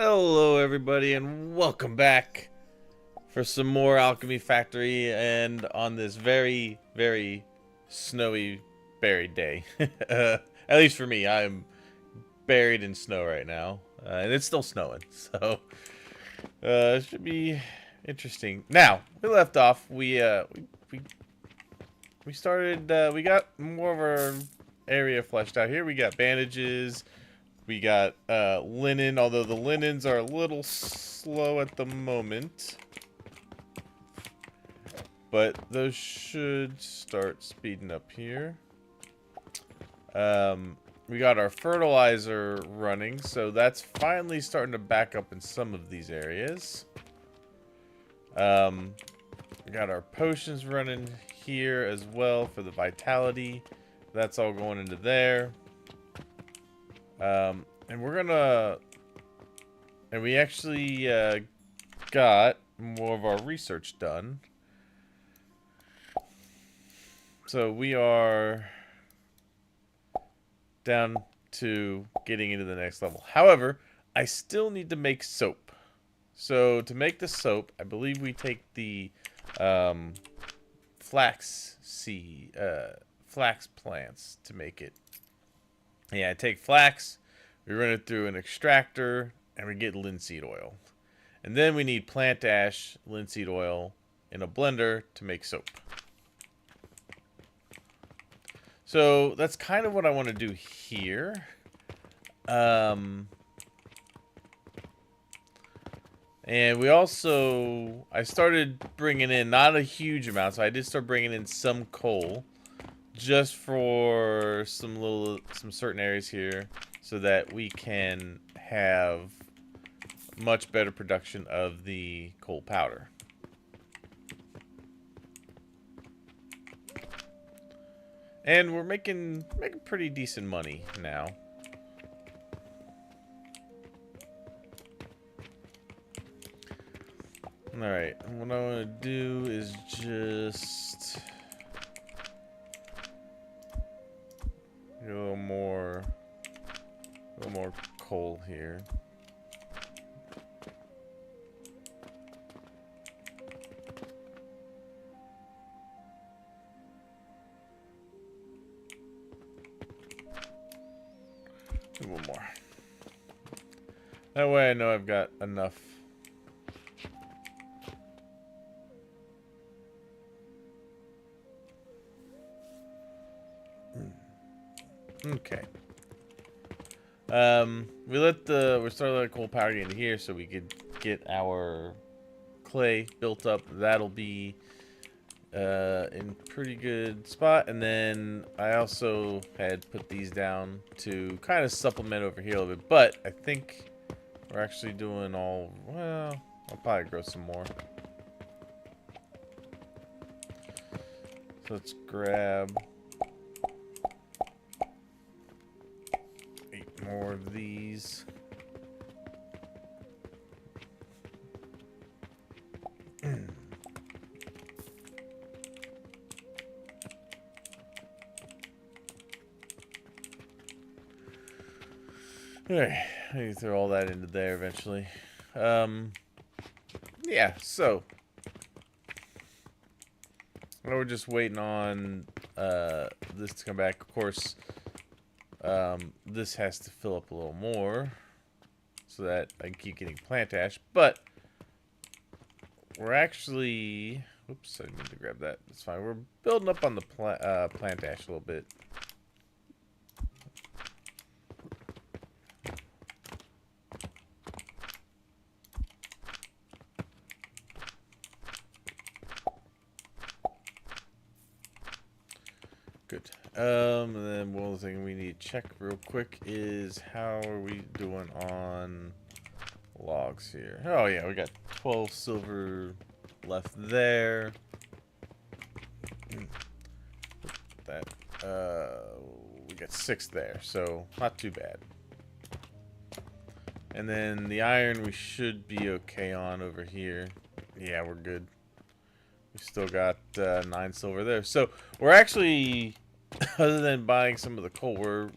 Hello everybody and welcome back for some more Alchemy Factory and on this very snowy buried day. At least for me, I'm buried in snow right now, and it's still snowing, so it should be interesting. Now, we left off, we started, we got more of our area fleshed out here. We got bandages. We got linen, although the linens are a little slow at the moment. But those should start speeding up here. We got our fertilizer running, so that's finally starting to back up in some of these areas. We got our potions running here as well for the vitality. That's all going into there. And we're gonna, and we actually got more of our research done. So we are down to getting into the next level. However, I still need to make soap. So to make the soap, I believe we take the flax plants to make it. Yeah, I take flax, we run it through an extractor, and we get linseed oil. And then we need plant ash, linseed oil, in a blender to make soap. So that's kind of what I want to do here. And we also, I started bringing in, not a huge amount, so I did start bringing in some coal. Just for some certain areas here, so that we can have much better production of the coal powder. And we're making pretty decent money now. All right, what I want to do is just a little more coal here. And one more. That way I know I've got enough. Okay. We started letting coal powder into here so we could get our clay built up. That'll be in pretty good spot. And then I also had put these down to kind of supplement over here a little bit. But I think we're actually doing all, well, I'll probably grow some more. So let's grab more of these. Alright, I need to throw all that into there eventually. Yeah, so we're just waiting on this to come back. Of course, this has to fill up a little more so that I can keep getting plant ash, but we're actually, oops, I didn't mean to grab that. That's fine. We're building up on the plant ash a little bit. Good. And then one other thing we need to check real quick is how are we doing on logs here? Oh yeah, we got 12 silver left there. That we got 6 there, so not too bad. And then the iron we should be okay on over here. Yeah, we're good. We still got 9 silver there. So we're actually, other than buying some of the coal, we're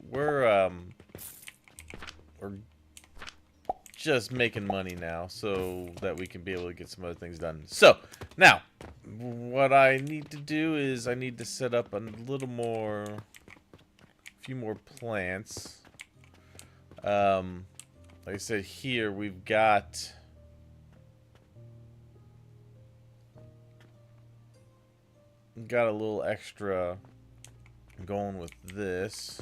just making money now so that we can be able to get some other things done. So, now, what I need to do is I need to set up a little more, a few more plants. Like I said, here we've got a little extra going with this.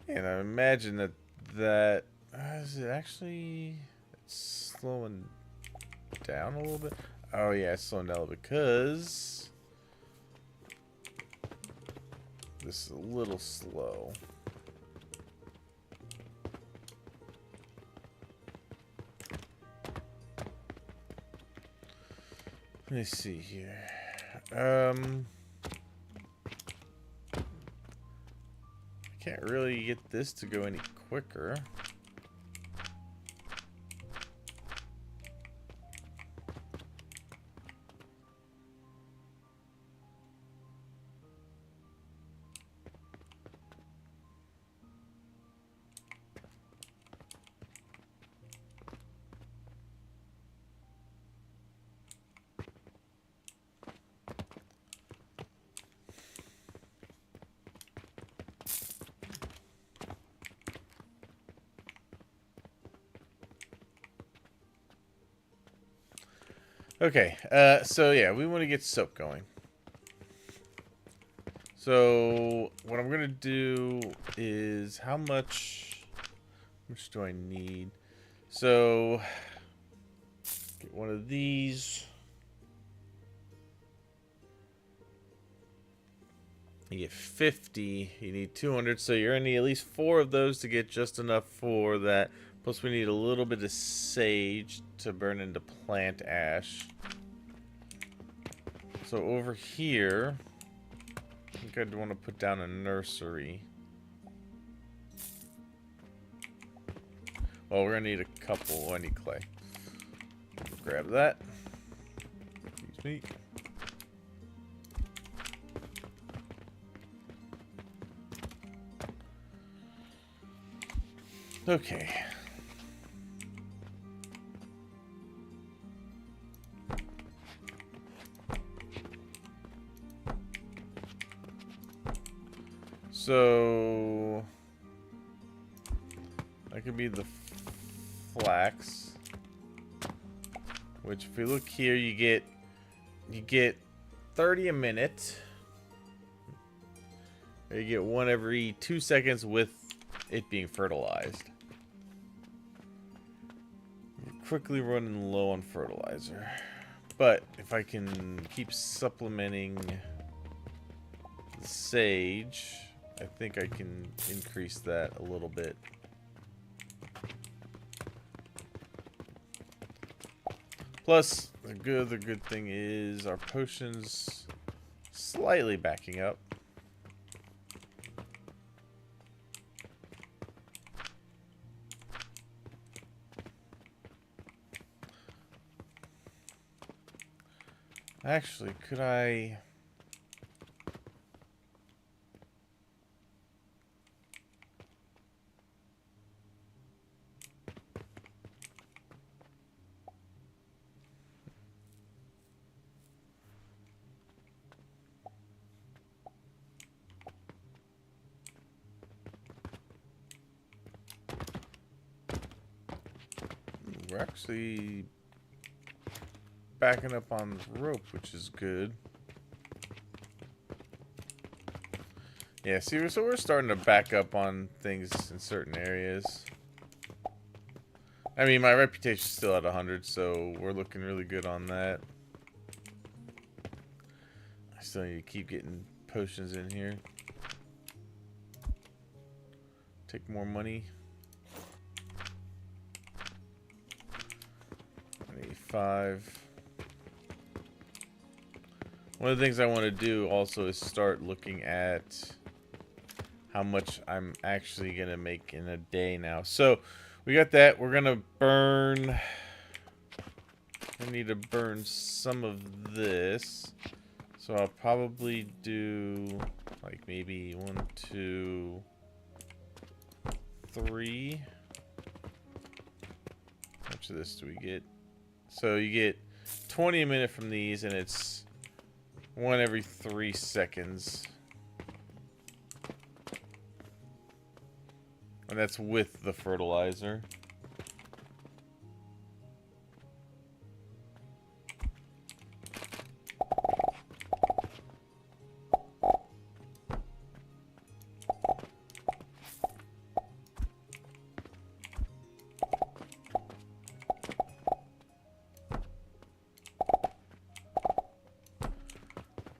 And I imagine that is it actually it's slowing down a little bit. Oh yeah, it's slowing down a little bit because this is a little slow. Let me see here. I can't really get this to go any quicker. Okay, so yeah, we want to get soap going. So what I'm gonna do is how much do I need? So get one of these. You get 50. You need 200, so you're gonna need at least 4 of those to get just enough for that. Plus, we need a little bit of sage to burn into plant ash. So over here, I think I'd want to put down a nursery. Well, we're gonna need a couple. Oh, I need clay. Grab that. Excuse me. Okay. So that could be the flax, which if we look here, you get 30 a minute. Or you get 1 every 2 seconds with it being fertilized. You're quickly running low on fertilizer. But if I can keep supplementing the sage, I think I can increase that a little bit. Plus, the good thing is our potions slightly backing up. Actually, could I... We're actually backing up on the rope, which is good. Yeah, see, so we're starting to back up on things in certain areas. I mean, my reputation's still at 100, so we're looking really good on that. I still need to keep getting potions in here. Take more money. 85. One of the things I want to do also is start looking at how much I'm actually going to make in a day now. So we got that. We're going to burn... I need to burn some of this. So I'll probably do like maybe 1, 2, 3. How much of this do we get? So you get 20 a minute from these, and it's 1 every 3 seconds. And that's with the fertilizer.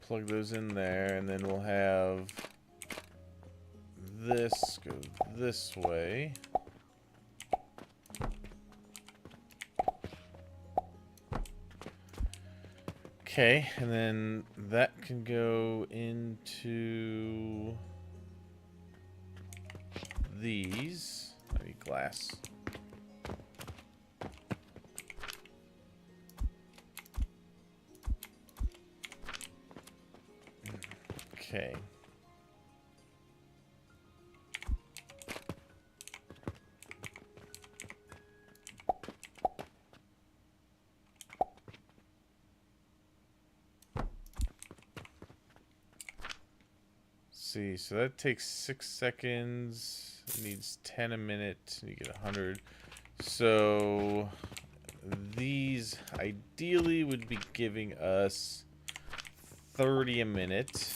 Plug those in there, and then we'll have this go this way. Okay, and then that can go into these. I need glass. Okay. See, so that takes 6 seconds. It needs 10 a minute. You get 100. So these ideally would be giving us 30 a minute.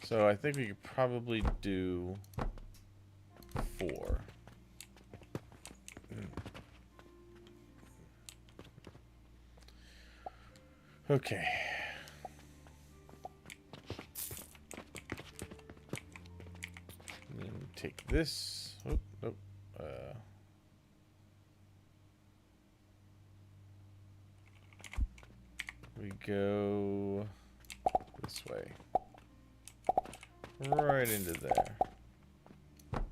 So I think we could probably do 4. Okay. And then take this. Oh, nope. We go this way. Right into there. 1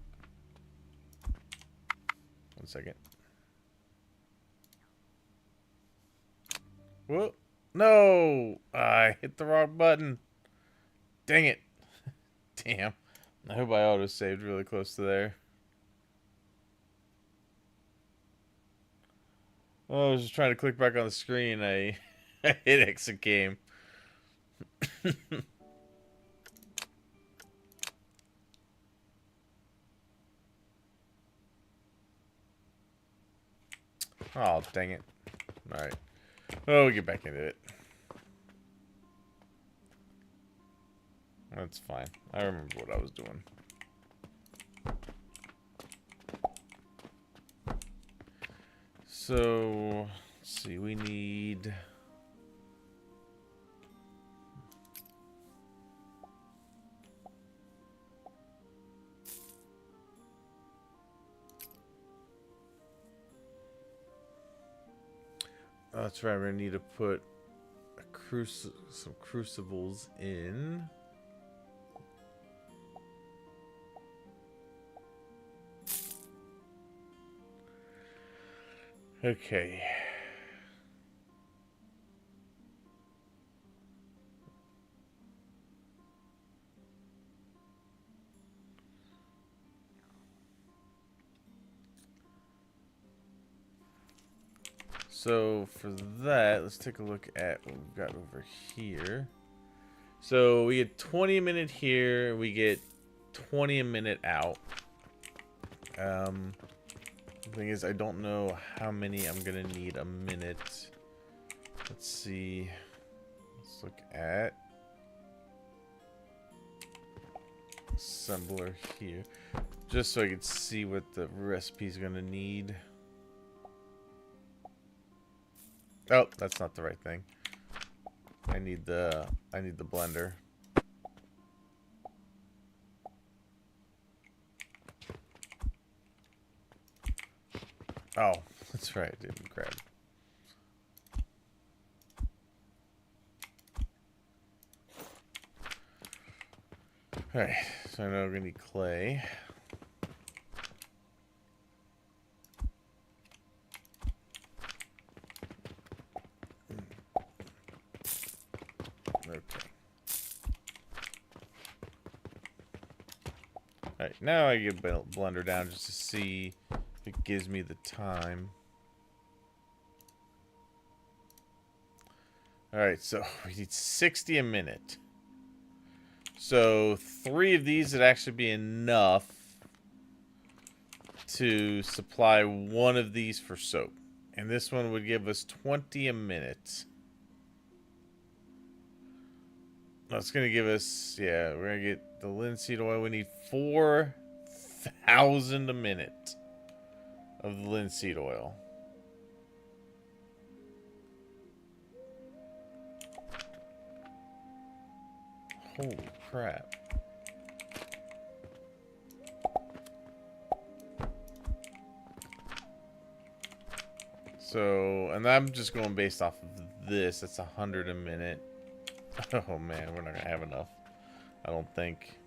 second. Whoa. No! I hit the wrong button. Dang it. Damn. I hope I auto-saved really close to there. Oh, I was just trying to click back on the screen. I hit exit game. Oh, dang it. Alright. Oh, we'll get back into it. That's fine. I remember what I was doing. So, let's see. We need... Oh, that's right. We're going to need to put some crucibles in. Okay. So for that, let's take a look at what we've got over here. So we get 20 a minute here. We get 20 a minute out. The thing is, I don't know how many I'm gonna need a minute. Let's see. Let's look at assembler here, just so I can see what the recipe's gonna need. Oh, that's not the right thing. I need the blender. Oh, that's right. I didn't grab it. Alright, so I know we're gonna need clay. now I get blender down just to see if it gives me the time. Alright, so we need 60 a minute. So 3 of these would actually be enough to supply 1 of these for soap. And this one would give us 20 a minute. That's going to give us, yeah, we're going to get the linseed oil. We need 4,000 a minute of the linseed oil. Holy crap. So, and I'm just going based off of this. That's 100 a minute. Oh man, we're not going to have enough. I don't think.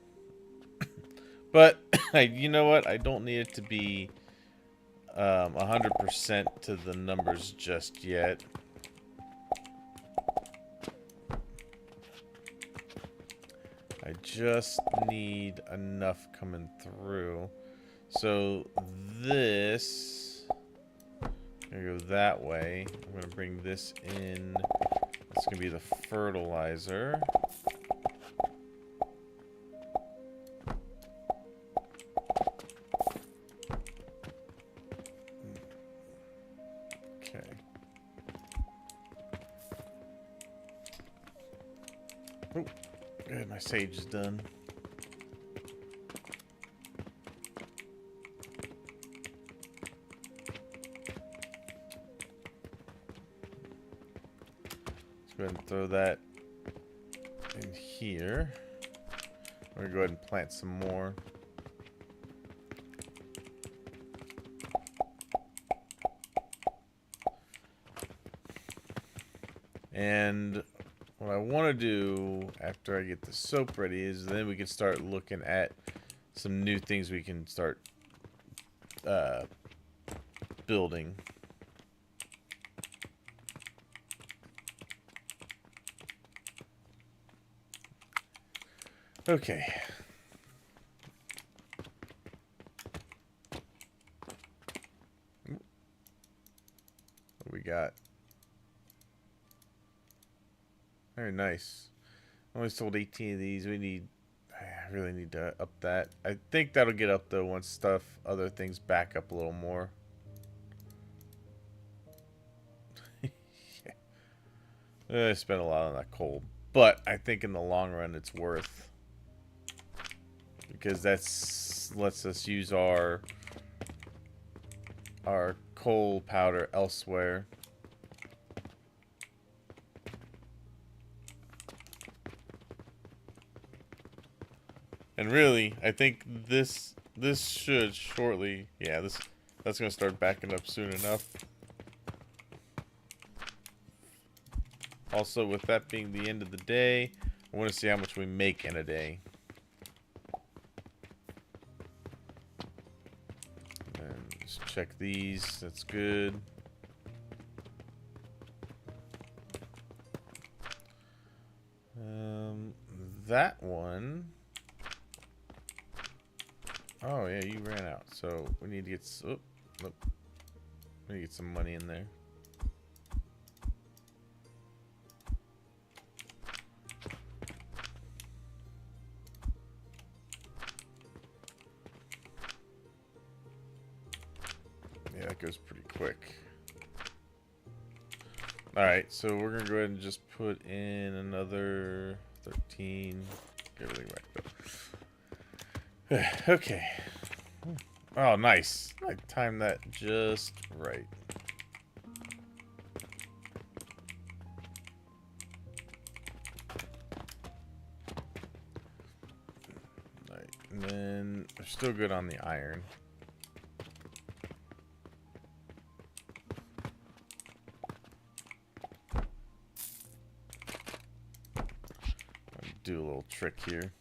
But, you know what? I don't need it to be 100% to the numbers just yet. I just need enough coming through. So this, I'm gonna go that way. I'm gonna bring this in. It's gonna be the fertilizer. Okay. Oh, good. My sage is done. Go ahead and throw that in here. We're gonna go ahead and plant some more. And what I want to do after I get the soap ready is then we can start looking at some new things we can start building. Okay. What we got? Very nice. Only sold 18 of these. I really need to up that. I think that'll get up though once other things back up a little more. I spent a lot on that coal, but I think in the long run it's worth. Because that's lets us use our coal powder elsewhere. And really, I think this should shortly, yeah, that's gonna start backing up soon enough. Also, with that being the end of the day, I want to see how much we make in a day. Just check these. That's good. That one. Oh yeah, you ran out. So we need to get. Oh, nope. We need to get some money in there. Yeah, that goes pretty quick. Alright, so we're going to go ahead and just put in another 13. Get everything back up. Okay. Oh, nice. I timed that just right. Alright, and then we're still good on the iron. Do a little trick here.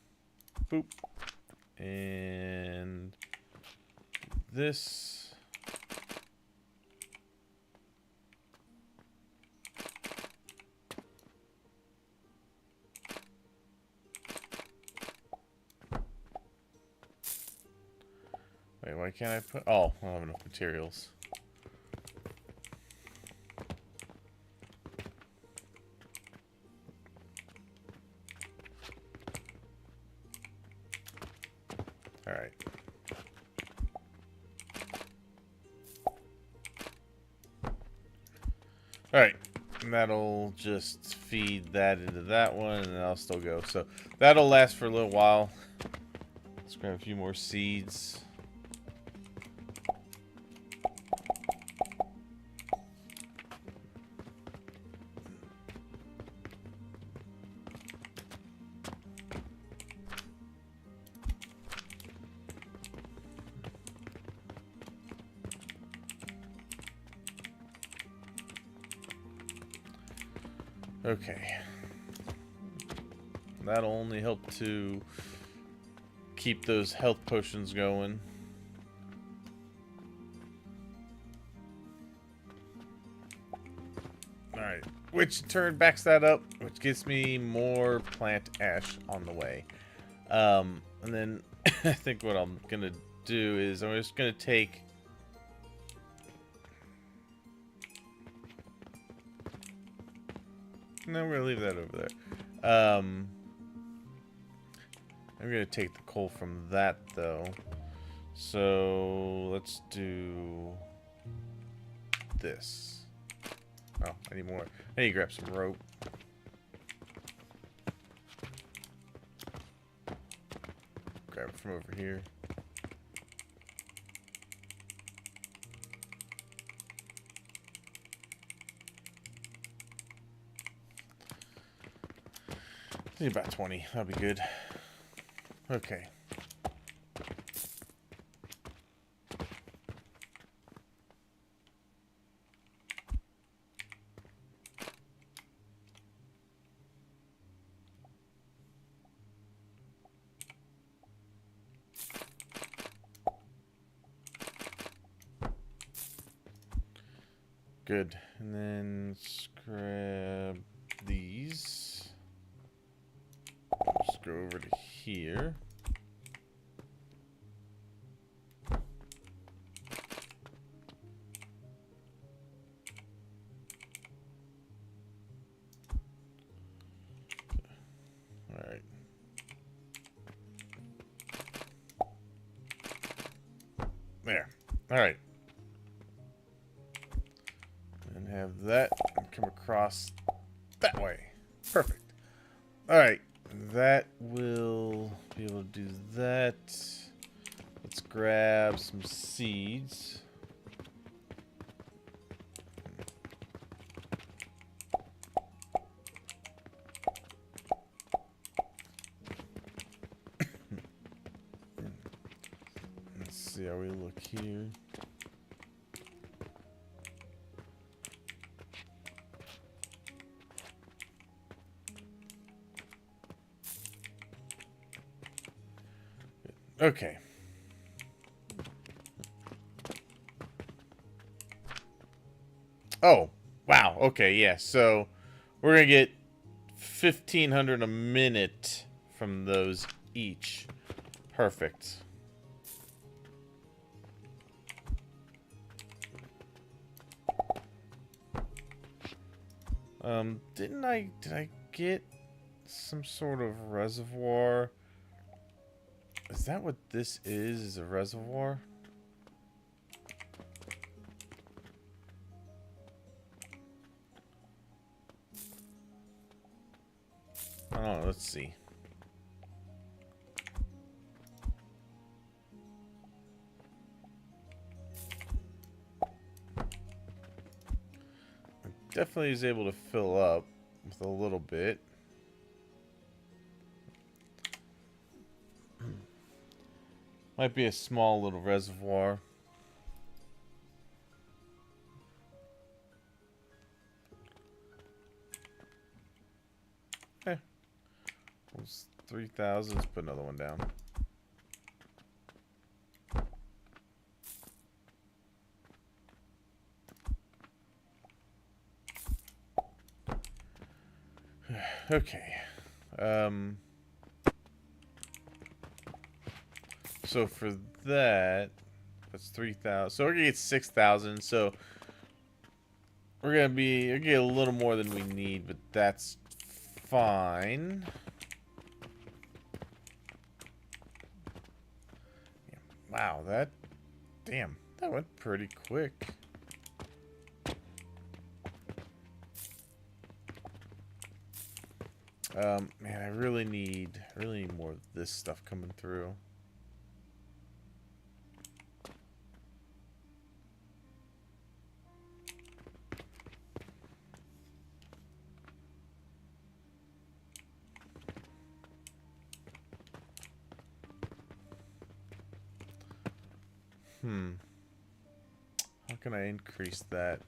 Boop. And this. Wait, why can't I put... Oh, I don't have enough materials. Alright. Alright. And that'll just feed that into that one, and I'll still go. So that'll last for a little while. Let's grab a few more seeds. Okay. That'll only help to keep those health potions going. Alright. Which in turn backs that up, which gives me more plant ash on the way. And then I think what I'm going to do is I'm just going to take... No, we're going to leave that over there. I'm going to take the coal from that, though. So, let's do this. Oh, I need more. I need to grab some rope. Grab it from over here. Need about 20. That'll be good. Okay. Good. And then let's grab these. Just go over to here. Alright. There. Alright. And have that and come across that way. Perfect. Alright. That will be able to do that. Let's grab some seeds. Let's see how we look here. Okay. Oh, wow. Okay, yeah. So we're going to get 1,500 a minute from those each. Perfect. Did I get some sort of reservoir? Is that what this is? Is a reservoir? I don't know. Let's see. Definitely is able to fill up with a little bit. Might be a small little reservoir. Okay. It's 3,000. Let's put another one down. Okay. So for that, That's 3,000. So we're gonna get 6,000. So we're gonna get a little more than we need, but that's fine. Yeah. Wow, that went pretty quick. Man, I really need more of this stuff coming through. How can I increase that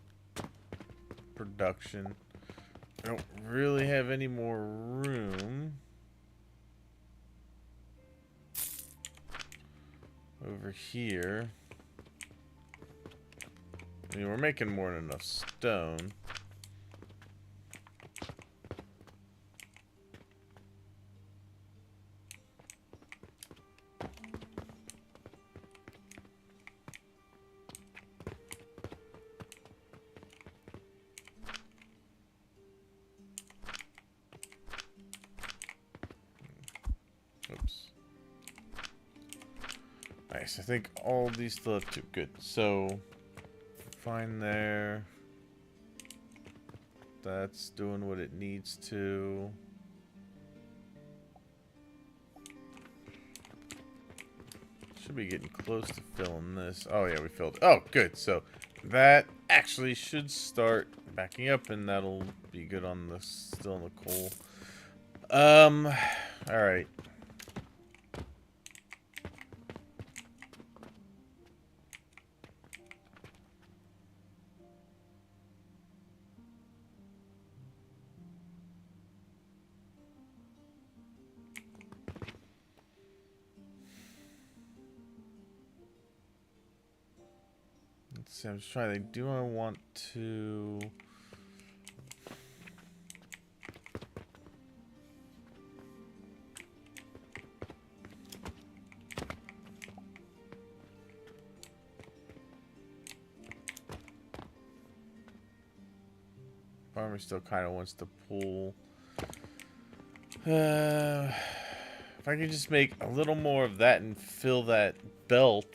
production? I don't really have any more room over here. I mean, we're making more than enough stone. Oops. Nice. I think all these still have two. Good. So, fine there. That's doing what it needs to. Should be getting close to filling this. Oh, yeah, we filled. Oh, good. So, that actually should start backing up, and that'll be good on the still in the coal. All right. Let's see, I'm just trying to think, do I want to... Farmer still kind of wants to pull. If I could just make a little more of that and fill that belt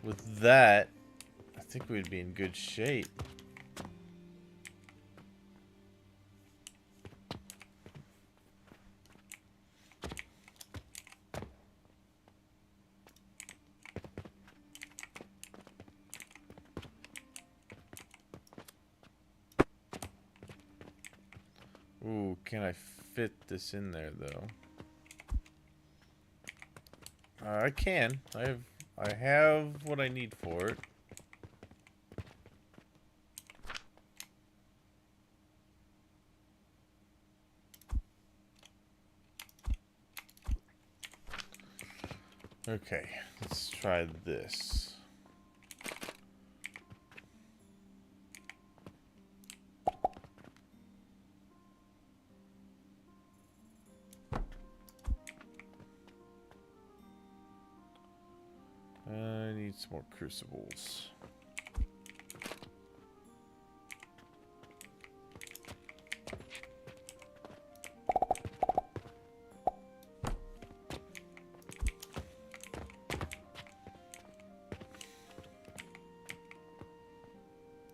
with that, I think we'd be in good shape. Ooh, can I fit this in there though? I can. I have what I need for it. Okay, let's try this. I need some more crucibles.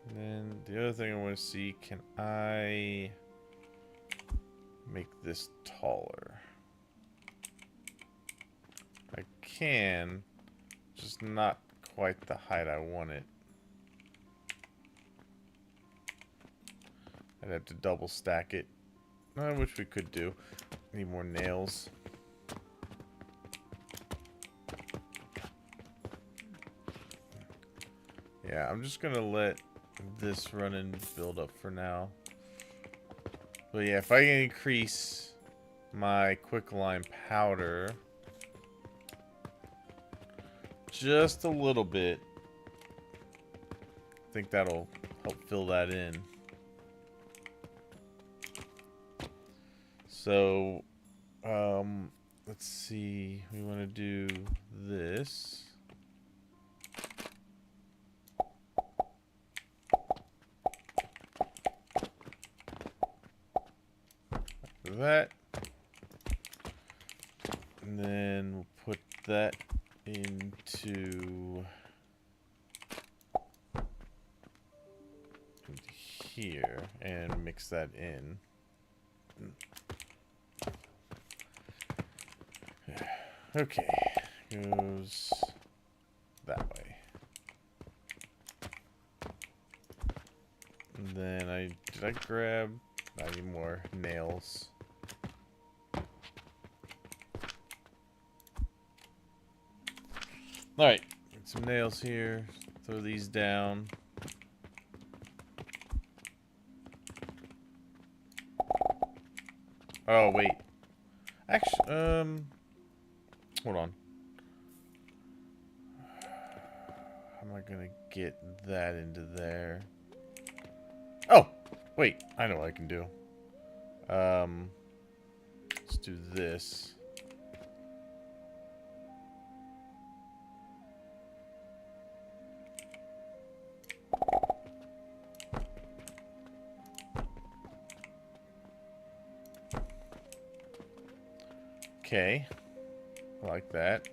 And then the other thing I want to see, can I make this taller? I can, just not quite the height I want it. I'd have to double stack it, which we could do. Need more nails. Yeah, I'm just gonna let this run and build up for now. But yeah, if I can increase my quicklime powder just a little bit, I think that'll help fill that in. So, let's see. We want to do this. that. And then we'll put that into here and mix that in. Okay, goes that way. And then did I grab? I need more nails. All right, get some nails here. Throw these down. Oh wait, actually, hold on. How am I gonna get that into there? Oh, wait, I know what I can do. Let's do this. Okay, I like that.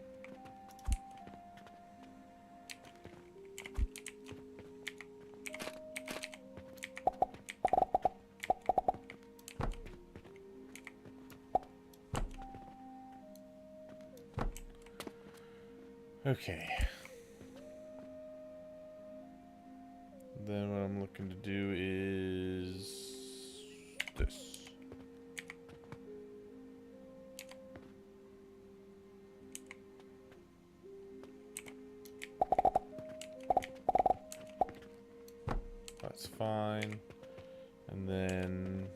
Okay. Then what I'm looking to do is this. That's fine. And then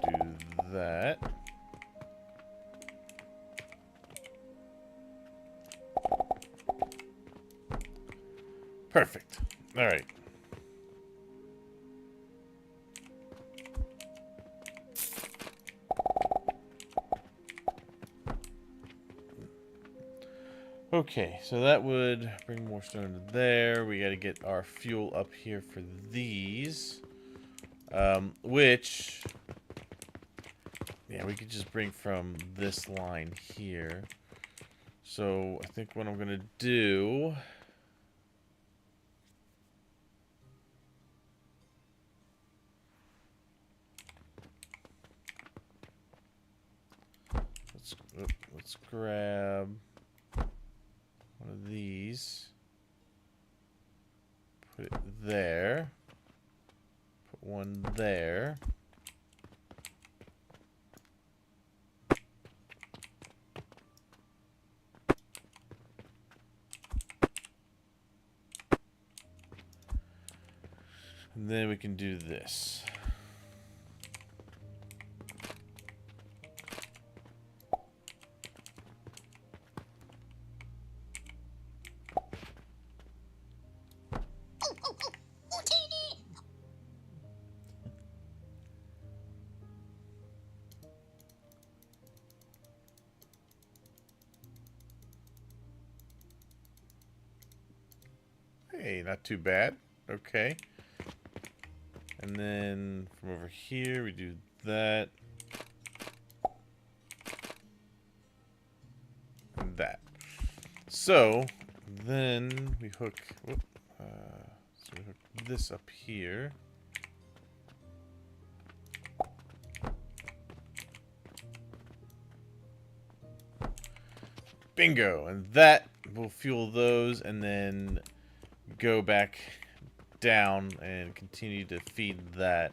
do that. Perfect. All right. Okay, so that would bring more stone to there. We got to get our fuel up here for these. Which, yeah, we could just bring from this line here. So I think what I'm going to do... Let's grab one of these. Put it there. Put one there. And then we can do this. Hey, not too bad. Okay. And then from over here, we do that. And that. So, then we hook, so we hook this up here. Bingo! And that will fuel those, and then go back down and continue to feed that.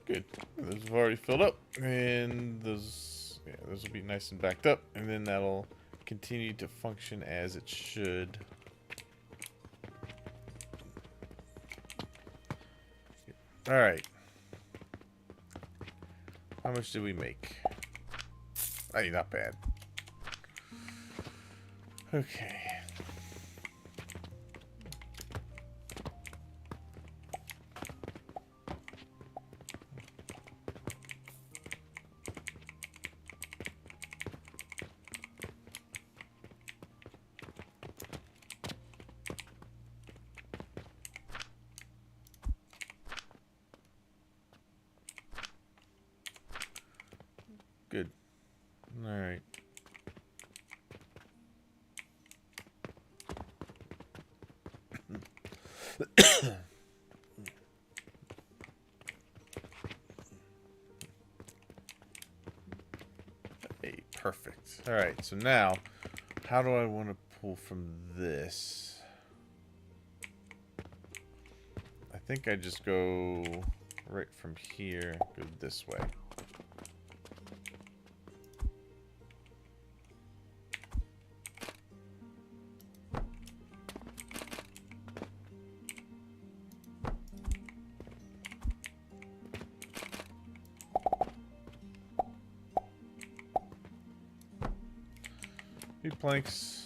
Good. Those have already filled up, and those will be nice and backed up, and then that'll continue to function as it should. All right. How much did we make? Hey, not bad. Okay. Alright. Hey, perfect. Alright, so now, how do I want to pull from this? I think I just go right from here, go this way. Few planks.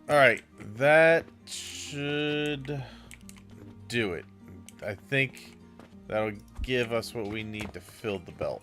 Alright, that should do it. I think that'll give us what we need to fill the belt.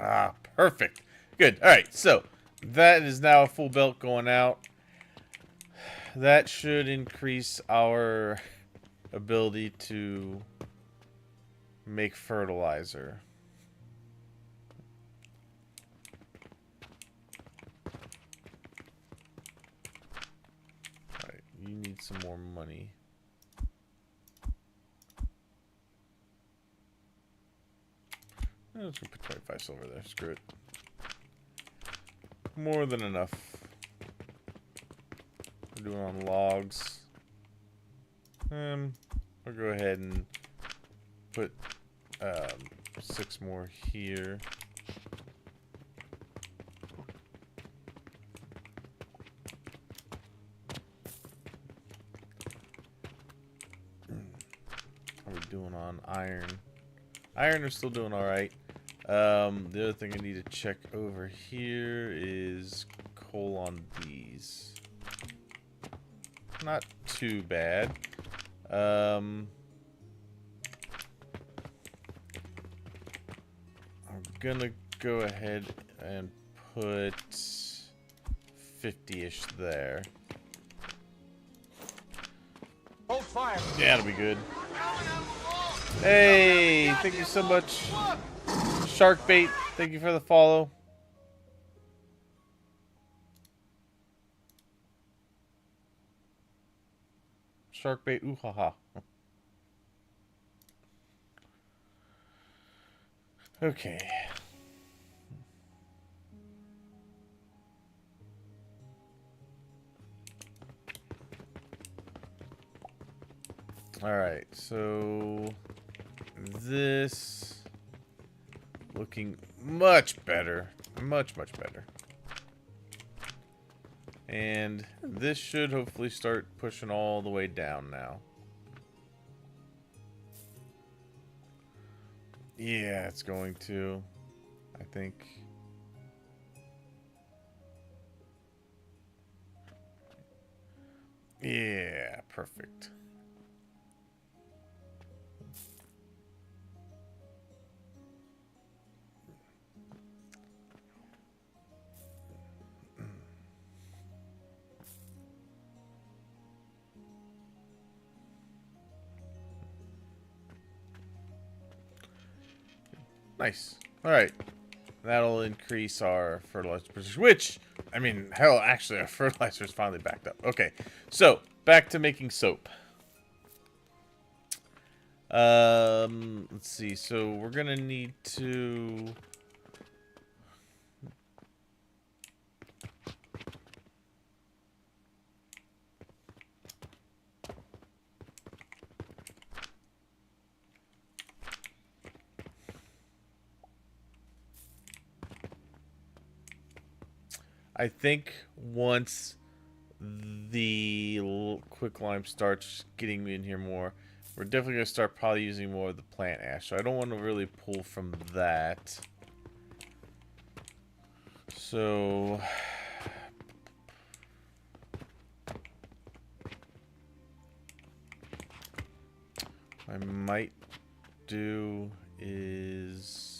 Ah, perfect. Good. All right, so that is now a full belt going out. That should increase our ability to make fertilizer. All right, you need some more money. Let's put 25 silver there. Screw it. More than enough. We're doing on logs. I'll go ahead and put 6 more here. How are we doing on iron? Iron is still doing alright. The other thing I need to check over here is coal on these. Not too bad. I'm gonna go ahead and put 50-ish there. Hold fire. Yeah, that'll be good. Hey, thank you so much. Shark bait, thank you for the follow. Shark bait, ooh ha ha. Okay. Alright, so this looking much better. Much better. And this should hopefully start pushing all the way down now. Yeah, it's going to, I think. Yeah, perfect. Nice. All right. That'll increase our fertilizer position, which, I mean, hell, actually, our fertilizer is finally backed up. Okay. So, back to making soap. Let's see. So, we're going to need to... I think once the quicklime starts getting in here more, we're definitely going to start probably using more of the plant ash. So I don't want to really pull from that. So I might do is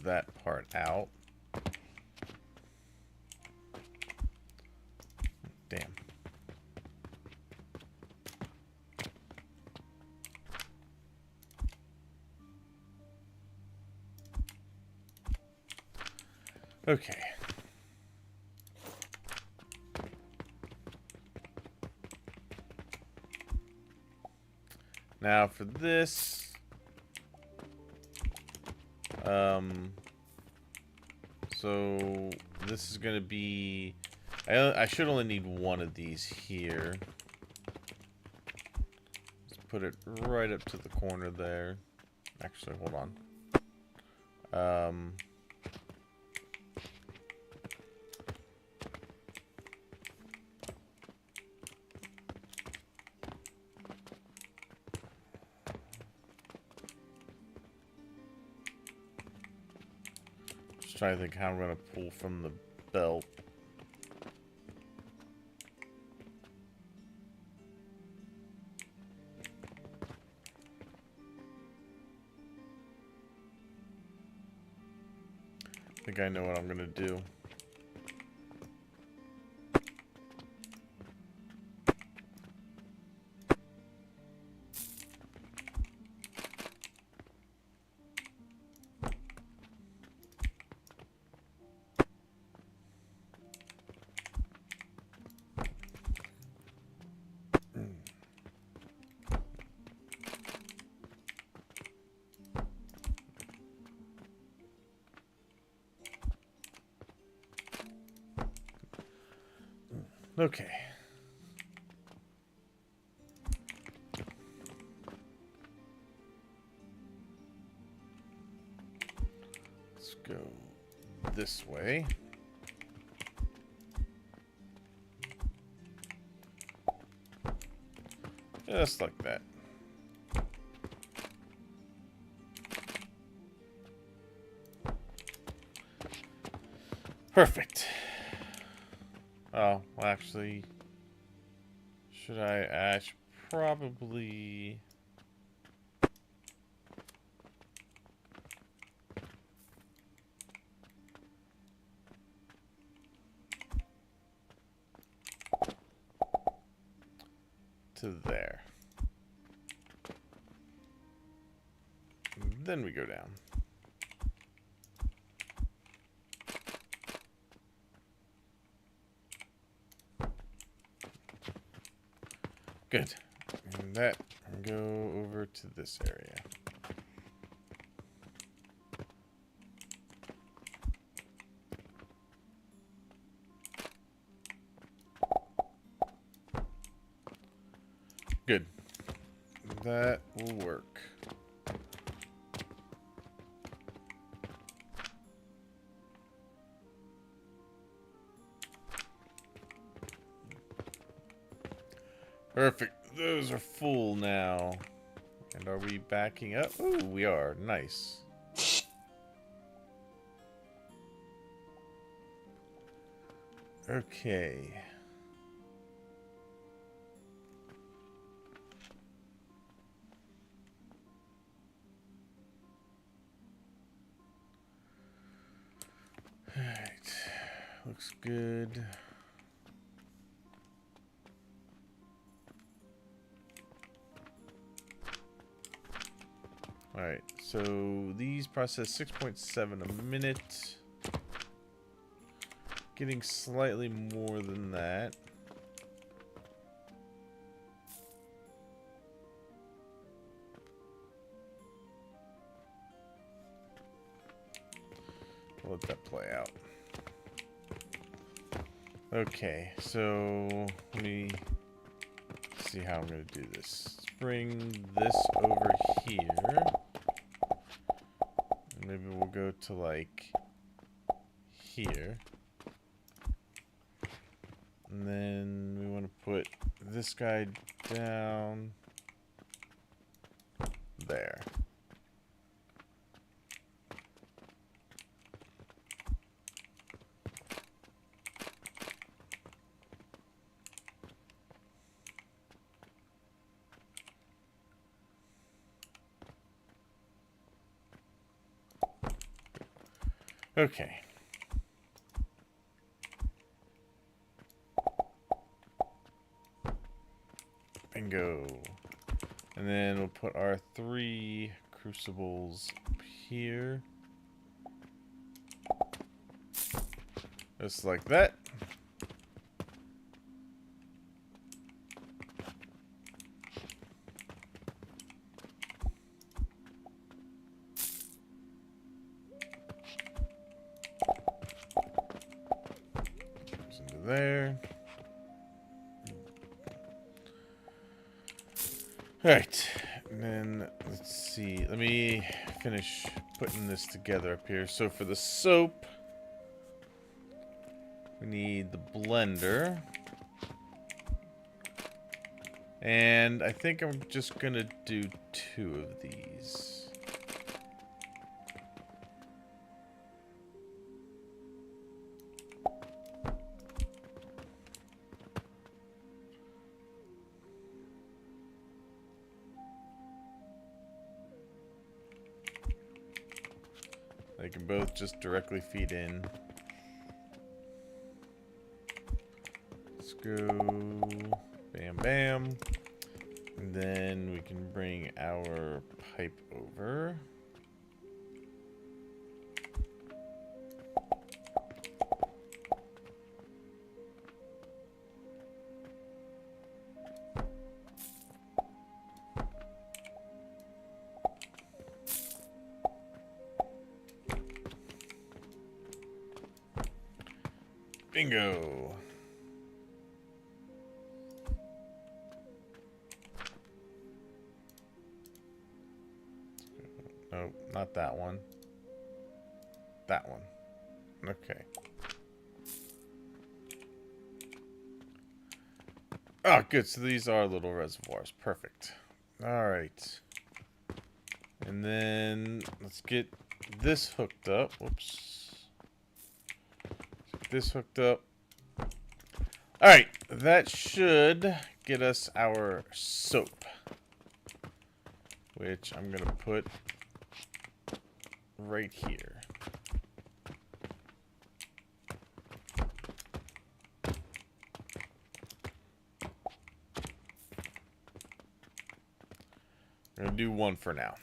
that part out. Damn. Okay. Now for this, so this is going to be, I should only need one of these here. Let's put it right up to the corner there. Actually, hold on. Just trying to think how I'm going to pull from the belt. I think I know what I'm going to do. Okay. Let's go this way. Just like that. Perfect. Oh, well, actually, should I should probably to there. Then we go down. Good. And that, go over to this area. Good. That will work. Perfect. Those are full now. And are we backing up? Ooh, we are. Nice. Okay. Alright. Looks good. Alright, so these process 6.7 a minute. Getting slightly more than that. I'll let that play out. Okay, so let me let's see how I'm going to do this. Let's bring this over here. Maybe we'll go to, like, here. And then we want to put this guy down there. Okay. Bingo. And then we'll put our 3 crucibles up here. Just like that. Goes into there. Alright, and then let's see. Let me finish putting this together up here. So for the soap, we need the blender. And I think I'm just gonna do 2 of these. They can both just directly feed in. Let's go bam bam. And then we can bring our pipe over. Bingo. No, not that one. That one. Okay. Oh, good. So these are little reservoirs. Perfect. All right. And then let's get this hooked up. Whoops. This hooked up. All right, that should get us our soap, which I'm gonna put right here. I'm gonna do 1 for now.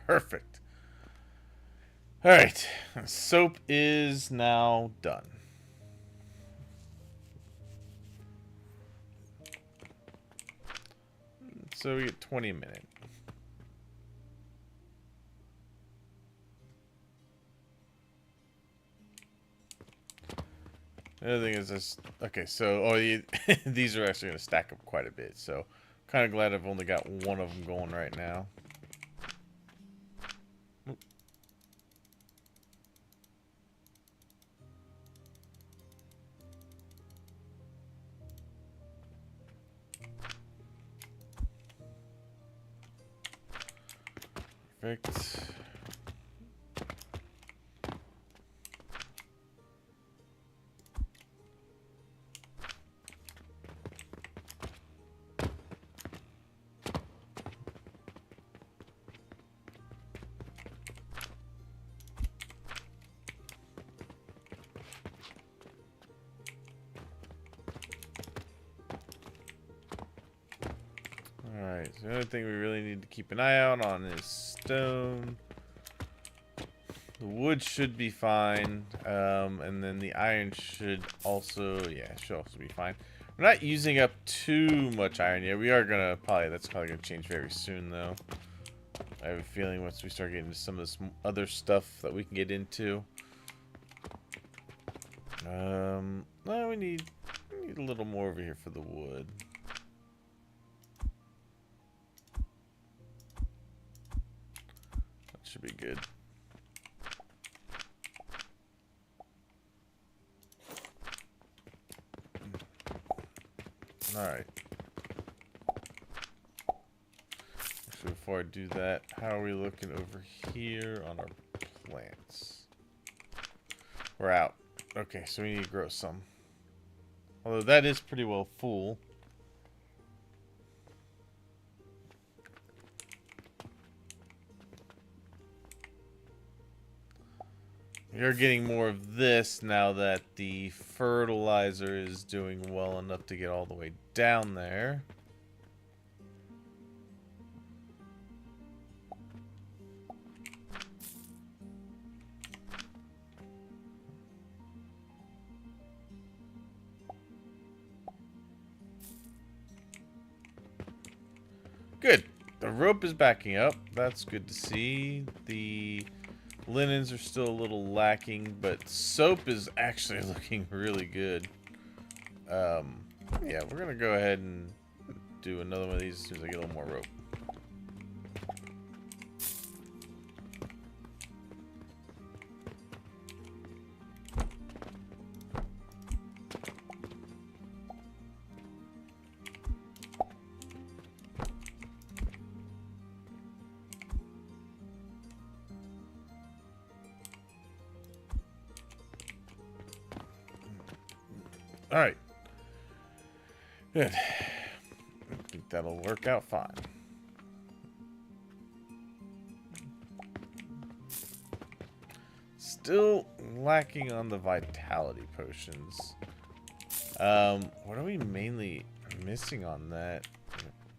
Perfect. All right, soap is now done. So we get 20 a minute. The other thing is this. Okay, so these are actually going to stack up quite a bit. So kind of glad I've only got 1 of them going right now. Perfect. Alright, so the only thing we really need to keep an eye out on is stone. The wood should be fine. And then the iron should also, yeah, should also be fine. We're not using up too much iron yet. We are gonna that's probably gonna change very soon though. I have a feeling once we start getting into some of this other stuff that we can get into. No, we need a little more over here for the wood. That should be good. Alright. Actually, before I do that, how are we looking over here on our plants? We're out. Okay, so we need to grow some. Although that is pretty well full. You're getting more of this now that the fertilizer is doing well enough to get all the way down there. Good. The rope is backing up. That's good to see. The linens are still a little lacking, but soap is actually looking really good. Yeah, we're gonna go ahead and do another one of these as soon as I get a little more rope. Alright. Good. I think that'll work out fine. Still lacking on the vitality potions. What are we mainly missing on that?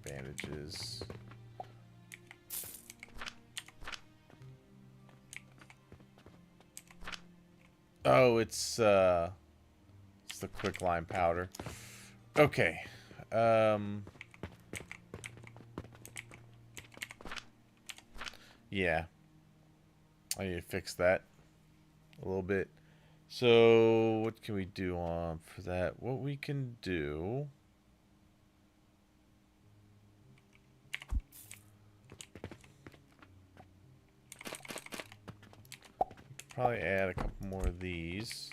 Bandages. Oh, it's the quicklime powder. Okay. Yeah. I need to fix that a little bit. So, what can we do for that? What we can do... Probably add a couple more of these.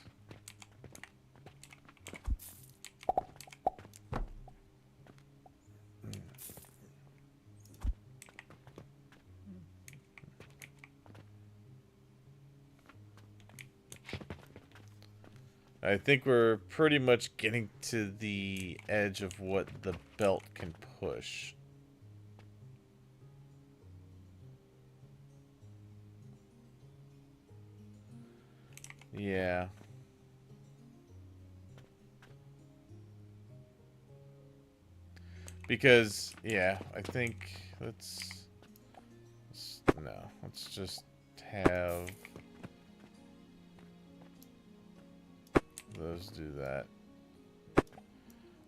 I think we're pretty much getting to the edge of what the belt can push. Yeah. Because, yeah, I think let's just have those do that.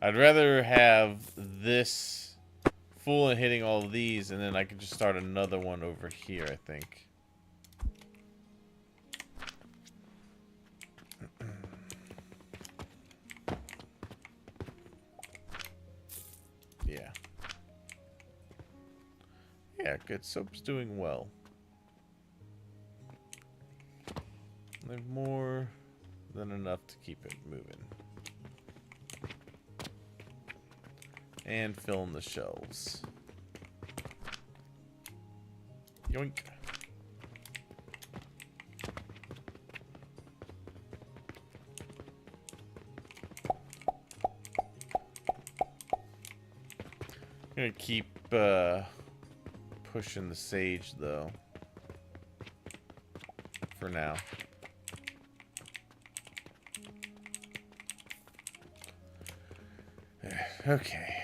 I'd rather have this full and hitting all of these, and then I can just start another one over here, I think. Yeah. Yeah, good. Soap's doing well. I have more than enough to keep it moving. And fill in the shelves. Yoink. I'm gonna keep pushing the sage though. For now. Okay.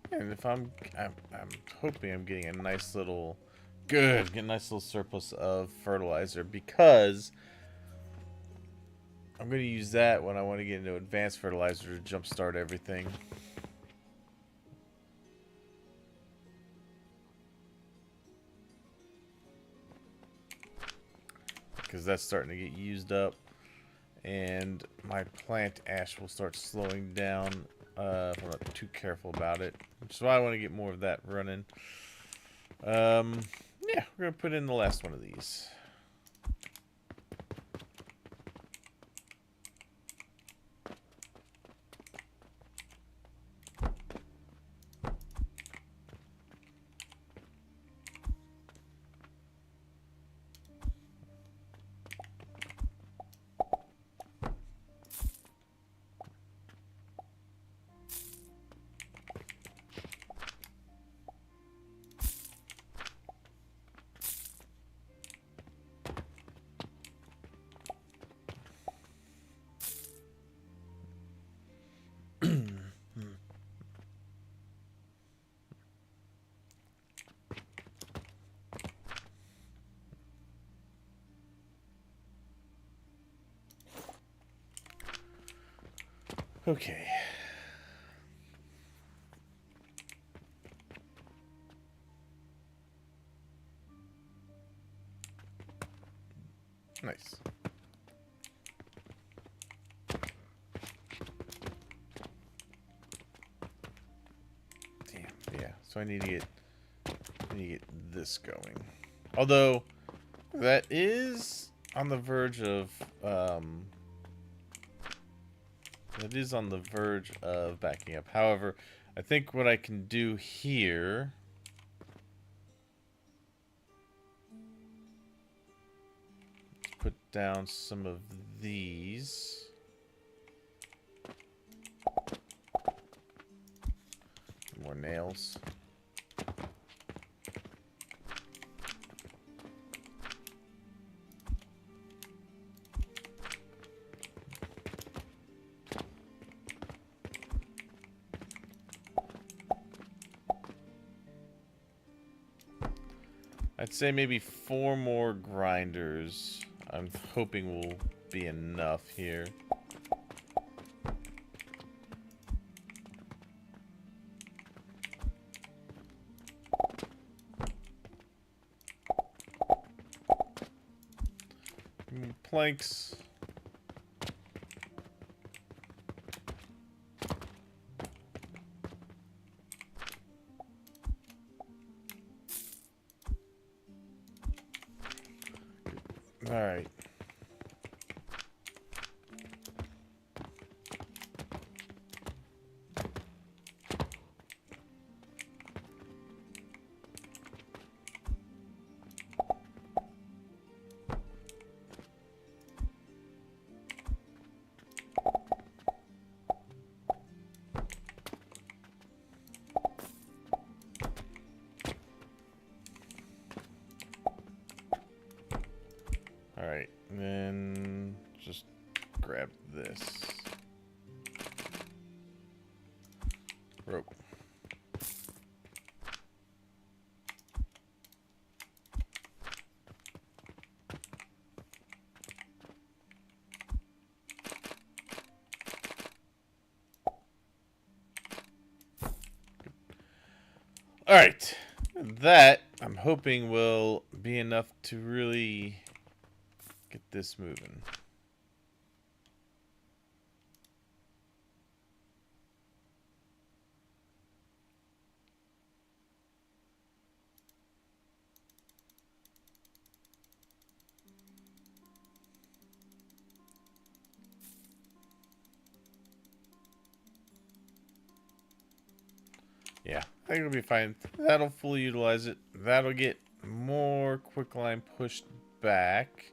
Yeah, And if I'm hoping I'm getting a nice little, get a nice little surplus of fertilizer, because I'm going to use that when I want to get into advanced fertilizer to jumpstart everything. Because that's starting to get used up. And my plant ash will start slowing down if I'm not too careful about it. Which is why I want to get more of that running. Yeah, we're going to put in the last one of these. Okay. Nice. Damn, yeah. So I need to get this going. Although that is on the verge of backing up. However, I think what I can do here is put down some of these. More nails. I'd say maybe 4 more grinders. I'm hoping will be enough here. Planks. All right. Alright, and then just grab this. Rope. Alright, that I'm hoping will be enough to really get this moving. Yeah, I think it'll be fine. That'll fully utilize it. That'll get more quicklime pushed back.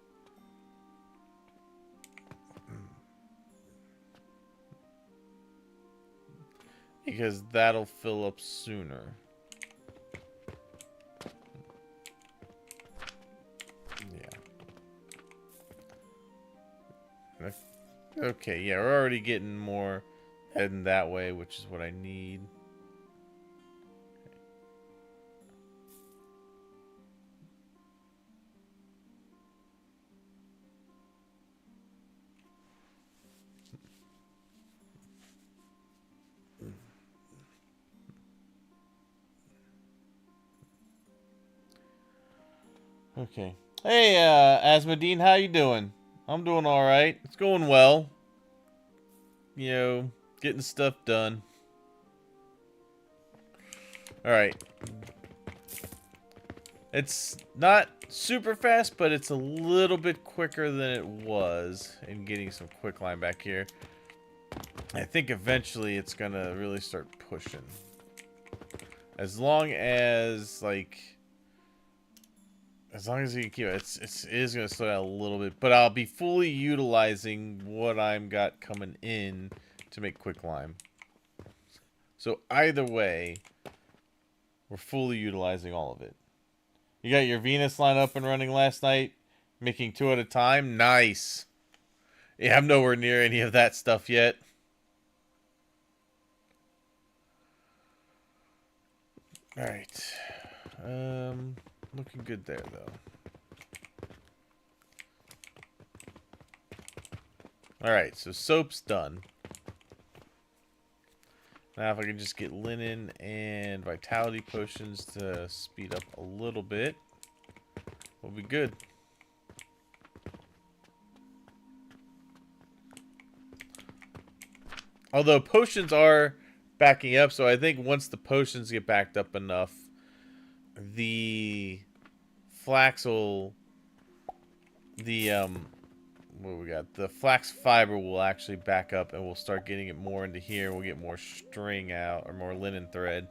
Because that'll fill up sooner. Yeah. Okay, yeah, we're already getting more heading that way, which is what I need. Okay. Hey, Asmodine, how you doing? I'm doing all right. It's going well. You know, getting stuff done. All right. It's not super fast, but it's a little bit quicker than it was in getting some quicklime back here. I think eventually it's gonna really start pushing. As long as, like, as long as you can keep it, it is gonna slow down a little bit, but I'll be fully utilizing what I'm got coming in to make quicklime. So either way, we're fully utilizing all of it. You got your Venus line up and running last night, making 2 at a time. Nice. Yeah, I'm nowhere near any of that stuff yet. All right. Looking good there though. All right, so soap's done. Now if I can just get linen and vitality potions to speed up a little bit, we'll be good. Although potions are backing up, so I think once the potions get backed up enough, the flax will, what we got? The flax fiber will actually back up, and we'll start getting it more into here. We'll get more string out, or more linen thread.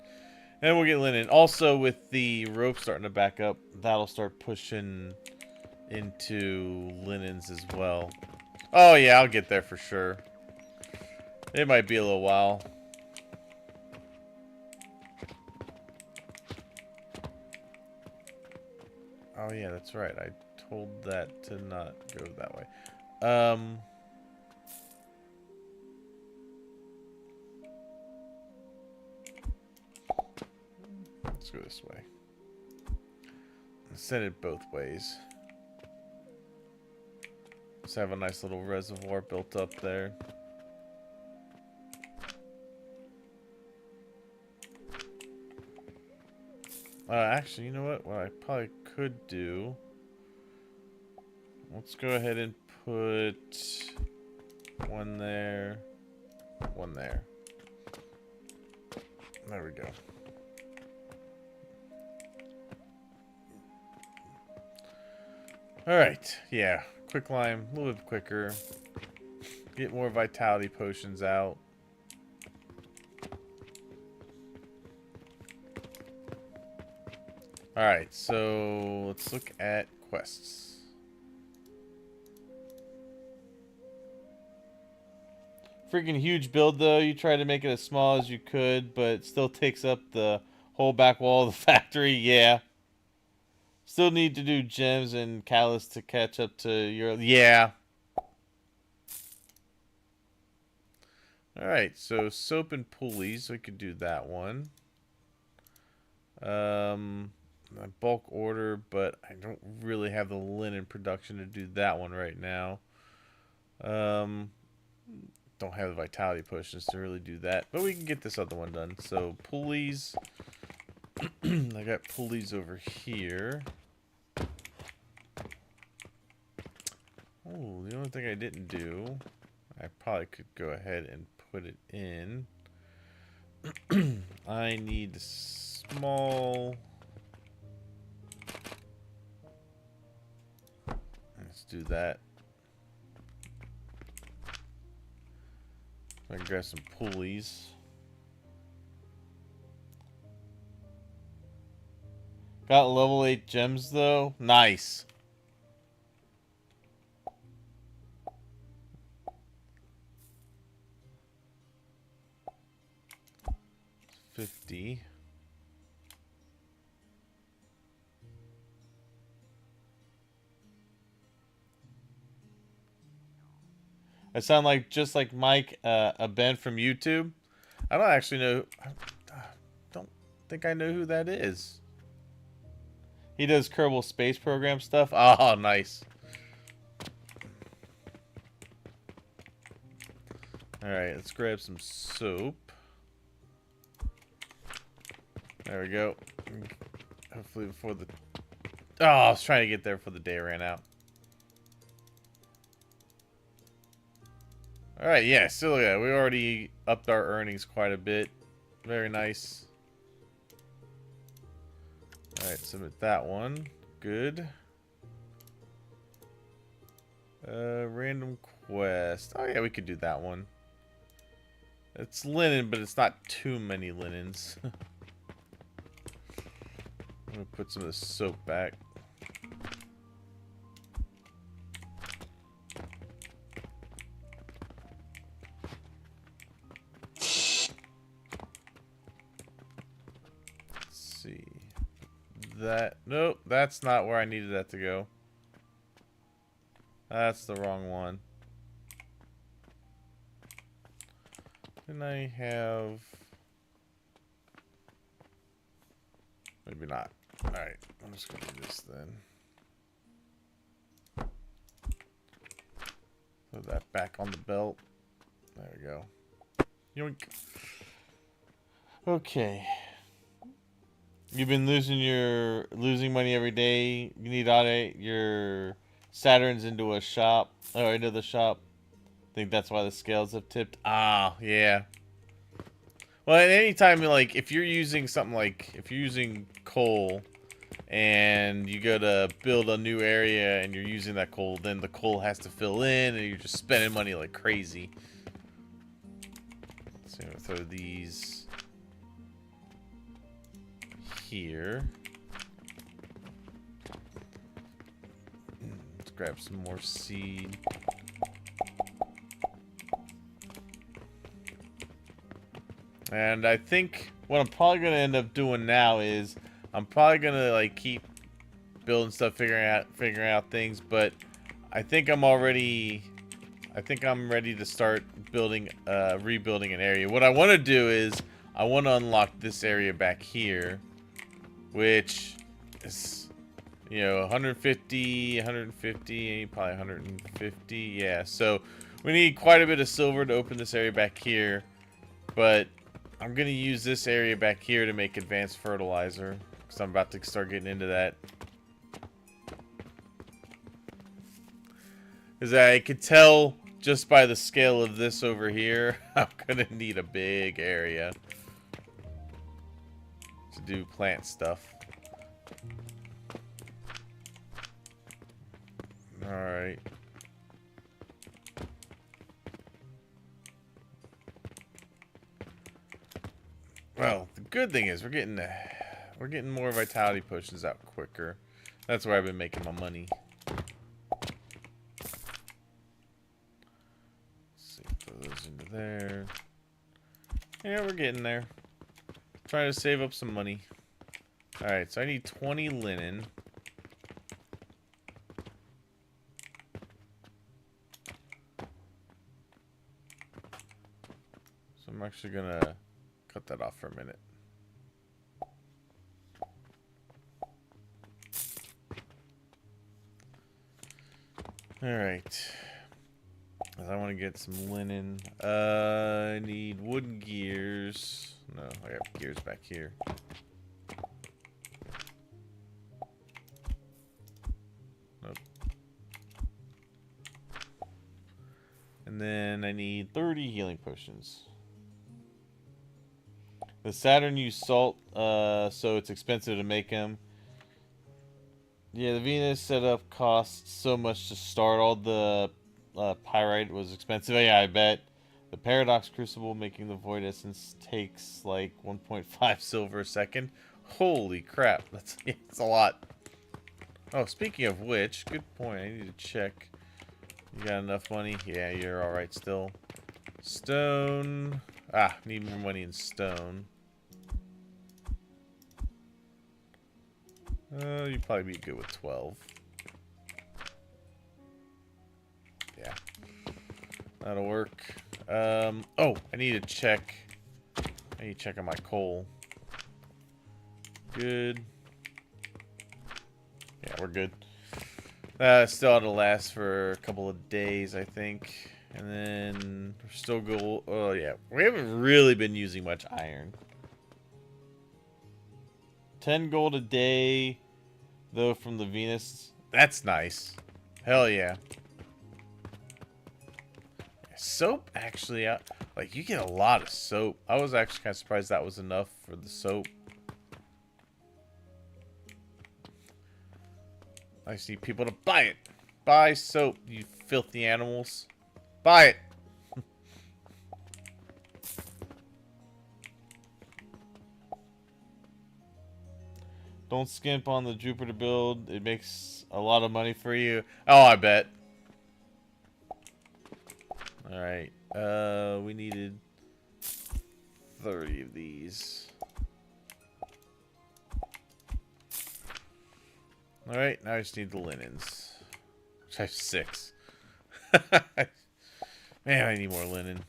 And we'll get linen. Also, with the rope starting to back up, that'll start pushing into linens as well. Oh, yeah, I'll get there for sure. It might be a little while. Oh, yeah, that's right. I told that to not go that way. Let's go this way. Send it both ways. Let's have a nice little reservoir built up there. Actually, you know what? What I probably could do... Let's go ahead and put one there, one there. There we go. Alright, yeah. Quicklime, a little bit quicker. Get more vitality potions out. Alright, so let's look at quests. Freaking huge build though. You try to make it as small as you could, but it still takes up the whole back wall of the factory. Yeah. Still need to do gems and catalyst to catch up to your... Yeah. Alright, so soap and pulleys. We could do that one. Bulk order, but I don't really have the linen production to do that one right now. Don't have the vitality potions to really do that, but we can get this other one done. So pulleys, I got pulleys over here. Oh, the only thing I didn't do, I probably could go ahead and put it in. I need small. Let's do that. I can grab some pulleys. Got level 8 gems though. Nice. $50. I sound like just like Mike, a Ben from YouTube. I don't actually know. I don't think I know who that is. He does Kerbal Space Program stuff. Oh, nice. All right, let's grab some soap. There we go. Hopefully before the Oh, I was trying to get there before the day ran out. Alright, yeah, still look at it. We already upped our earnings quite a bit. Very nice. Alright, submit that one. Good. Random quest. Oh yeah, we could do that one. It's linen, but it's not too many linens. I'm gonna put some of the soap back. Let's see. That, nope, that's not where I needed that to go. That's the wrong one. Didn't I have... Maybe not. Alright, I'm just gonna do this then. Put that back on the belt. There we go. Yoink. Okay. You've been losing money every day. You need to audit your Saturns into a shop or into the shop. I think that's why the scales have tipped. Ah, yeah. Well, at any time, like if you're using something like if you're using coal and you go to build a new area and you're using that coal, then the coal has to fill in and you're just spending money like crazy. So I'm gonna throw these here. Let's grab some more seed. And I think what I'm probably gonna end up doing now is I'm probably gonna like keep building stuff, figuring out things, but I think I'm ready to start building rebuilding an area. What I want to do is I want to unlock this area back here, which is, you know, 150, probably 150. Yeah, so we need quite a bit of silver to open this area back here, but I'm going to use this area back here to make advanced fertilizer, because I'm about to start getting into that. Because I could tell just by the scale of this over here, I'm going to need a big area to do plant stuff. Alright. Well, the good thing is we're getting more vitality potions out quicker. That's where I've been making my money. Let's see, throw those into there. Yeah, we're getting there. Trying to save up some money. Alright, so I need 20 linen. So I'm actually gonna cut that off for a minute. Alright. I want to get some linen. I need wooden gears. No, I got gears back here. Nope. And then I need 30 healing potions. The Saturn used salt, so it's expensive to make them. Yeah, the Venus setup costs so much to start. All the pyrite was expensive. Yeah, I bet. The Paradox Crucible making the Void Essence takes like 1.5 silver a second. Holy crap, that's a lot. Oh, speaking of which, good point. I need to check. You got enough money? Yeah, you're alright still. Stone. Ah, need more money in stone. You'd probably be good with 12. Yeah. That'll work. Oh, I need to check. I need to check on my coal. Good. Yeah, we're good. Still ought to last for a couple of days, I think. And then we're still gold. Oh, yeah. We haven't really been using much iron. 10 gold a day. though, from the Venus. That's nice. Hell yeah. Soap, actually, like, you get a lot of soap. I was actually kind of surprised that was enough for the soap. I just need people to buy it. Buy soap, you filthy animals. Buy it. Don't skimp on the Jupiter build. It makes a lot of money for you. Oh, I bet. Alright. We needed 30 of these. Alright, now I just need the linens. Which I have 6. Man, I need more linen.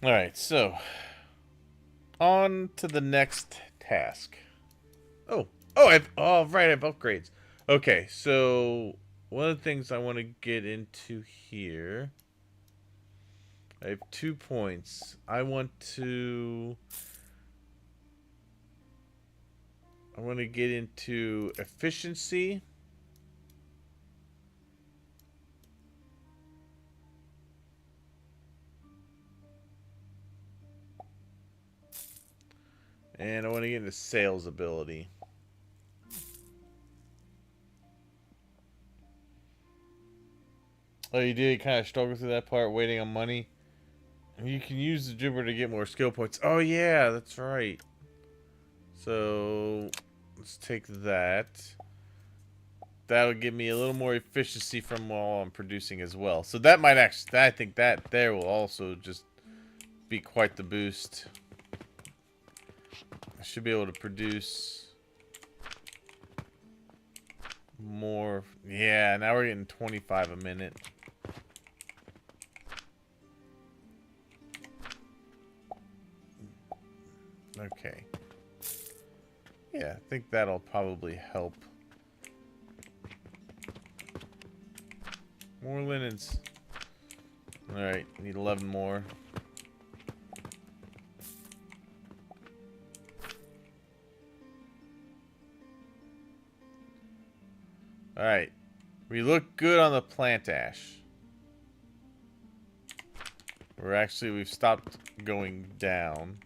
Alright, so on to the next task. Oh, right, I have upgrades. Okay, so one of the things I want to get into here, I have 2 points. I want to get into efficiency. And I want to get into sales ability. Oh, you did kind of struggle through that part, waiting on money. You can use the Jupiter to get more skill points. Oh, yeah, that's right. So, let's take that. That'll give me a little more efficiency from while I'm producing as well. So that might actually, I think that there will also just be quite the boost. I should be able to produce more. Yeah, now we're getting 25 a minute. Okay. Yeah, I think that'll probably help. More linens. Alright, need 11 more. Alright. We look good on the plant ash. We've stopped going down.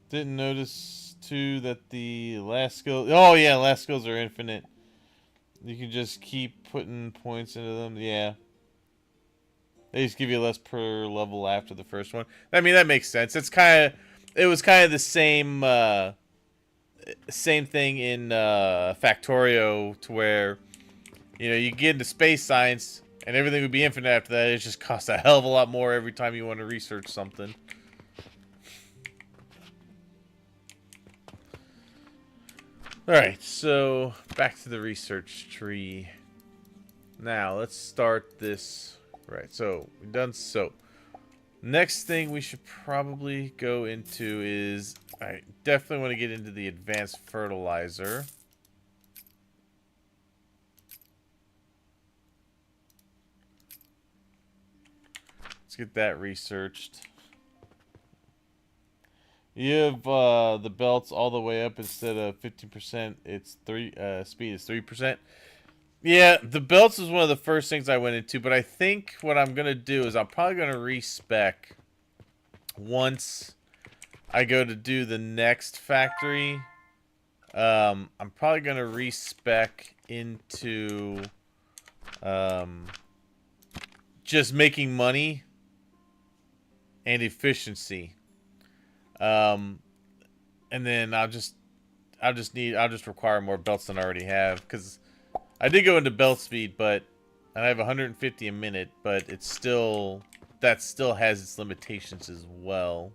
Didn't notice, too, that the last skill... Oh, yeah, last skills are infinite. You can just keep putting points into them. Yeah. They just give you less per level after the first one. I mean, that makes sense. It's kind of... It was kind of the same... same thing in Factorio, to where, you know, you get into space science, and everything would be infinite after that. It just costs a hell of a lot more every time you want to research something. Alright, so back to the research tree. Now, let's start this. Right, so we've done soap. Next thing we should probably go into is... I definitely want to get into the advanced fertilizer. Let's get that researched. You have the belts all the way up. Instead of 15%, it's speed is 3%. Yeah, the belts was one of the first things I went into, but I think what I'm gonna do is I'm probably gonna respec once I go to do the next factory. I'm probably gonna respec into just making money and efficiency. And then I'll just require more belts than I already have, because I did go into belt speed, but I have 150 a minute, but it's still that still has its limitations as well.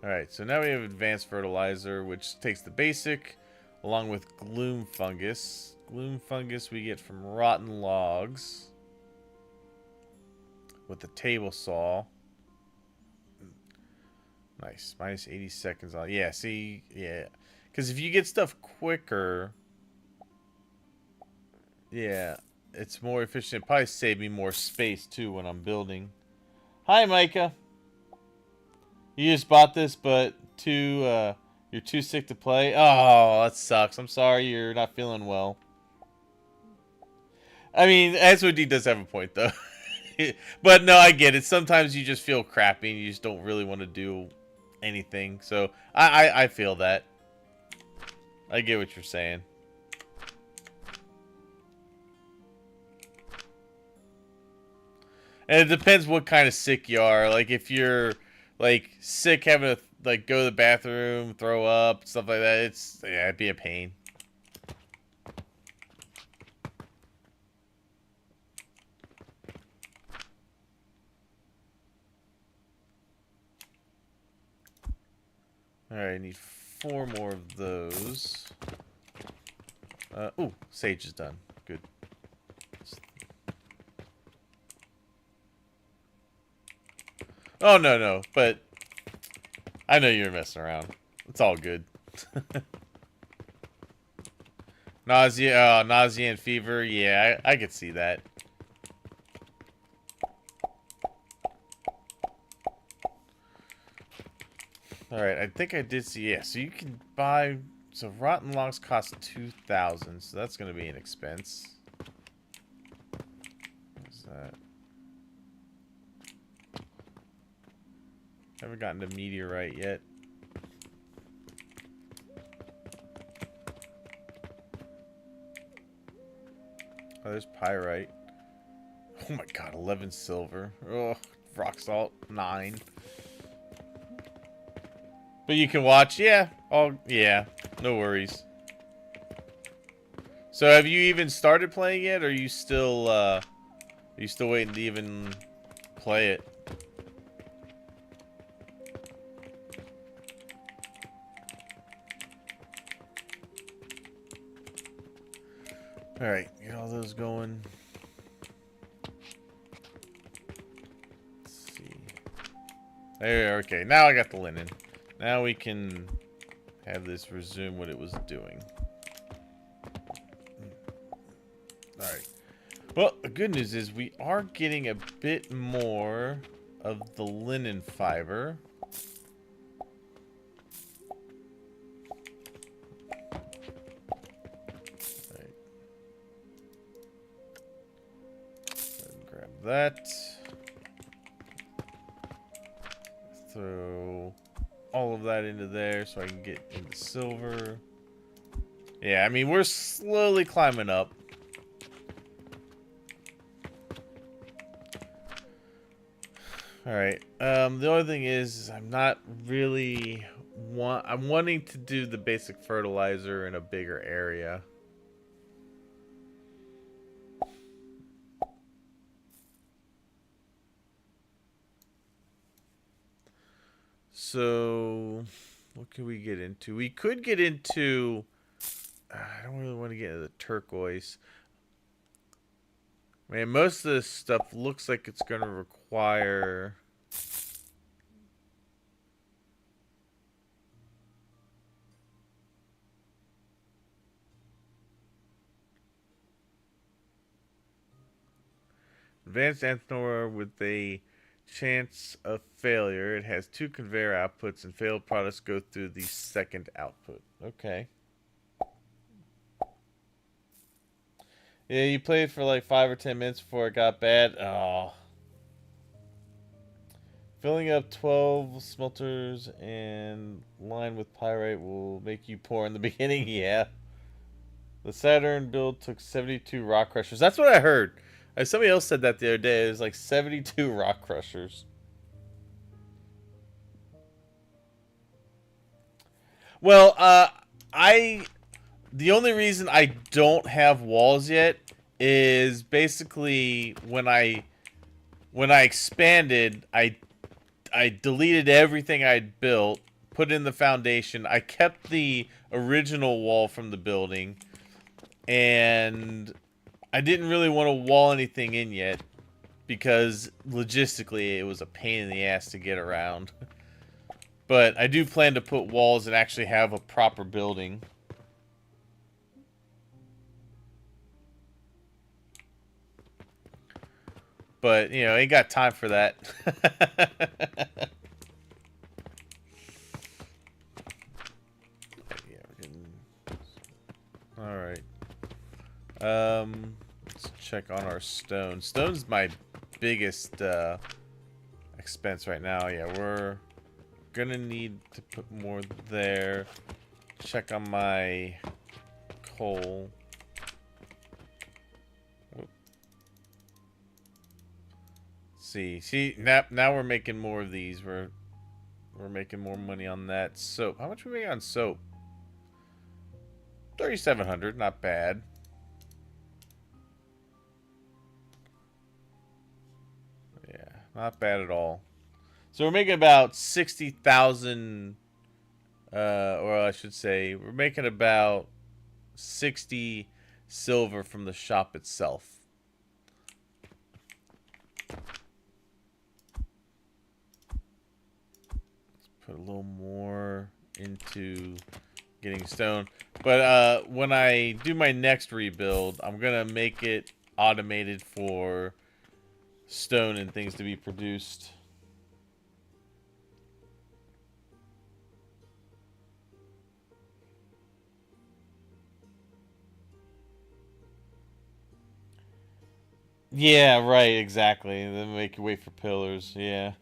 Alright, so now we have advanced fertilizer, which takes the basic along with gloom fungus. Gloom fungus we get from rotten logs with the table saw. Nice. Minus 80 seconds on. Yeah, see? Yeah. Because if you get stuff quicker, yeah, it's more efficient. It probably save me more space, too, when I'm building. Hi, Micah. You just bought this, but you're too sick to play? Oh, that sucks. I'm sorry you're not feeling well. I mean, SOD does have a point, though. But no, I get it. Sometimes you just feel crappy and you just don't really want to do anything. So I feel that. I get what you're saying. And it depends what kind of sick you are. Like if you're like sick, having to like go to the bathroom, throw up, stuff like that, it'd be a pain. Alright, I need 4 more of those. Ooh, sage is done. Good. Oh, no, but I know you're messing around. It's all good. Nausea and fever. Yeah, I could see that. Alright, I think I did see, yeah, so you can buy, so rotten logs cost 2,000, so that's going to be an expense. What's that? Haven't gotten to meteorite yet. Oh, there's pyrite. Oh my god, 11 silver. Oh, rock salt, 9. But you can watch, yeah. Oh, yeah. No worries. So have you even started playing yet, or are you still waiting to even play it? Alright, get all those going. Let's see. There, okay, now I got the linen. Now we can have this resume what it was doing. Alright. Well, the good news is we are getting a bit more of the linen fiber. Alright. Grab that. Throw all of that into there so I can get into silver. Yeah, I mean, we're slowly climbing up. Alright, the only thing is I'm not really I'm wanting to do the basic fertilizer in a bigger area. So, what can we get into? We could get into... I don't really want to get into the turquoise. Man, most of this stuff looks like it's going to require... Advanced Anthnor with a chance of failure. It has 2 conveyor outputs and failed products go through the second output. Okay. Yeah, you played for like 5 or 10 minutes before it got bad. Oh. Filling up 12 smelters and line with pyrite will make you poor in the beginning. Yeah. The Saturn build took 72 rock crushers. That's what I heard. Somebody else said that the other day. It was like 72 rock crushers. Well, The only reason I don't have walls yet is basically when I expanded, I deleted everything I'd built, put in the foundation. I kept the original wall from the building, and I didn't really want to wall anything in yet because logistically it was a pain in the ass to get around. But I do plan to put walls and actually have a proper building. But, you know, ain't got time for that. Alright. Let's check on our stone. Stone's my biggest expense right now. Yeah, we're gonna need to put more there. Check on my coal. See, now we're making more of these. We're making more money on that. Soap. How much are we making on soap? 3,700, not bad. Yeah, not bad at all. So we're making about 60,000, or I should say, we're making about 60 silver from the shop itself. Put a little more into getting stone. But when I do my next rebuild, I'm going to make it automated for stone and things to be produced. Yeah, right, exactly. And then make you wait for pillars, yeah.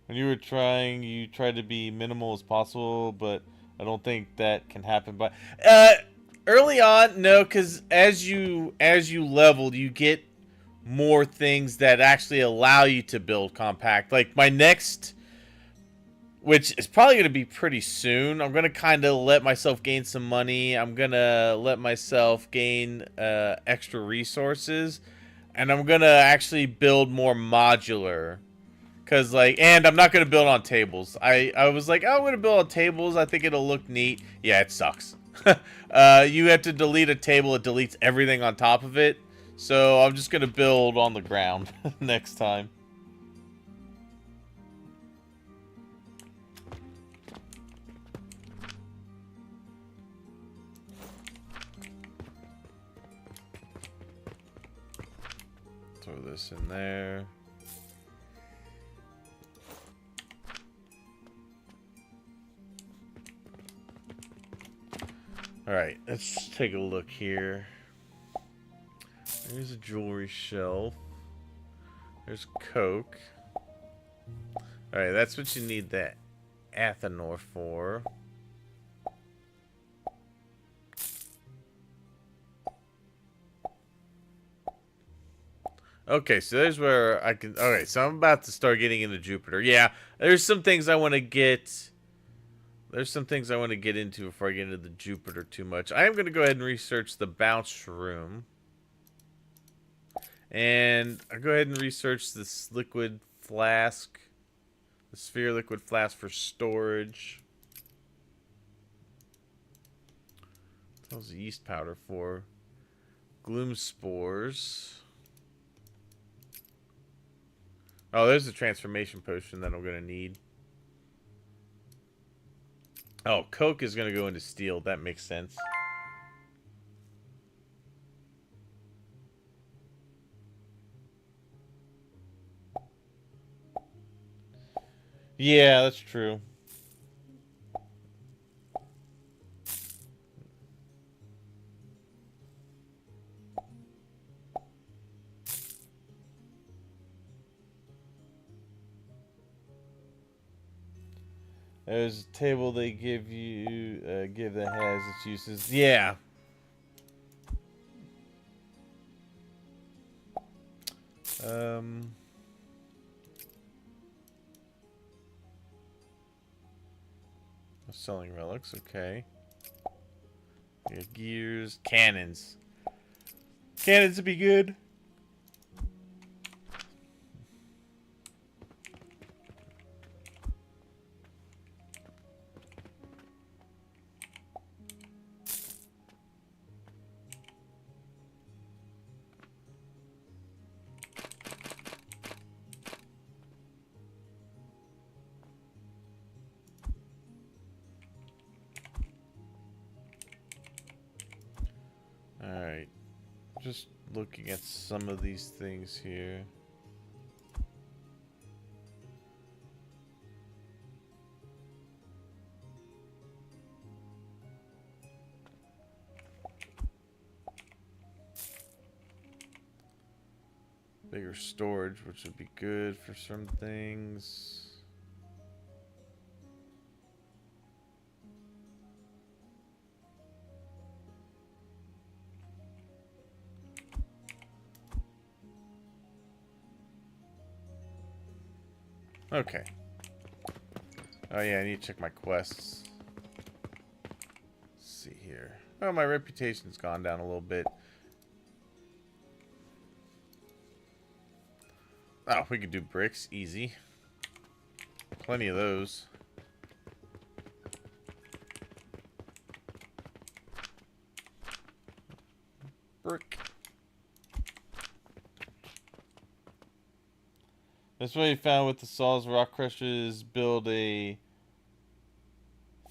When you were trying, you tried to be minimal as possible, but I don't think that can happen. But early on, no, because as you leveled, you get more things that actually allow you to build compact. Like my next, which is probably going to be pretty soon. I'm going to kind of let myself gain some money. I'm going to let myself gain extra resources, and I'm going to actually build more modular. Cause like, and I'm not gonna build on tables. I was like, oh, I'm gonna build on tables. I think it'll look neat. Yeah, it sucks. You have to delete a table. It deletes everything on top of it. So I'm just gonna build on the ground next time. Throw this in there. Alright, let's take a look here. There's a jewelry shelf. There's coke. Alright, that's what you need that Athanor for. Okay, so there's where I can... Okay, so I'm about to start getting into Jupiter. Yeah, there's some things I want to get... There's some things I want to get into before I get into the Jupiter too much. I am going to go ahead and research the bounce room. And I'll go ahead and research this liquid flask. The sphere liquid flask for storage. What was the yeast powder for? Gloom spores. Oh, there's the transformation potion that I'm going to need. Oh, coke is going to go into steel. That makes sense. Yeah, that's true. There's a table they give you, that has its uses. Yeah. Selling relics, okay. Yeah, gears, cannons. Cannons would be good. Alright. Just looking at some of these things here. Bigger storage, which would be good for some things. Okay. Oh yeah, I need to check my quests. Let's see here. Oh, my reputation's gone down a little bit. Oh, we could do bricks. Easy. Plenty of those. Brick. That's what he found with the saws. Rock crushers build a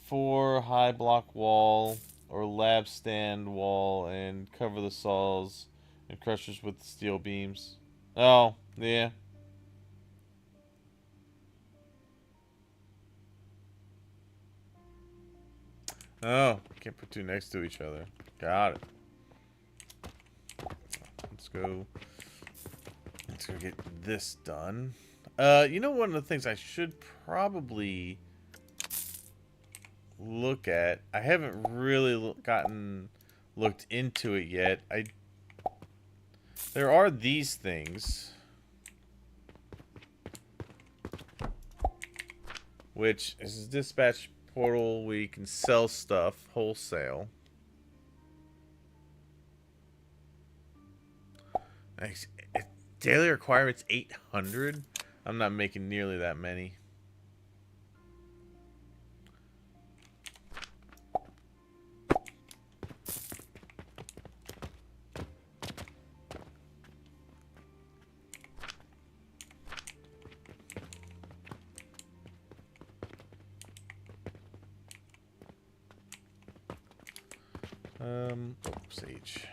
4 high block wall or lab stand wall and cover the saws and crushers with steel beams. Oh, yeah. Oh, can't put two next to each other. Got it. Let's go. Let's go get this done. You know, one of the things I should probably look at. I haven't really looked into it yet. There are these things, which is a dispatch portal where you can sell stuff wholesale. Nice. Daily requirements 800. I'm not making nearly that many. Sage.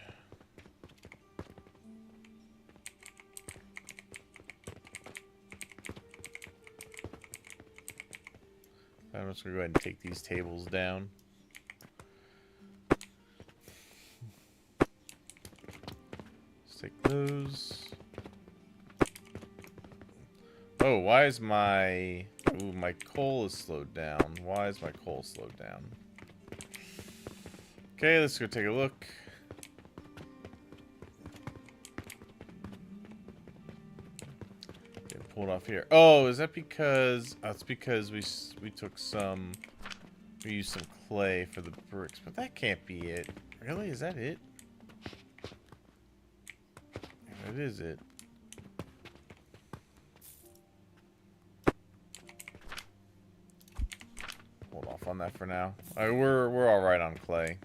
I'm just gonna go ahead and take these tables down. Let's take those. Oh, why is my... Ooh, my coal is slowed down. Why is my coal slowed down? Okay, let's go take a look. Get pulled off here. Oh, is that because... Oh, it's because we took some... We used some clay for the bricks, but that can't be it. Really? Is that it? That is it. Hold off on that for now. We're all right on clay.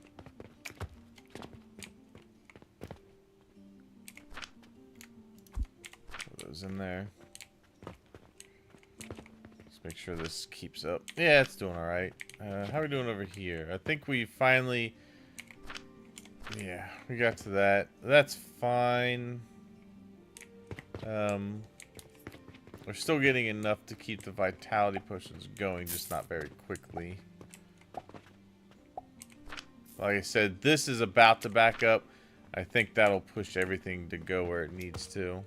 Put those in there. Let's make sure this keeps up. Yeah, it's doing all right. How are we doing over here? I think we finally... Yeah, we got to that. That's fine. We're still getting enough to keep the vitality potions going, just not very quickly. Like I said, this is about to back up. I think that'll push everything to go where it needs to.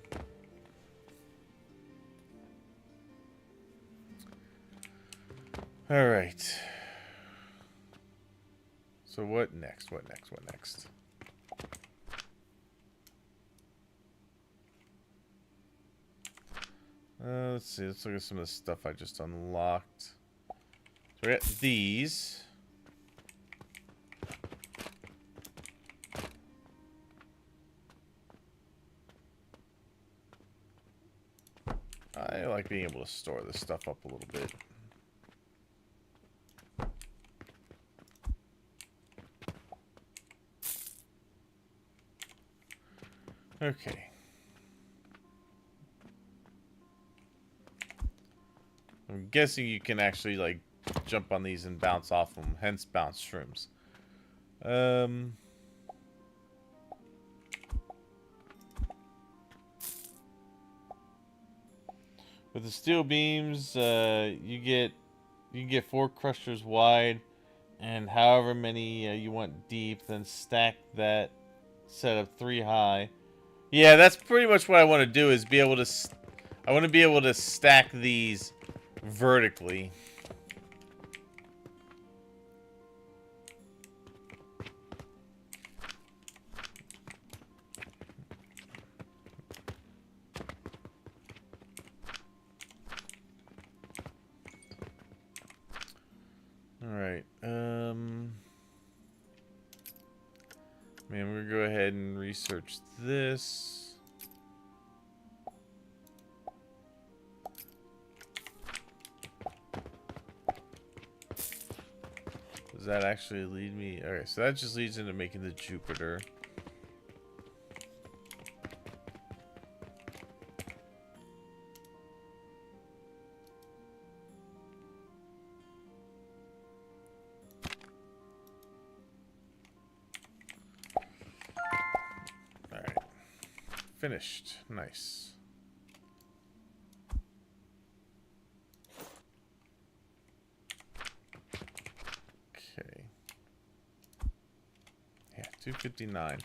All right. So what next? What next? What next? Let's see. Let's look at some of the stuff I just unlocked. So we got these. I like being able to store this stuff up a little bit. Okay. I'm guessing you can actually, like, jump on these and bounce off them, hence bounce shrooms. With the steel beams, you can get 4 crushers wide, and however many you want deep. Then stack that, set up 3 high. Yeah, that's pretty much what I want to do. Is be able to, I want to be able to stack these vertically. Alright, man, we're gonna go ahead and research this. Does that actually lead me? Alright, so that just leads into making the Jupiter. Alright. Finished. Nice. Okay. Yeah, 259.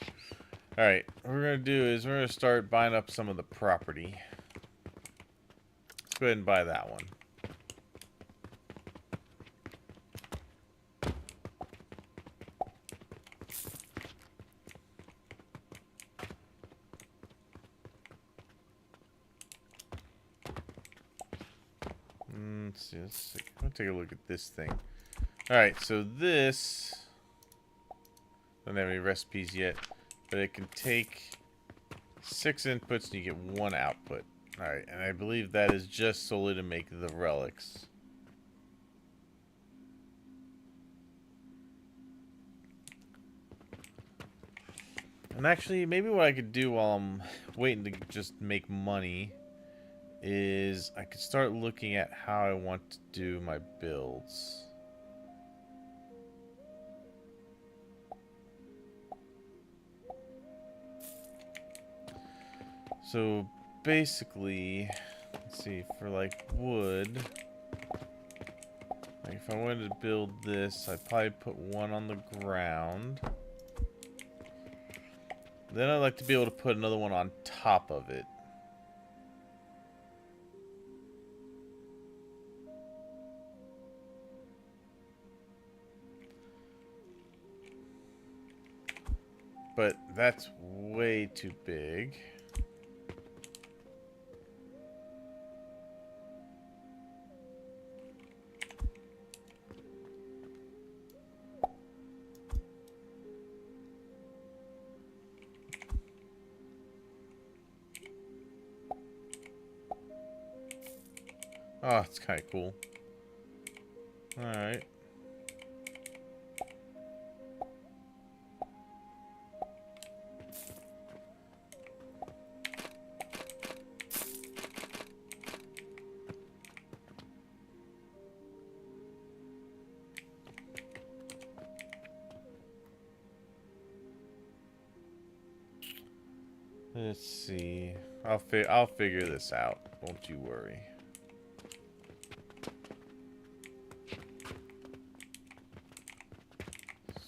Alright, what we're going to do is we're going to start buying up some of the property. Let's go ahead and buy that one. Let's see. I'm going to take a look at this thing. Alright, so this... don't have any recipes yet, but it can take 6 inputs and you get 1 output. Alright, and I believe that is just solely to make the relics. And actually, maybe what I could do while I'm waiting to just make money is I could start looking at how I want to do my builds. So basically, let's see, for like wood, like if I wanted to build this, I'd probably put 1 on the ground. Then I'd like to be able to put another one on top of it. But that's way too big. Oh, it's kind of cool. Alright. Let's see. I'll figure this out. Don't you worry.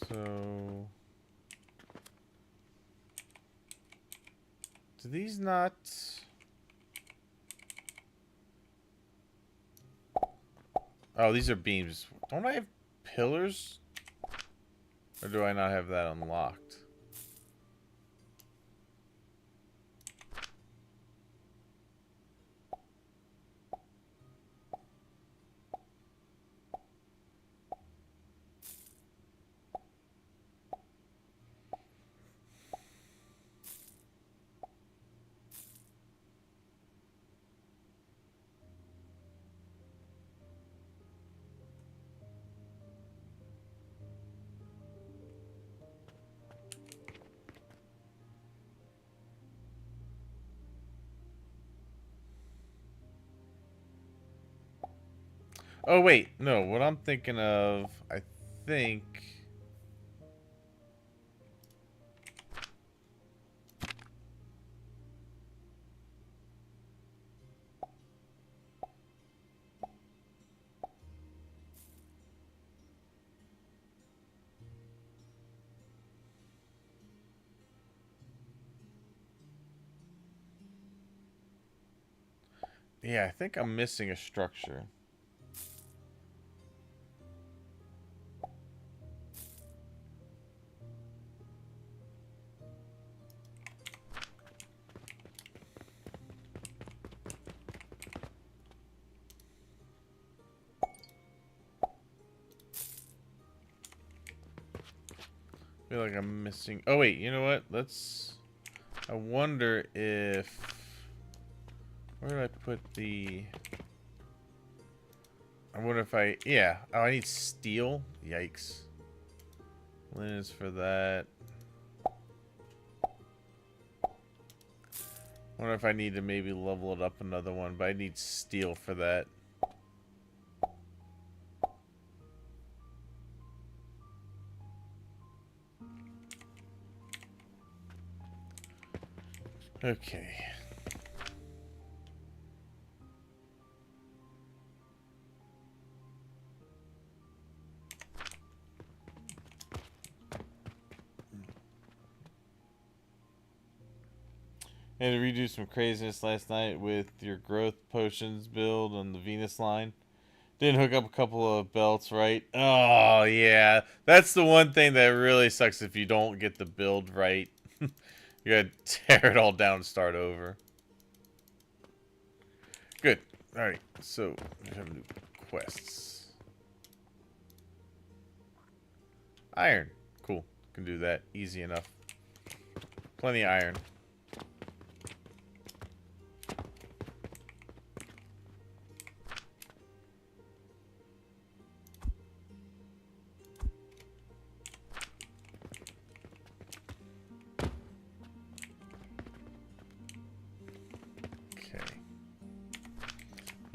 So, do these not? Oh, these are beams. Don't I have pillars? Or do I not have that unlocked? Oh, wait. No, what I'm thinking of, I think... Yeah, I think I'm missing a structure. I feel like I'm missing... Oh, wait, you know what? Let's... I wonder if... Where did I put the... I wonder if I... Yeah. Oh, I need steel? Yikes. Linens for that. I wonder if I need to maybe level it up another one, but I need steel for that. Okay. Had to redo some craziness last night with your growth potions build on the Venus line. Didn't hook up a couple of belts, right? Oh, yeah. That's the one thing that really sucks if you don't get the build right. You gotta tear it all down and start over. Good. Alright, so we have new quests. Iron. Cool. Can do that. Easy enough. Plenty of iron.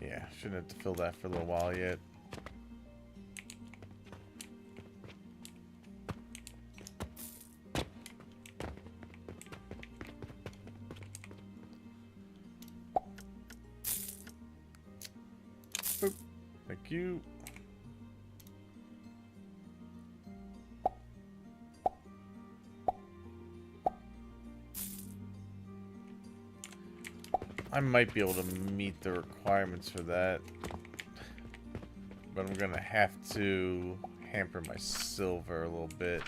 Yeah, shouldn't have to fill that for a little while yet. Boop. Thank you. I might be able to meet the requirements for that. But I'm gonna have to hamper my silver a little bit.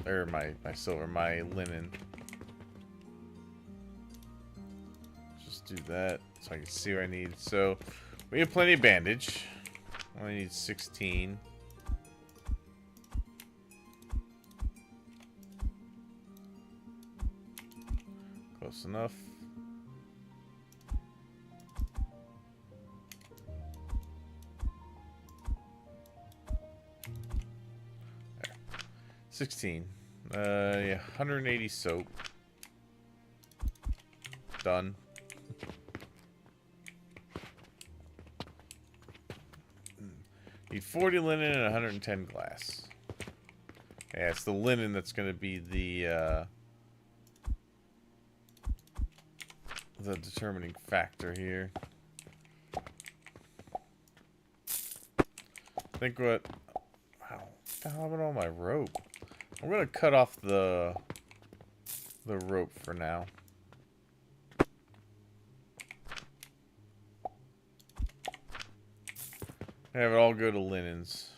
Or my silver, my linen. Just do that so I can see what I need. So, we have plenty of bandage. Only need 16. Close enough. There. 16. Yeah, 180 soap. Done. Need 40 linen and 110 glass. Yeah, it's the linen that's going to be the determining factor here. I think what... Wow, what the hell happened to all my rope? I'm going to cut off the rope for now. Have it all go to linens.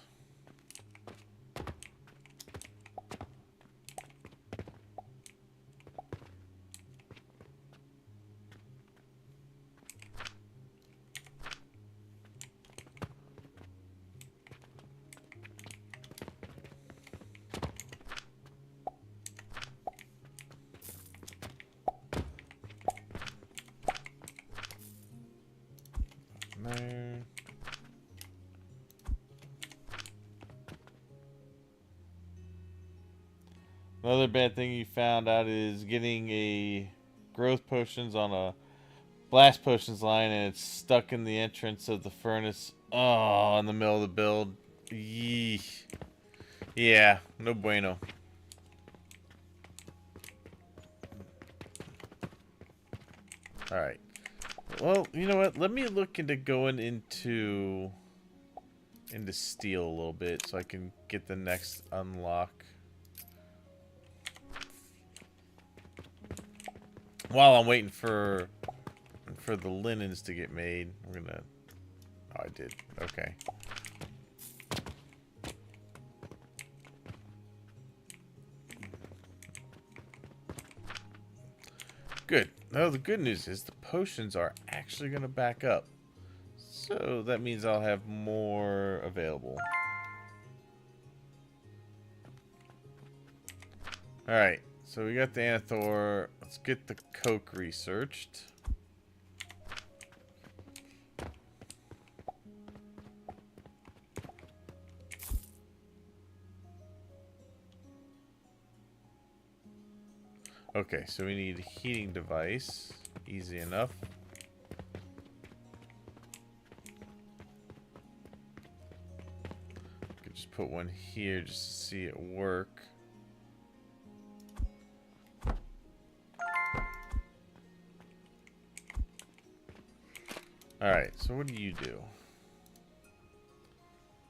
There. Another bad thing you found out is getting a growth potions on a blast potions line, and it's stuck in the entrance of the furnace. Oh, in the middle of the build. Yee. Yeah, no bueno. Alright. Well, you know what? Let me look into going into steel a little bit so I can get the next unlock. While I'm waiting for the linens to get made, we're gonna... Oh, I did. Okay. Good. Now, the good news is the potions are actually gonna back up. So that means I'll have more available. Alright, so we got the Anathor. Let's get the Coke researched. Okay, so we need a heating device. Easy enough. Could just put one here just to see it work. Alright, so what do you do?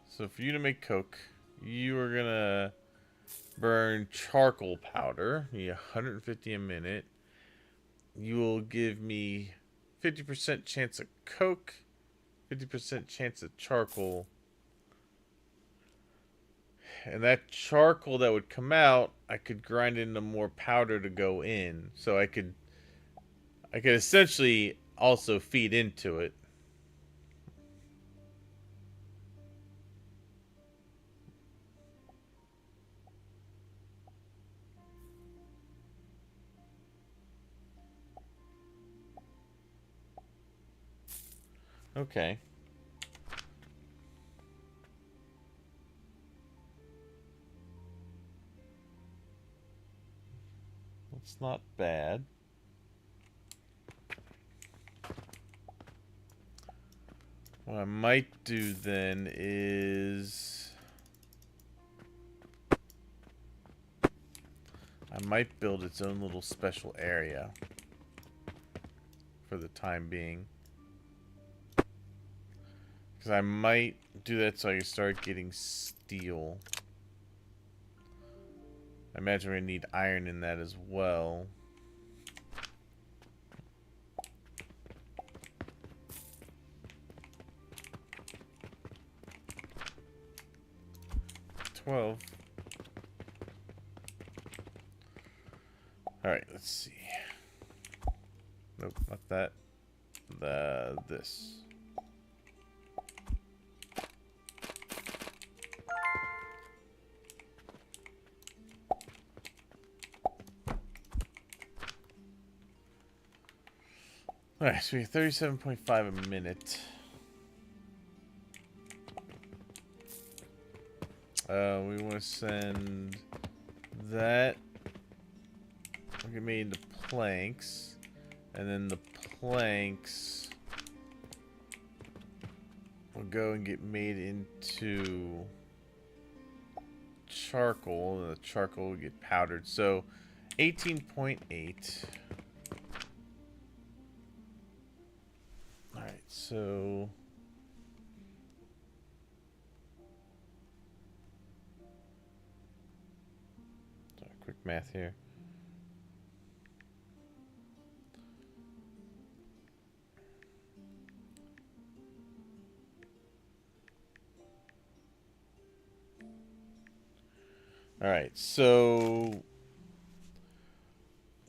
So for you to make Coke, you are gonna burn charcoal powder. You need 150 a minute. You will give me 50% chance of Coke, 50% chance of charcoal. And that charcoal that would come out, I could grind into more powder to go in. So I could essentially also feed into it. Okay. That's not bad. What I might do then is... I might build its own little special area for the time being. Because I might do that so I can start getting steel. I imagine we're going to need iron in that as well. $12. Alright, let's see. Nope, not that. This. Alright, so we have 37.5 a minute. We want to send that. We'll get made into planks. And then the planks will go and get made into charcoal. And the charcoal will get powdered. So 18.8. Alright, so... Sorry, quick math here. Alright, so...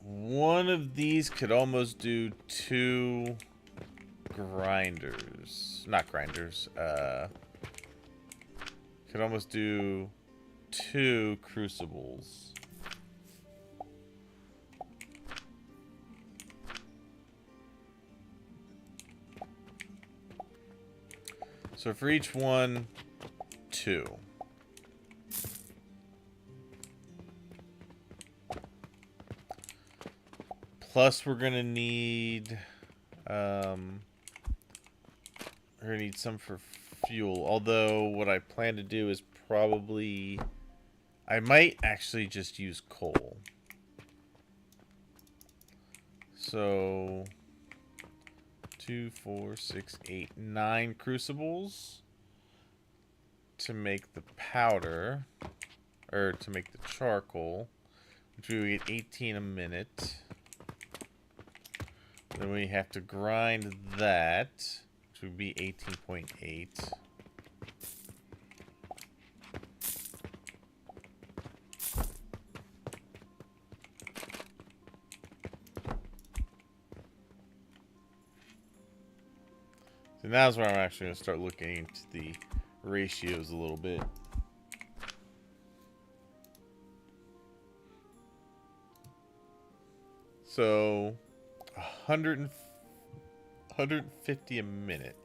one of these could almost do 2... grinders. Not grinders. Could almost do 2 crucibles. So for each one, 2. Plus we're gonna need We're gonna need some for fuel. Although what I plan to do is probably, I might actually just use coal. So 2, 4, 6, 8, 9 crucibles to make the powder, or to make the charcoal, which we get 18 a minute. Then we have to grind that, which would be 18.8. So now's where I'm actually going to start looking into the ratios a little bit. So 150 a minute.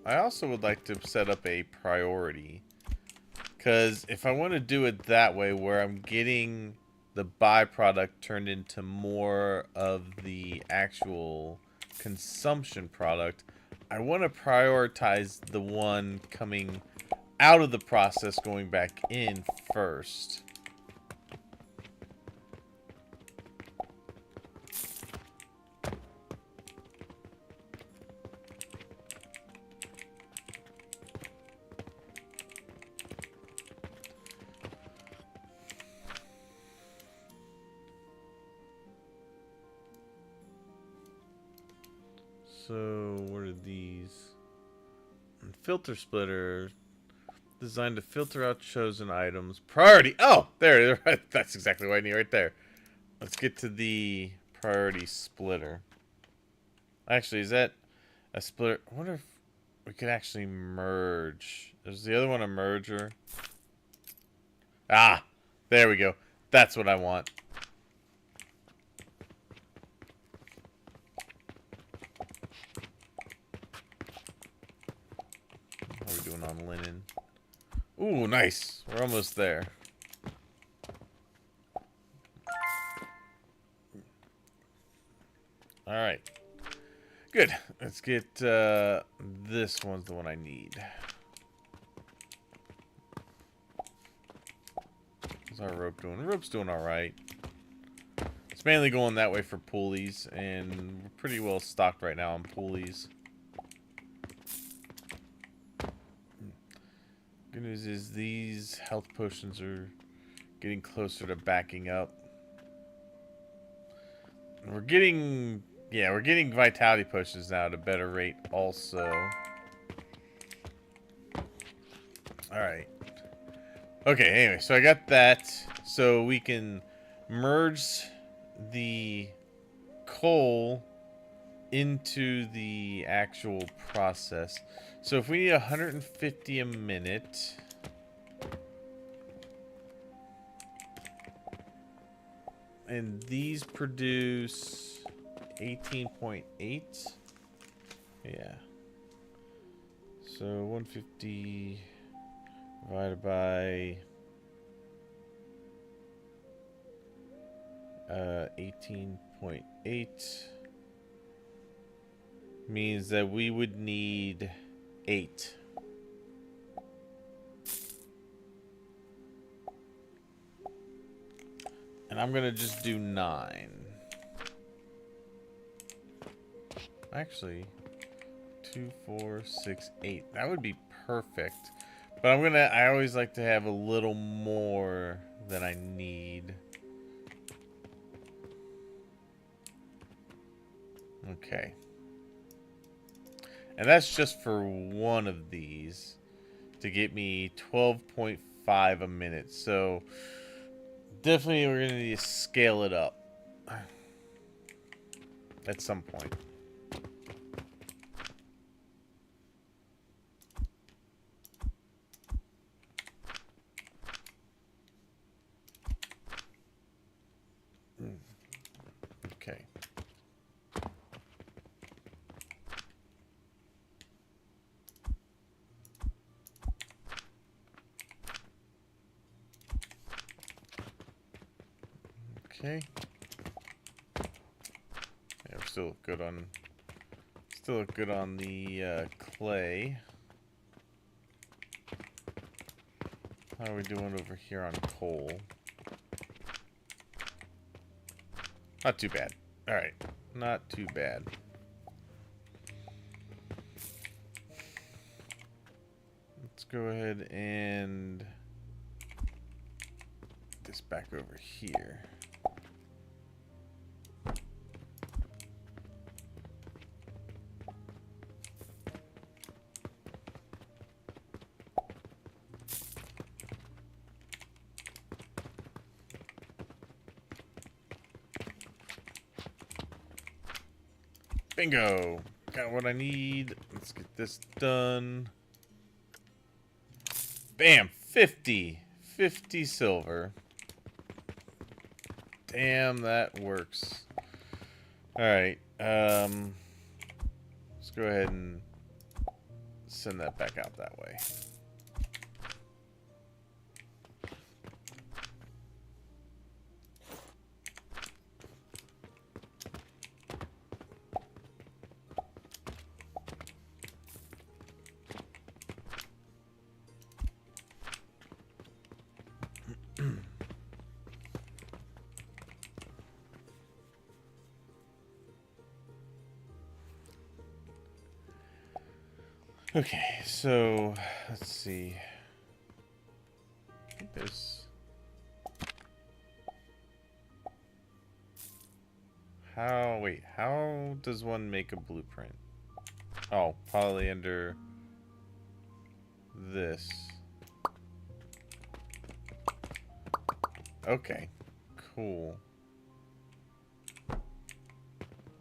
I also would like to set up a priority, because if I want to do it that way where I'm getting the byproduct turned into more of the actual consumption product, I want to prioritize the one coming out of the process going back in first. So, what are these? Filter splitter. Designed to filter out chosen items. Priority! Oh! There! That's exactly what I need right there. Let's get to the priority splitter. Actually, is that a splitter? I wonder if we could actually merge. Is the other one a merger? Ah! There we go. That's what I want. How are we doing on linen? Ooh, nice. We're almost there. Alright. Good. Let's get, this one's the one I need. How's our rope doing? The rope's doing alright. It's mainly going that way for pulleys, and we're pretty well stocked right now on pulleys. Good news is these health potions are getting closer to backing up. We're getting vitality potions now at a better rate also. Alright. Okay, anyway, so I got that. So we can merge the coal into the actual process. So if we need 150 a minute, and these produce 18.8, yeah. So 150 divided by 18.8 means that we would need 8. And I'm gonna just do 9. Actually, 2, 4, 6, 8. That would be perfect. But I always like to have a little more than I need. Okay. And that's just for one of these to get me 12.5 a minute. So definitely we're going to need to scale it up at some point. Okay. Okay. Yeah, we're still good on. Still look good on the clay. How are we doing over here on coal? Not too bad. Alright. Not too bad. Let's go ahead and put this back over here. Bingo! Got what I need. Let's get this done. Bam! 50! 50 silver. Damn, that works. Alright, let's go ahead and send that back out that way. Okay, so let's see. I think there's how does one make a blueprint? Oh, probably under this. Okay, cool.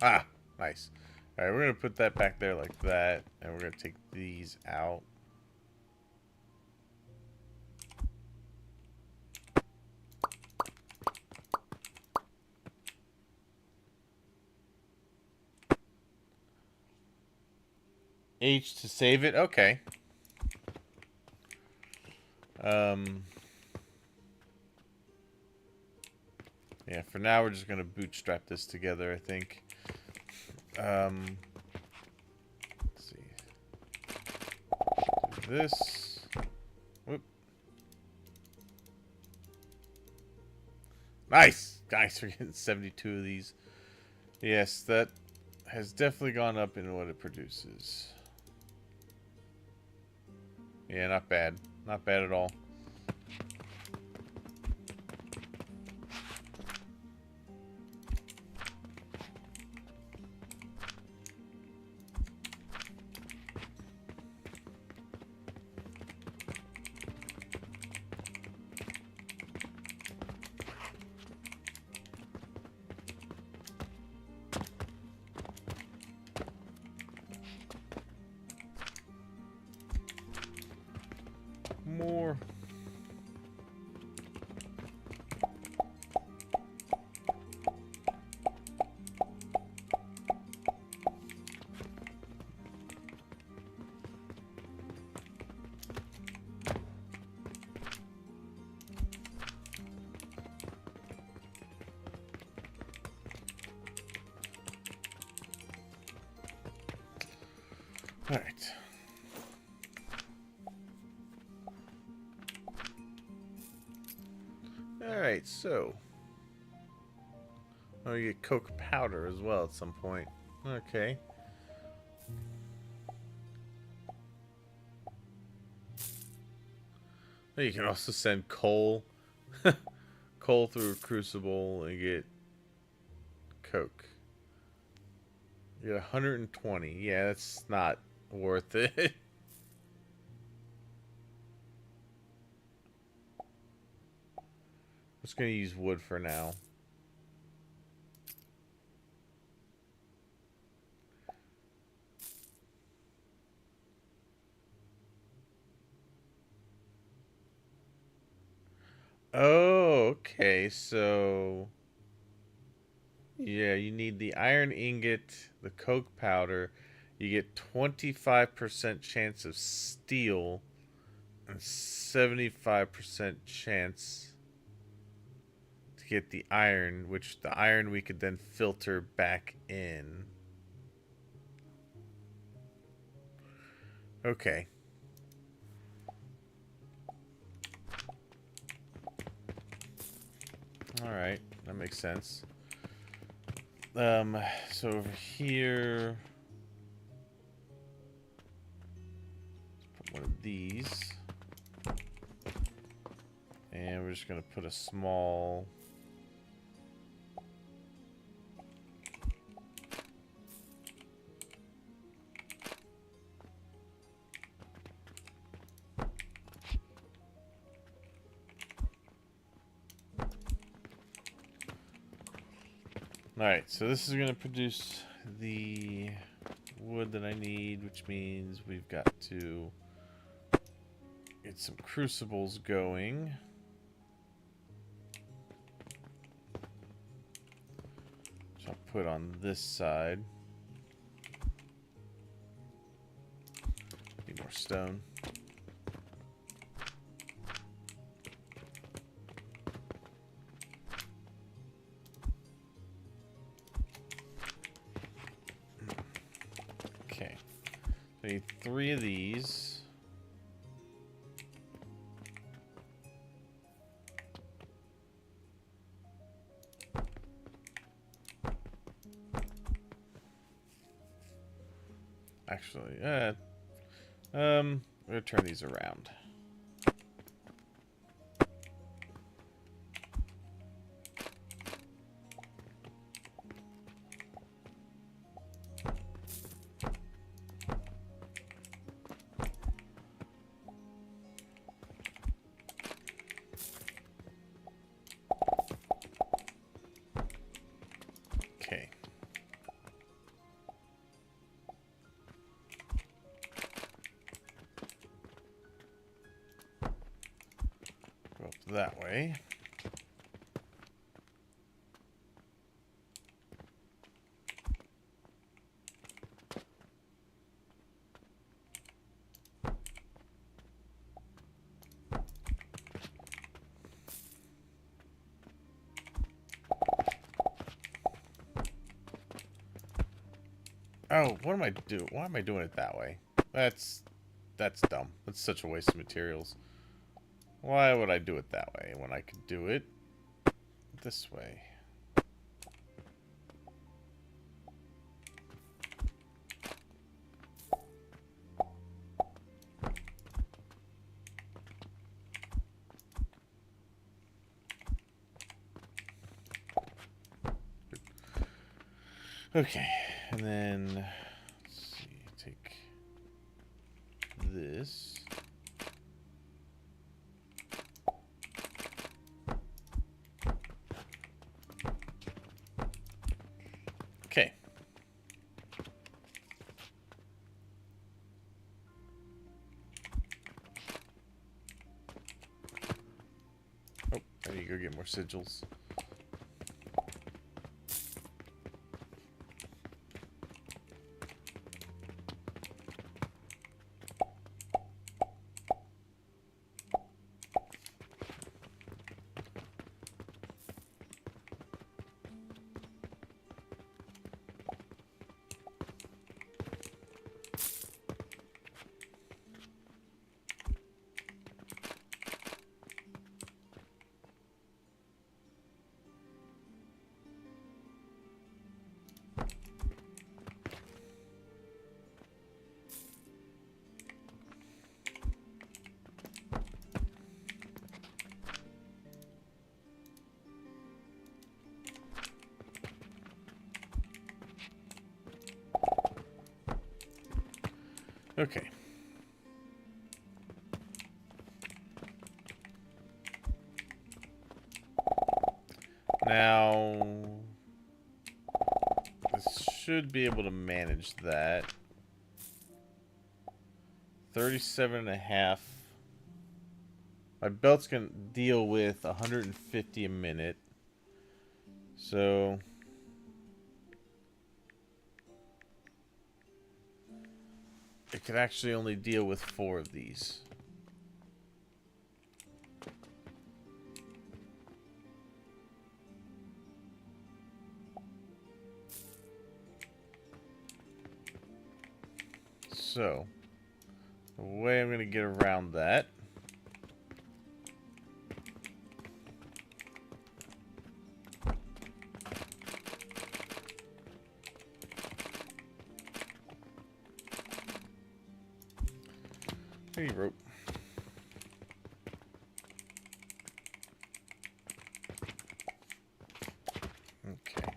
Ah, nice. Alright, we're going to put that back there like that, and we're going to take these out. H to save it? Okay. Yeah, for now we're just going to bootstrap this together, I think. Let's see. Do this. Whoop. Nice! Nice, we're getting 72 of these. Yes, that has definitely gone up in what it produces. Yeah, not bad. Not bad at all. More. All right. Alright, so. Oh, you get coke powder as well at some point. Okay. Oh, you can also send coal. Coal through a crucible and get coke. You get 120. Yeah, that's not worth it. I'm just going to use wood for now. Oh, okay, so... Yeah, you need the iron ingot, the coke powder. You get 25% chance of steel and 75% chance to get the iron, which the iron we could then filter back in. Okay. Alright, that makes sense. So over here, let's put one of these, and we're just gonna put a small. Alright, so this is going to produce the wood that I need, which means we've got to get some crucibles going. Which I'll put on this side. Need more stone. I need 3 of these. Actually, I'm gonna turn these around. Okay. Go up that way. Oh, what am I doing? Why am I doing it that way? That's dumb. That's such a waste of materials. Why would I do it that way when I could do it this way? Okay, and then let's see, take this. Okay. Oh, I need to go get more sigils. Okay. Now, this should be able to manage that. 37.5. My belt's gonna deal with 150 a minute. So it could actually only deal with 4 of these. So, the way I'm going to get around that Hey, rope. Okay.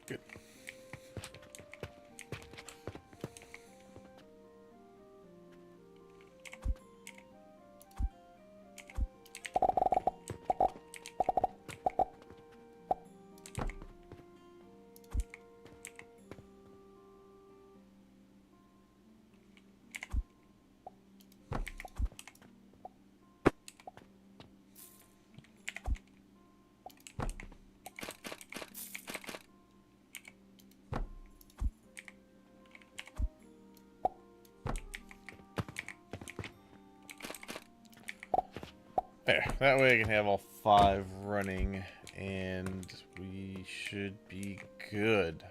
Good. There. That way I can have all 5 running, and we should be good.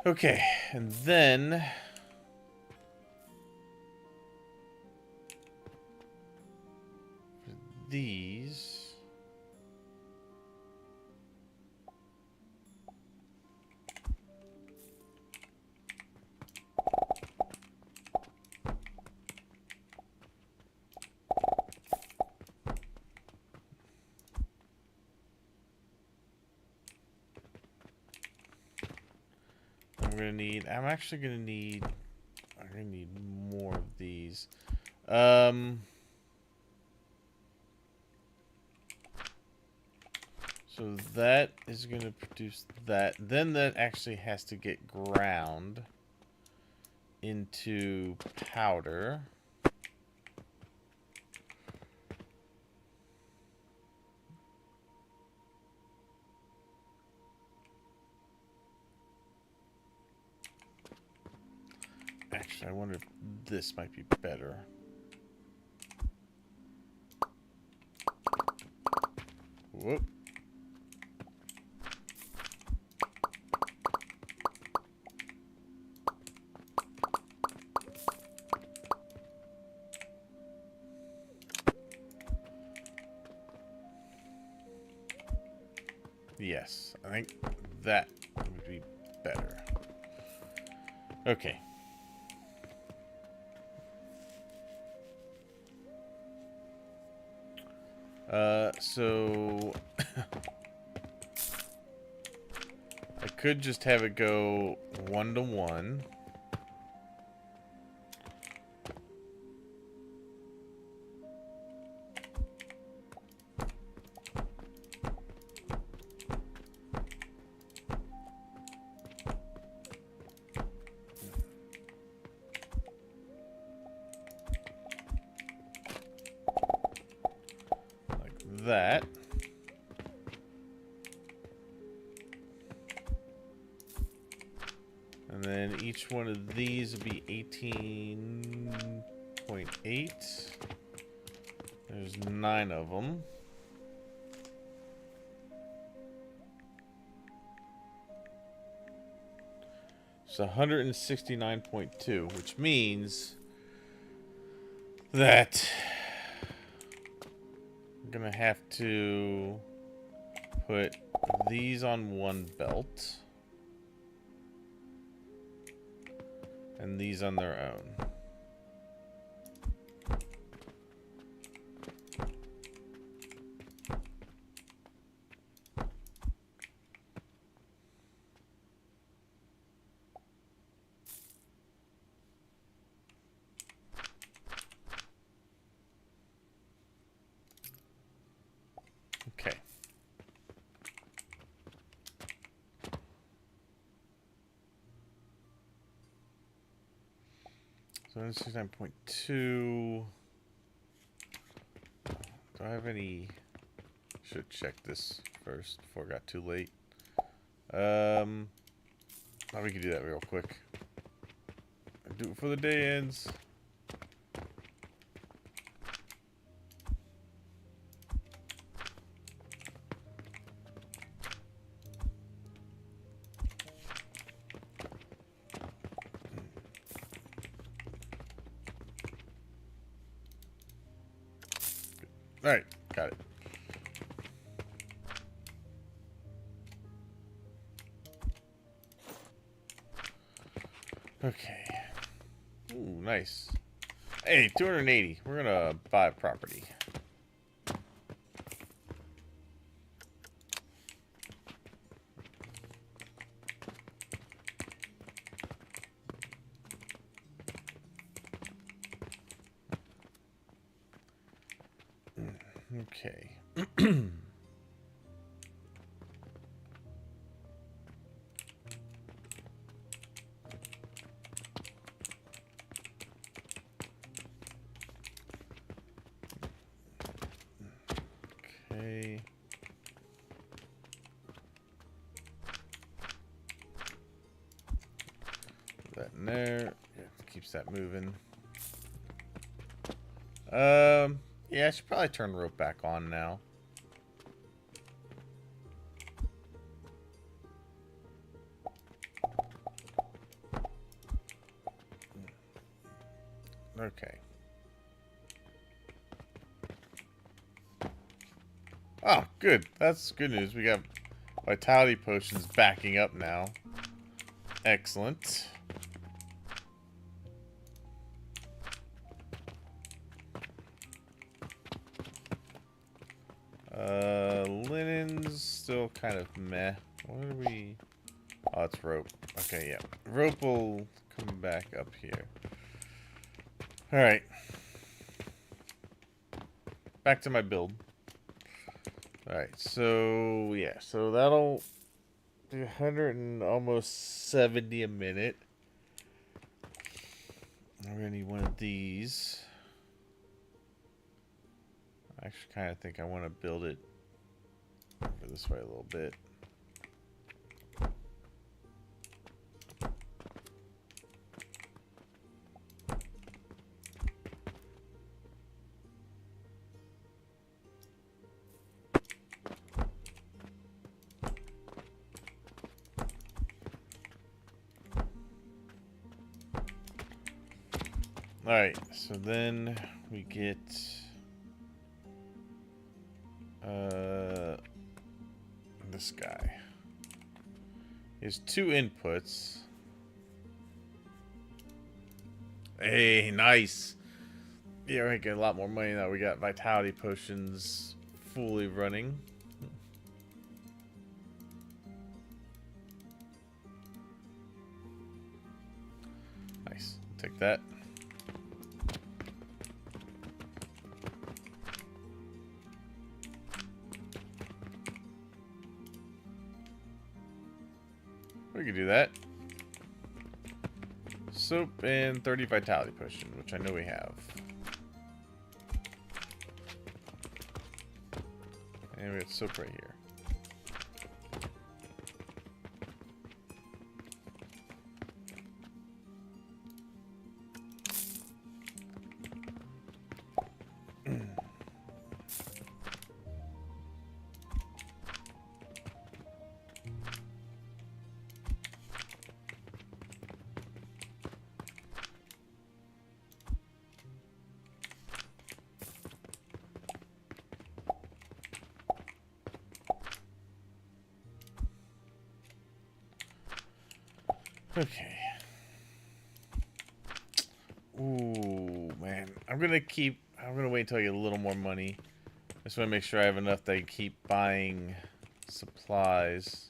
Okay, and then for these, I'm actually gonna need more of these. So that is gonna produce that. Then that actually has to get ground into powder. Actually, I wonder if this might be better. Whoop. Yes, I think that would be better. Okay. So I could just have it go 1-to-1. That. And then each one of these would be 18.8. There's 9 of them. It's 169.2, which means that I'm gonna have to put these on one belt and these on their own. 169.2. Do I have any? Should check this first before it got too late. Oh, we can do that real quick. Do it before the day ends. All right, got it. Okay. Ooh, nice. Hey, 280. We're gonna buy property. Okay. Okay. Put that in there. Yeah, keeps that moving. Yeah, I should probably turn the rope back on now. Okay. Oh, good. That's good news. We got vitality potions backing up now. Excellent. Linen's still kind of meh. What are we? Oh, it's rope. Okay, yeah. Rope will come back up here. Alright. Back to my build. Alright, so yeah, so that'll be 100 and almost 70 a minute. We're gonna need one of these. I actually kind of think I want to build it over this way a little bit. Alright, so then we get this guy. He has 2 inputs. Hey, nice. Yeah, we're making a lot more money now. We got vitality potions fully running. Nice. Take that. We could do that. Soap and 30 vitality potion, which I know we have. And we got soap right here. Okay. Ooh, man. I'm gonna wait until I get a little more money. Just want to make sure I have enough that I can keep buying supplies.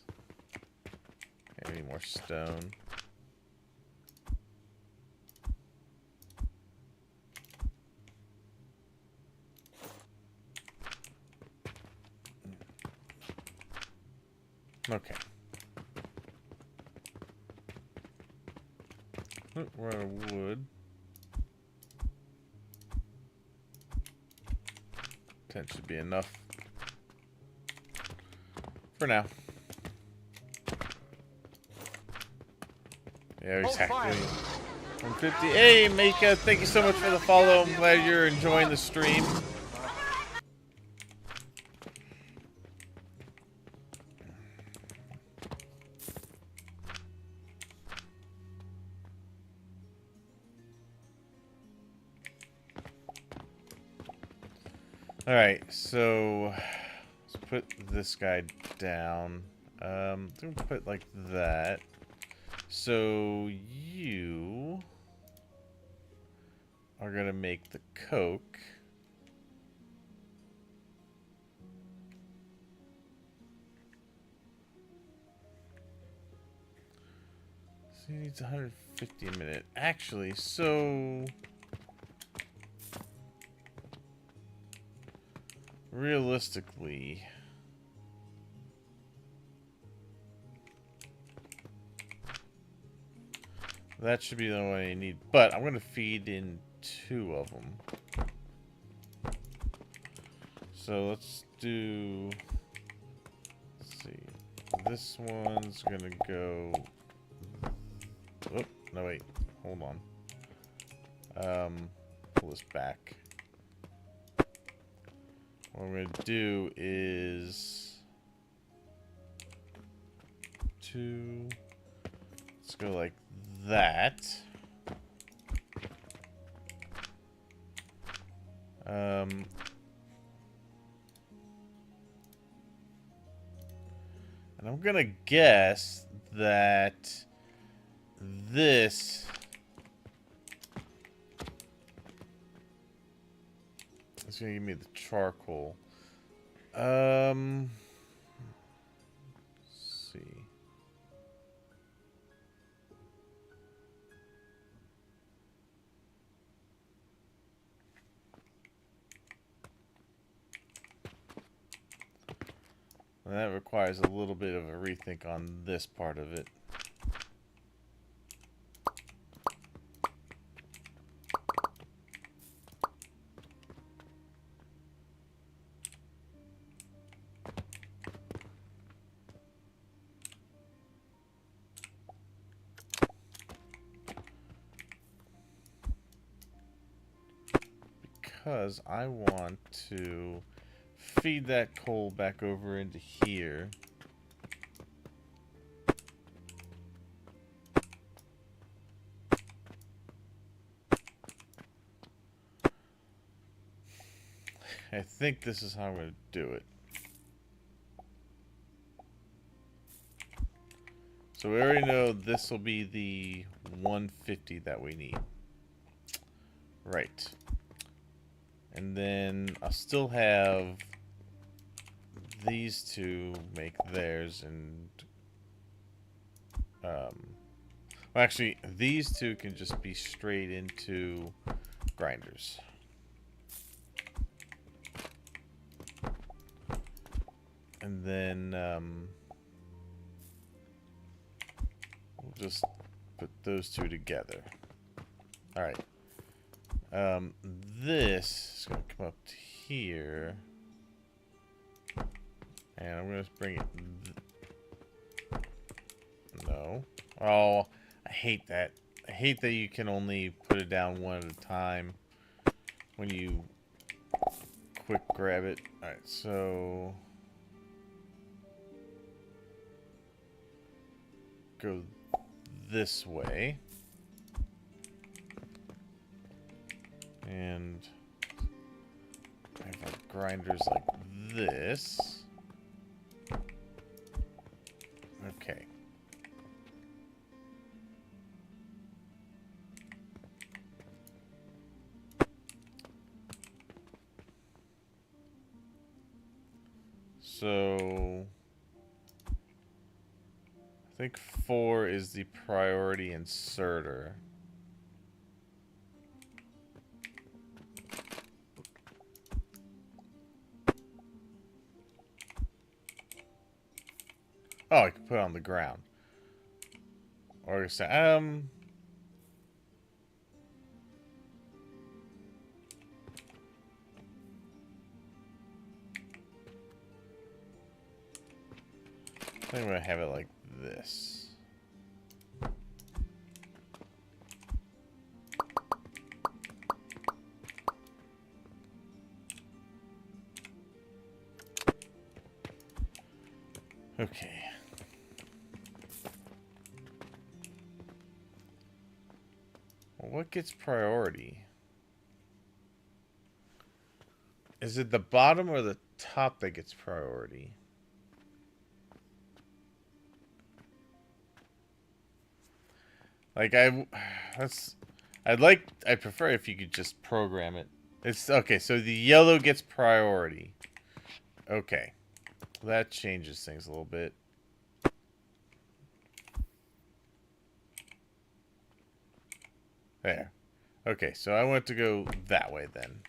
Any more stone. Okay. We're out of wood. 10 should be enough. For now. Yeah, exactly. 150. Hey, Mika, thank you so much for the follow. I'm glad you're enjoying the stream. Alright, so let's put this guy down. I'm gonna put like that. So you are gonna make the Coke. So he needs 150 a minute. Actually, so realistically, that should be the one I need. But I'm gonna feed in 2 of them. So let's do. Let's see. This one's gonna go. Oh no! Wait. Hold on. Pull this back. What I'm gonna do is 2. Let's go like that. And I'm gonna guess that this is gonna give me the charcoal. Let's see. And that requires a little bit of a rethink on this part of it. Because I want to feed that coal back over into here. I think this is how I'm going to do it. So we already know this will be the 150 that we need. Right. And then I'll still have these two make theirs, and well, actually these two can just be straight into grinders. And then we'll just put those two together. All right. This is going to come up to here. And I'm going to bring it... No. Oh, I hate that. I hate that you can only put it down one at a time when you quick grab it. Alright, so... go this way. And I have our grinders like this. Okay. So I think 4 is the priority inserter. Oh, I can put it on the ground. Or I think I'm gonna have it like this. Okay. Well, what gets priority? Is it the bottom or the top that gets priority? Like I'd prefer if you could just program it. It's okay, so the yellow gets priority. Okay. That changes things a little bit. There. Okay, so I want to go that way then.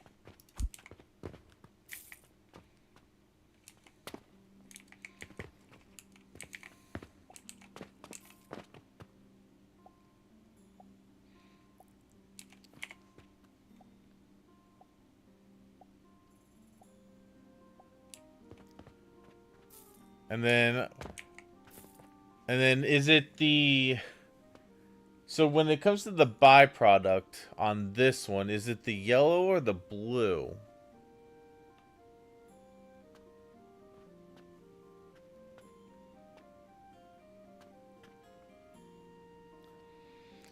And then is it the... So when it comes to the byproduct on this one, is it the yellow or the blue?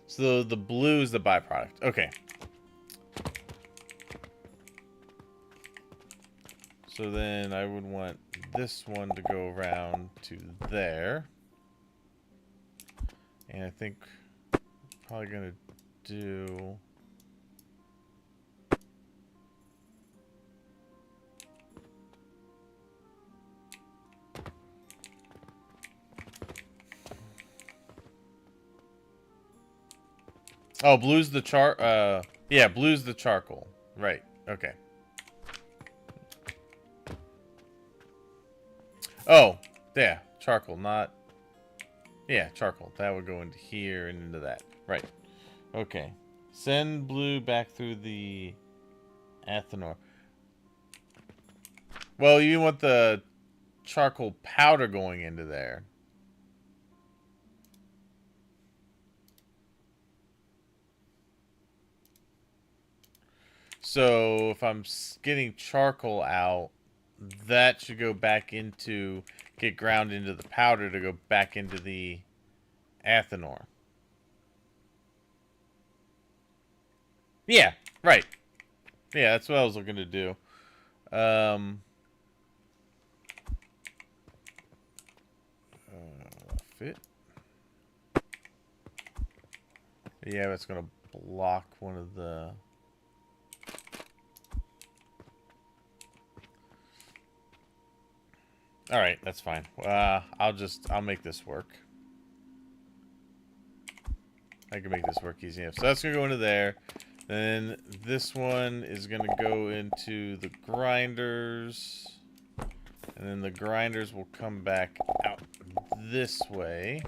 So the blue is the byproduct. Okay. So then I would want this one to go around to there. And I think probably gonna do... Oh, blue's the yeah, blue's the charcoal. Right. Okay. Oh, yeah, charcoal, not... Yeah, charcoal. That would go into here and into that. Right. Okay. Send blue back through the ethanol. Well, you want the charcoal powder going into there. So if I'm getting charcoal out, that should go back into, get ground into the powder to go back into the ethanol. Yeah, right. Yeah, that's what I was looking to do. Fit. Yeah, it's gonna block one of the... Alright, that's fine. I'll make this work. I can make this work easy enough. So that's gonna go into there. Then this one is gonna go into the grinders. And then the grinders will come back out this way.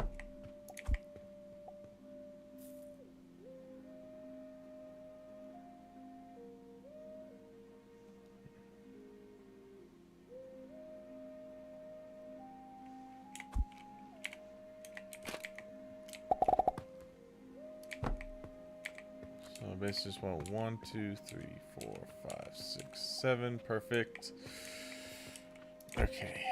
So I basically just want 1, 2, 3, 4, 5, 6, 7. Perfect. Okay.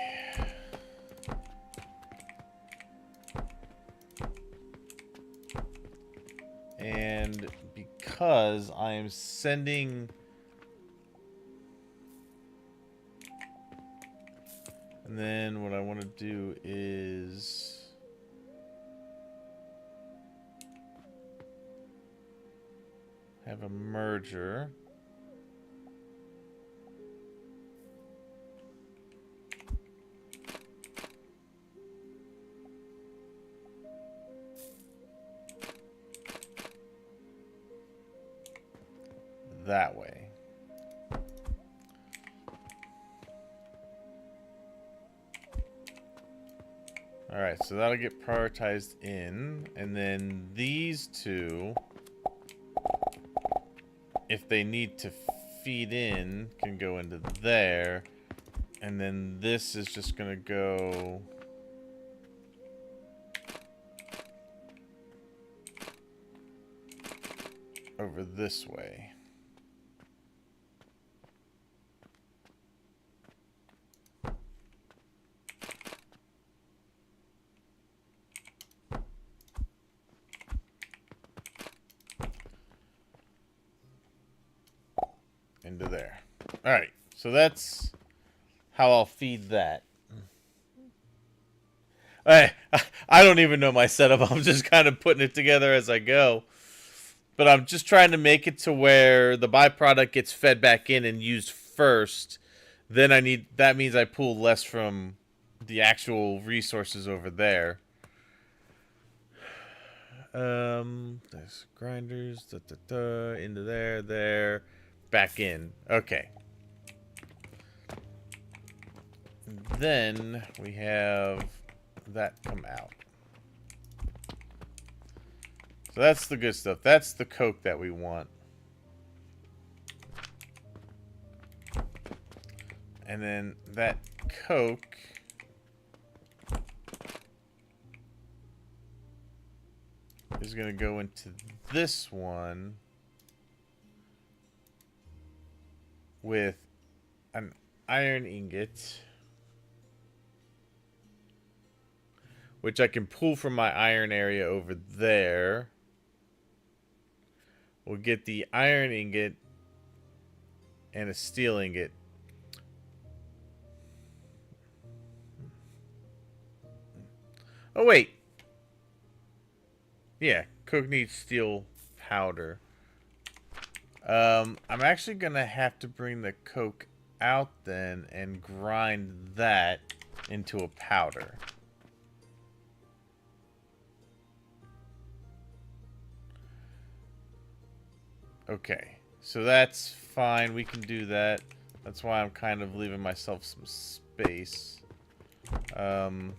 And because I am sending... And then what I want to do is... have a merger. That way. Alright, so that'll get prioritized in. And then these two, if they need to feed in, can go into there. And then this is just going to go over this way. Into there. Alright, so that's how I'll feed that. I don't even know my setup. I'm just kind of putting it together as I go. But I'm just trying to make it to where the byproduct gets fed back in and used first. Then that means I pull less from the actual resources over there. There's grinders, into there, back in. Okay. Then we have that come out. So that's the good stuff. That's the coke that we want. And then that coke is going to go into this one with an iron ingot, which I can pull from my iron area over there. We'll get the iron ingot and a steel ingot. Oh, wait. Yeah, coke needs steel powder. I'm actually going to have to bring the coke out then and grind that into a powder. Okay, so that's fine. We can do that. That's why I'm kind of leaving myself some space. Let's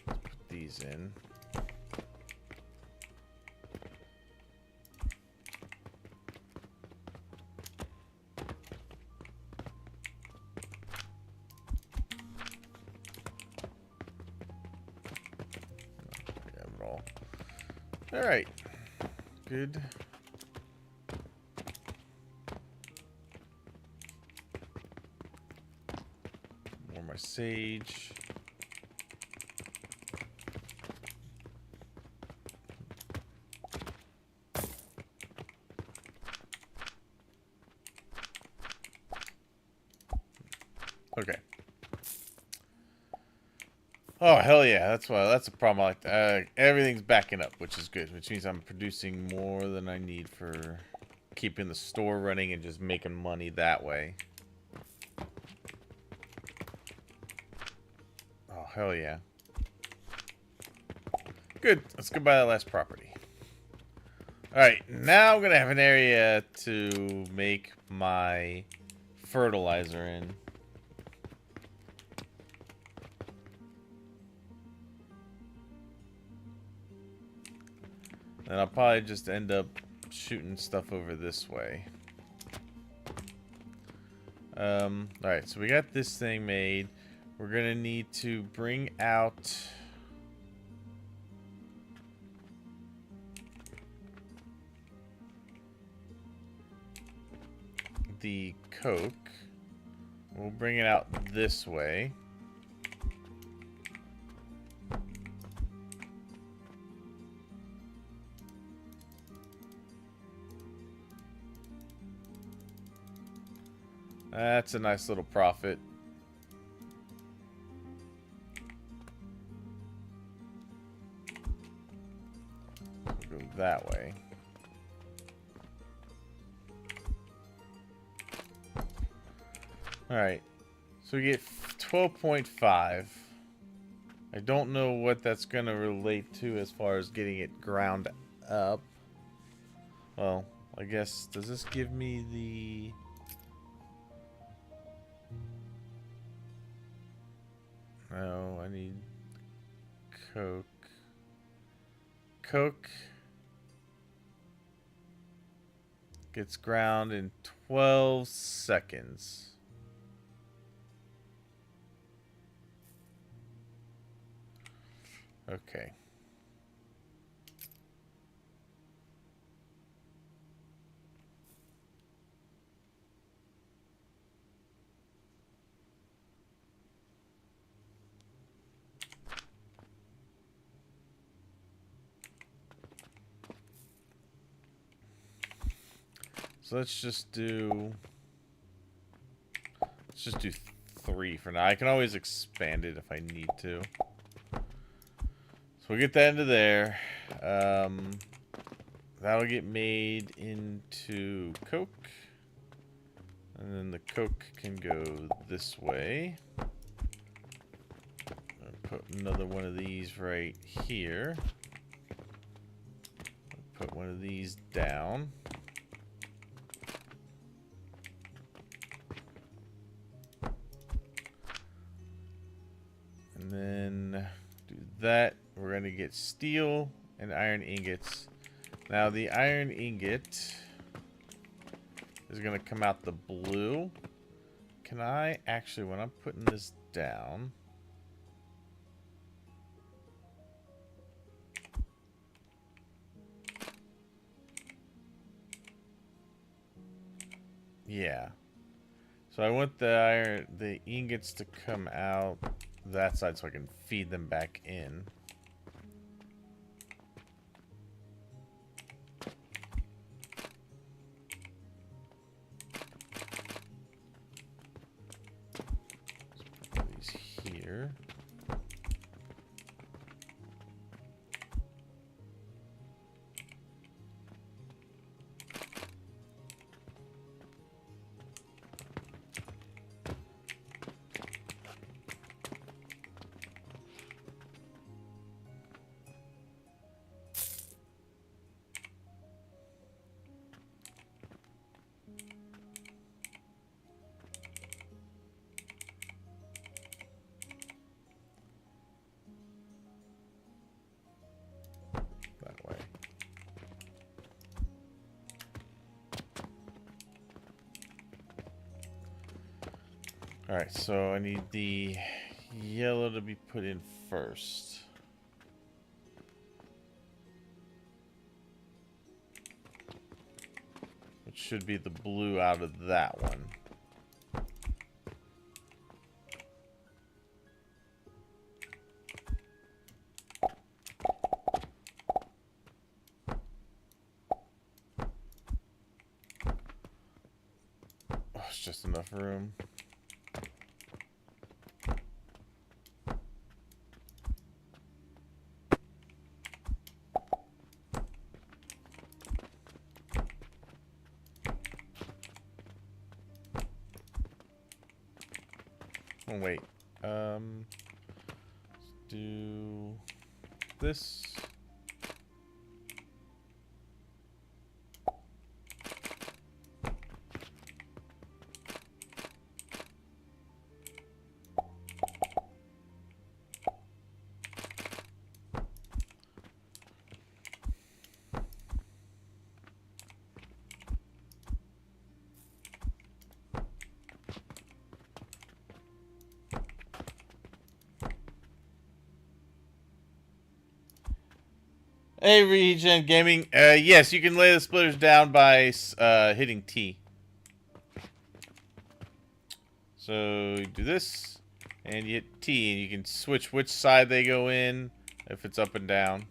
put these in. All right, good. More my sage. Okay. Oh, hell yeah. That's a problem I like that. Everything's backing up, which is good, which means I'm producing more than I need for keeping the store running and just making money that way. Oh, hell yeah. Good. Let's go buy that last property. Alright, now I'm going to have an area to make my fertilizer in. And I'll probably just end up shooting stuff over this way. Alright, so we got this thing made. We're going to need to bring out the coke. We'll bring it out this way. That's a nice little profit. We'll go that way. Alright. So we get 12.5. I don't know what that's going to relate to as far as getting it ground up. Well, I guess, does this give me the... No, I need coke. Coke gets ground in 12 seconds. Okay. So let's just do 3 for now. I can always expand it if I need to. So we'll get that into there. That'll get made into coke. And then the coke can go this way. I'll put another one of these right here. I'll put one of these down. And then do that. We're going to get steel and iron ingots. Now the iron ingot is going to come out the blue. Can I actually, when I'm putting this down, yeah. So I want the ingots to come out that side so I can feed them back in. Put these here. That way. Alright, so I need the yellow to be put in first. Which should be the blue out of that one. Oh, it's just enough room. Oh, wait. Let's do this. Hey, Regen Gaming. Yes, you can lay the splitters down by hitting T. So you do this, and you hit T, and you can switch which side they go in, if it's up and down.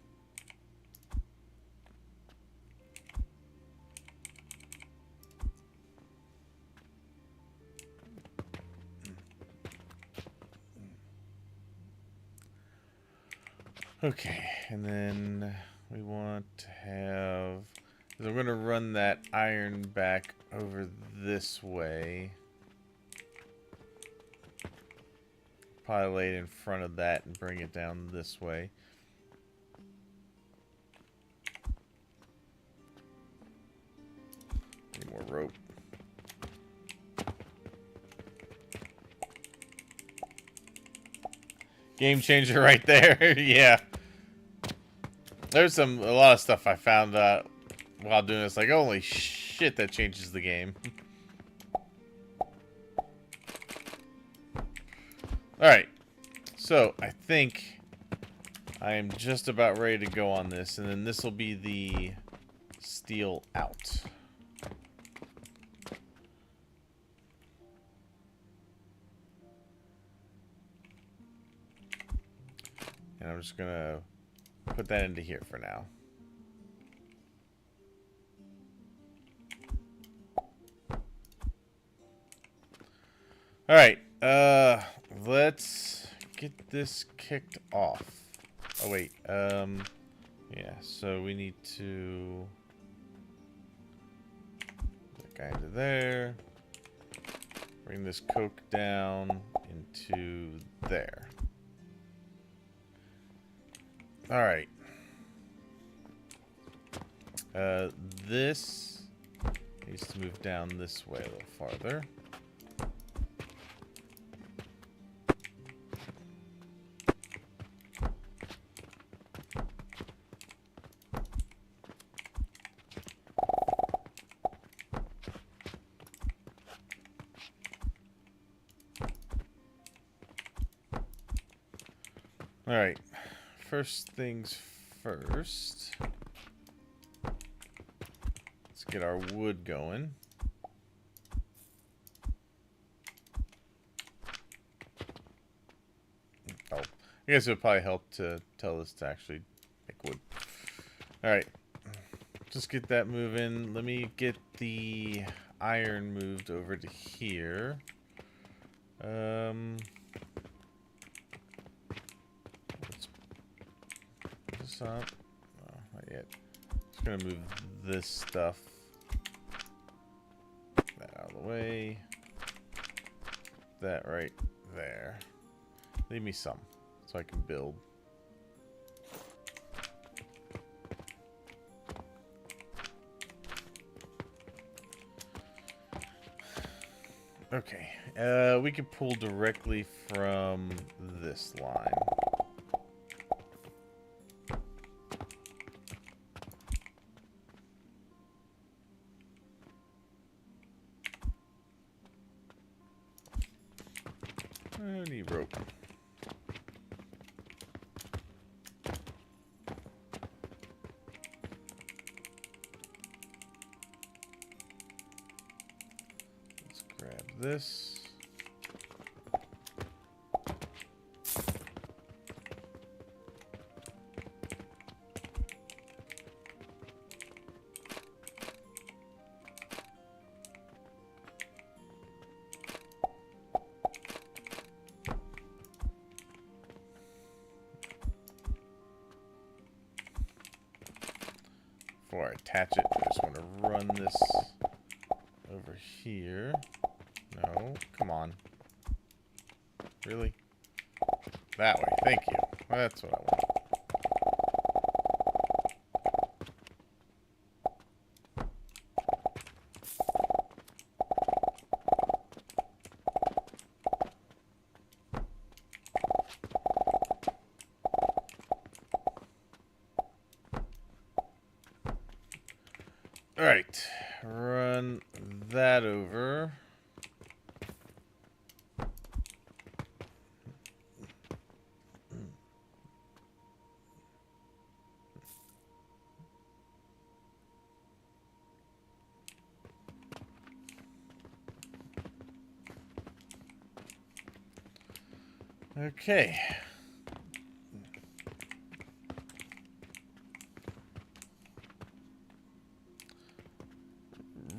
Okay, and then we want to have... I'm going to run that iron back over this way. Probably lay it in front of that and bring it down this way. Need more rope. Game changer right there. Yeah. There's a lot of stuff I found while doing this. Like, holy shit, that changes the game. Alright. So, I think I am just about ready to go on this. And then this will be the steel out. And I'm just going to put that into here for now. All right. Let's get this kicked off. Oh wait. Yeah. So we need to that guy into there. Bring this coke down into there. All right. This needs to move down this way a little farther. All right. First things first. Let's get our wood going. Oh, I guess it would probably help to tell this to actually make wood. Alright. Just get that moving. Let me get the iron moved over to here. Let's put this up. Oh, not yet. Just gonna move this stuff. That out of the way. That right there. Leave me some so I can build. Okay, we can pull directly from this line. I need rope. Let's grab this. Before I attach it, I just want to run this over here. No, come on. Really? That way, thank you. That's what I want. Alright, run that over. Okay.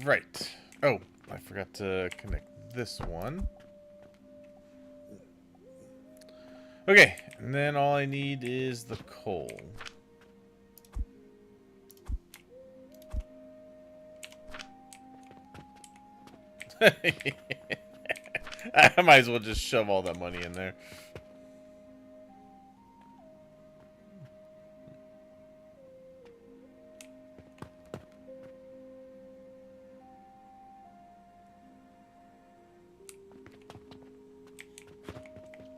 Right. Oh, I forgot to connect this one. Okay, and then all I need is the coal. I might as well just shove all that money in there.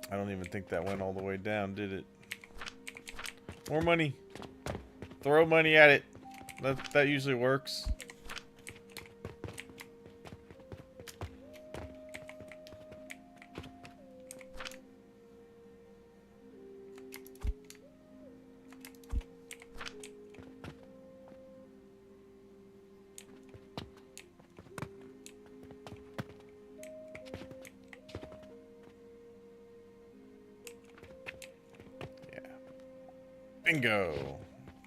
I don't even think that went all the way down, did it? More money. Throw money at it. That usually works. Bingo.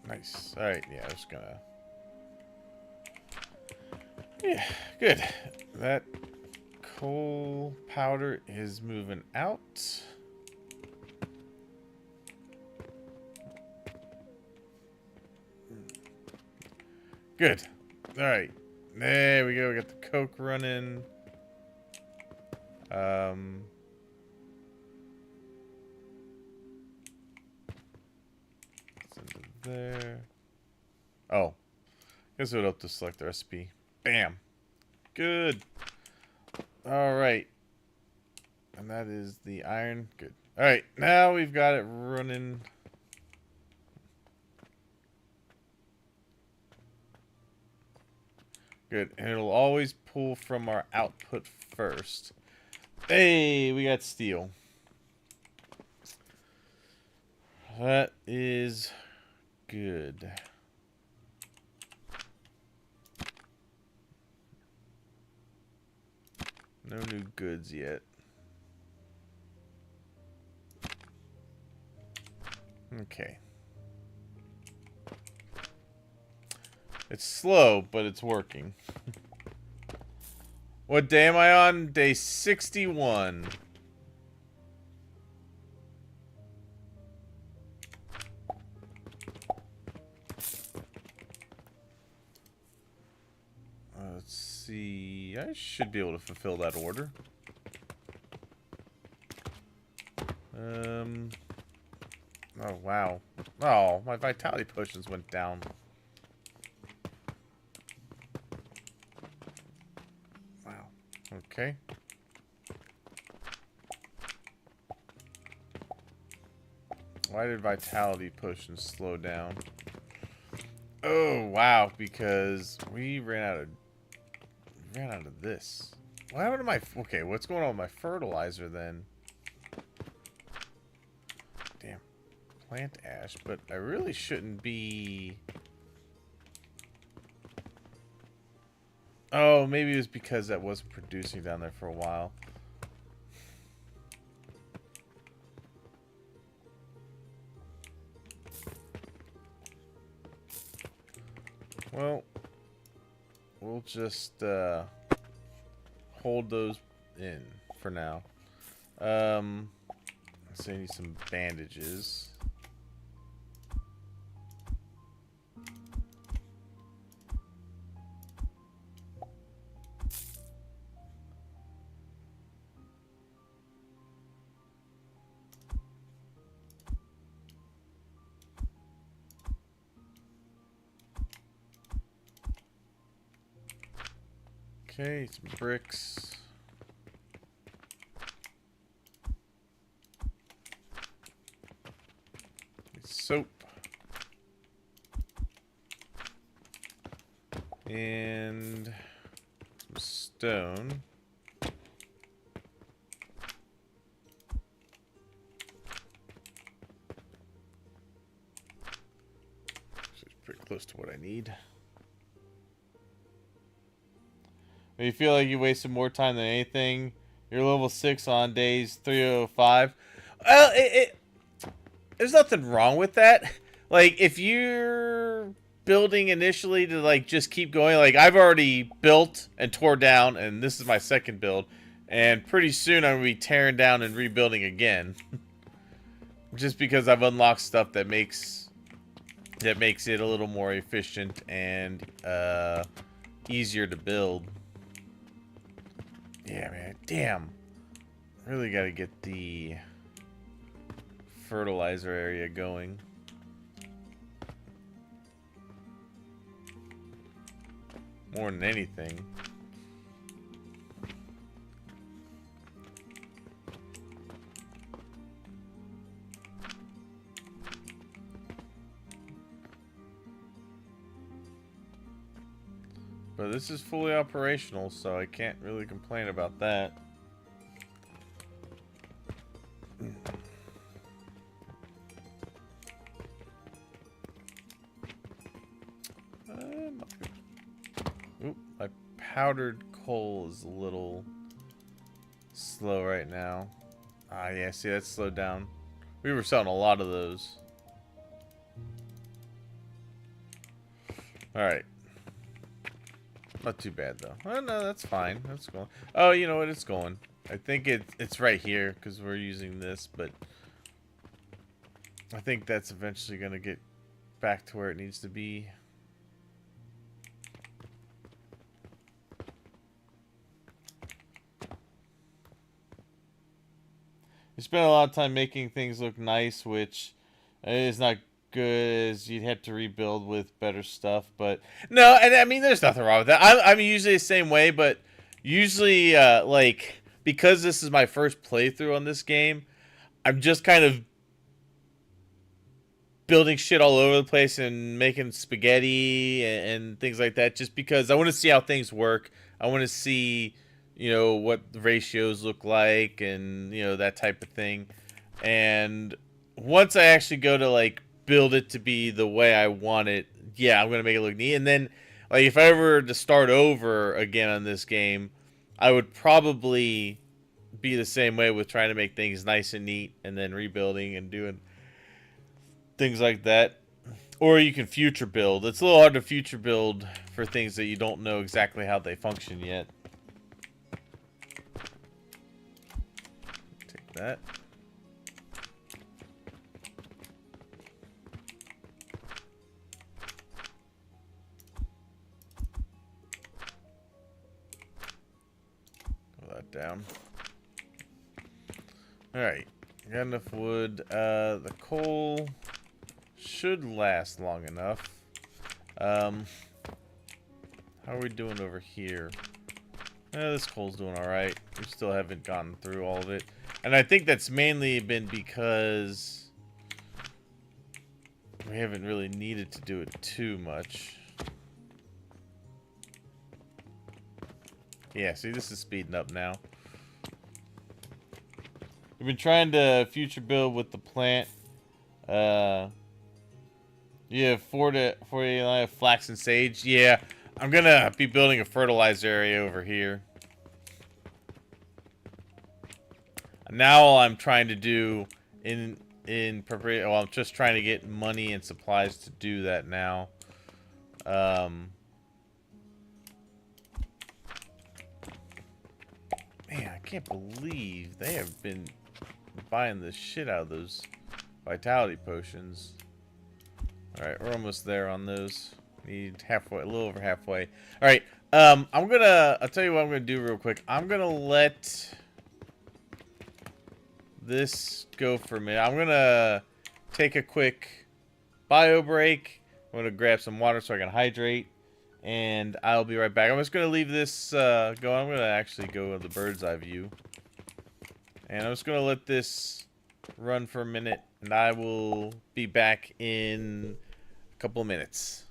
Nice. Alright, yeah, I was gonna... Yeah, good. That Coal powder is moving out. Good. All right. There we go. We got the coke running. It's into there. Oh. Guess it would help to select the recipe. Bam. Good. All right. And that is the iron. Good. All right. Now we've got it running. Good. And it'll always pull from our output first. Hey, we got steel. That is good. No new goods yet. Okay. It's slow, but it's working. What day am I on? Day 61. Let's see. I should be able to fulfill that order. Oh, wow. Oh, my vitality potions went down. Wow. Okay. Why did vitality potions slow down? Oh, wow, because we ran out of this. What happened to my... Okay, what's going on with my fertilizer then? Damn. Plant ash, but I really shouldn't be... Oh, maybe it was because that wasn't producing down there for a while. Well, we'll just hold those in for now. So I need some bandages. Okay, some bricks. Soap. And some stone. This is pretty close to what I need. When you feel like you wasted more time than anything, you're level 6 on days 305. Well, there's nothing wrong with that. Like, if you're building initially to, like, just keep going, like, I've already built and tore down, and this is my second build, and pretty soon I'm going to be tearing down and rebuilding again. Just because I've unlocked stuff that makes it a little more efficient and easier to build. Yeah, man. Damn. Really got to get the fertilizer area going. More than anything. But this is fully operational, so I can't really complain about that. Oop, my powdered coal is a little slow right now. Ah, yeah, see, that's slowed down. We were selling a lot of those. Alright. Not too bad though. Oh no, that's fine. That's going. Oh, you know what? It's going. I think it's right here because we're using this, but I think that's eventually gonna get back to where it needs to be. You spend a lot of time making things look nice, which is not good as you'd have to rebuild with better stuff. But no, and I mean, there's nothing wrong with that. I'm usually the same way, but usually, like, because this is my first playthrough on this game, I'm just kind of building shit all over the place and making spaghetti and things like that just because I want to see how things work. I want to see, you know, what the ratios look like and, you know, that type of thing. And once I actually go to, like, build it to be the way I want it, yeah, I'm going to make it look neat. And then, like, if I were to start over again on this game, I would probably be the same way with trying to make things nice and neat and then rebuilding and doing things like that. Or you can future build. It's a little hard to future build for things that you don't know exactly how they function yet. Take that. Put that down. Alright. Got enough wood. The coal should last long enough. How are we doing over here? This coal's doing alright. We still haven't gotten through all of it. And I think that's mainly been because we haven't really needed to do it too much. Yeah, see, this is speeding up now. We've been trying to future build with the plant. Yeah, 40 flax and sage. Yeah, I'm gonna be building a fertilizer area over here. Now all I'm trying to do in preparation, well, I'm just trying to get money and supplies to do that now. Man, I can't believe they have been buying the shit out of those vitality potions. Alright, we're almost there on those. Need halfway, a little over halfway. Alright, I'll tell you what I'm gonna do real quick. I'm gonna let this go for a minute. I'm gonna take a quick bio break. I'm gonna grab some water so I can hydrate. And I'll be right back. I'm just gonna leave this going. I'm gonna actually go with the bird's eye view. And I'm just gonna let this run for a minute. And I will be back in a couple of minutes.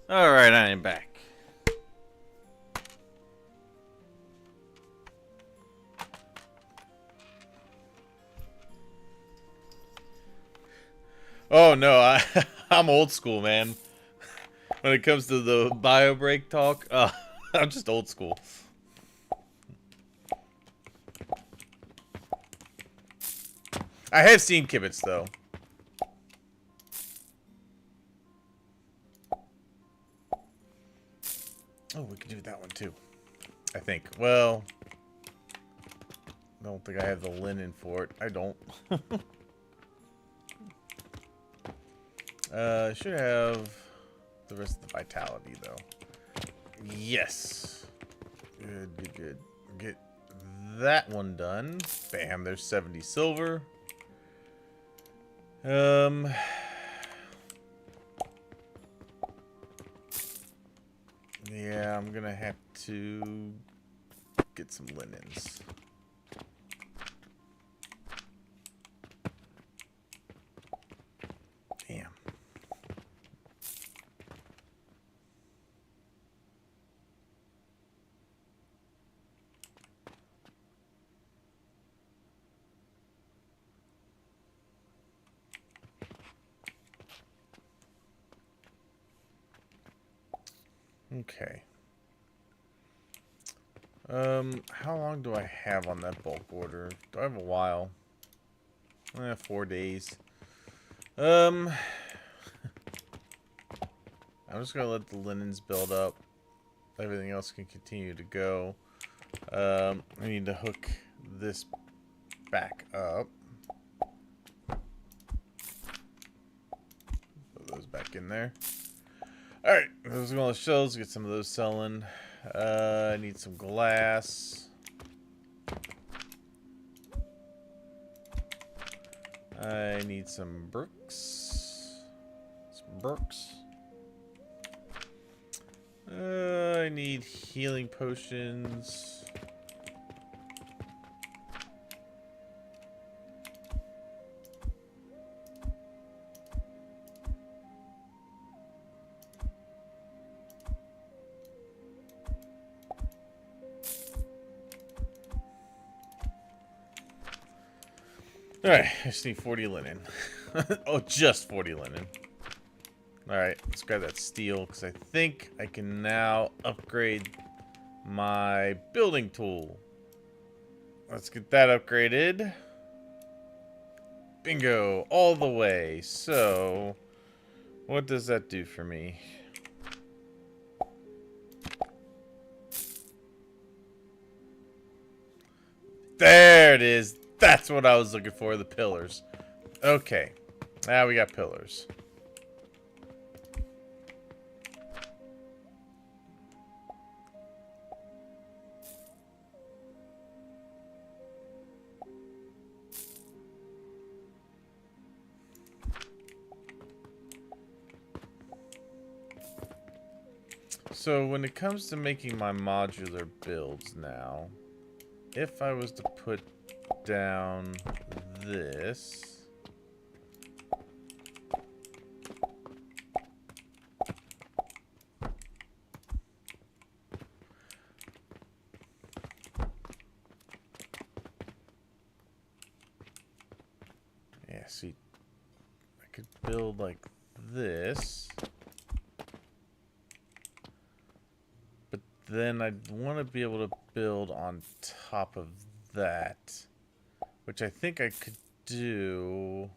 Alright, I am back. Oh no, I'm old school, man. When it comes to the bio break talk, I'm just old school. I have seen Kibitz though. Oh, we can do that one too. I think. Well, I don't think I have the linen for it. I don't. Should have the rest of the vitality though. Yes. Good, good, good. Get that one done. Bam, there's 70 silver. Yeah, I'm gonna have to get some linens. Damn. Okay. How long do I have on that bulk order? Do I have a while? 4 days. I'm just gonna let the linens build up. Everything else can continue to go. I need to hook this back up. Put those back in there. Alright, those are all the shells. Get some of those selling. I need some glass. I need some bricks. Some bricks. I need healing potions. Alright, I just need 40 linen. Oh, just 40 linen. Alright, let's grab that steel, because I think I can now upgrade my building tool. Let's get that upgraded. Bingo, all the way. So, what does that do for me? There it is. That's what I was looking for, the pillars. Okay, now we got pillars. So when it comes to making my modular builds now, if I was to put down this, yeah, see, I could build like this. Then I'd want to be able to build on top of that, which I think I could do.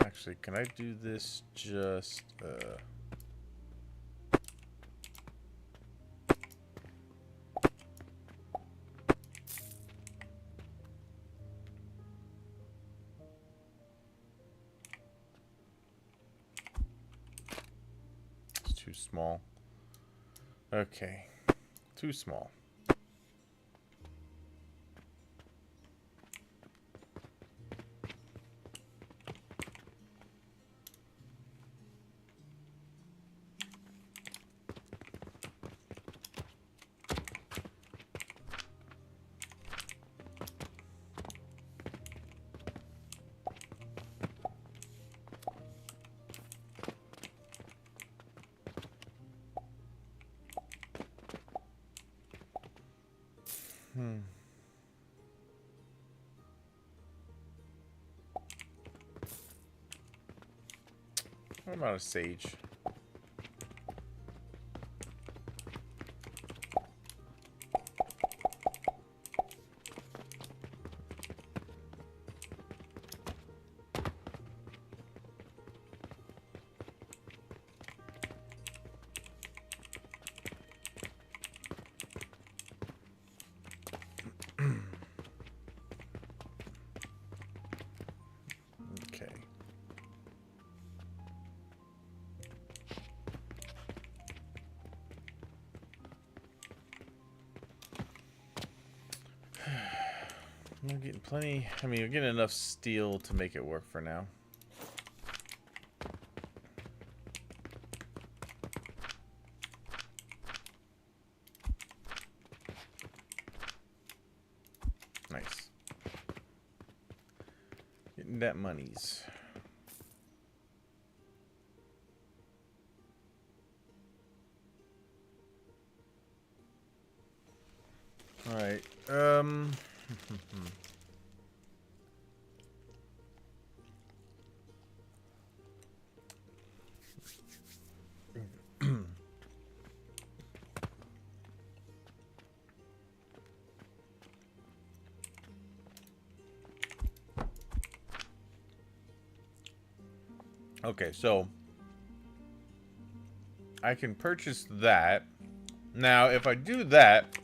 Actually, can I do this just, it's too small. Okay, too small. What about a sage? Okay. I'm getting plenty. I mean, we're getting enough steel to make it work for now. Nice. Getting that monies. All right. Okay, so I can purchase that. Now, if I do that,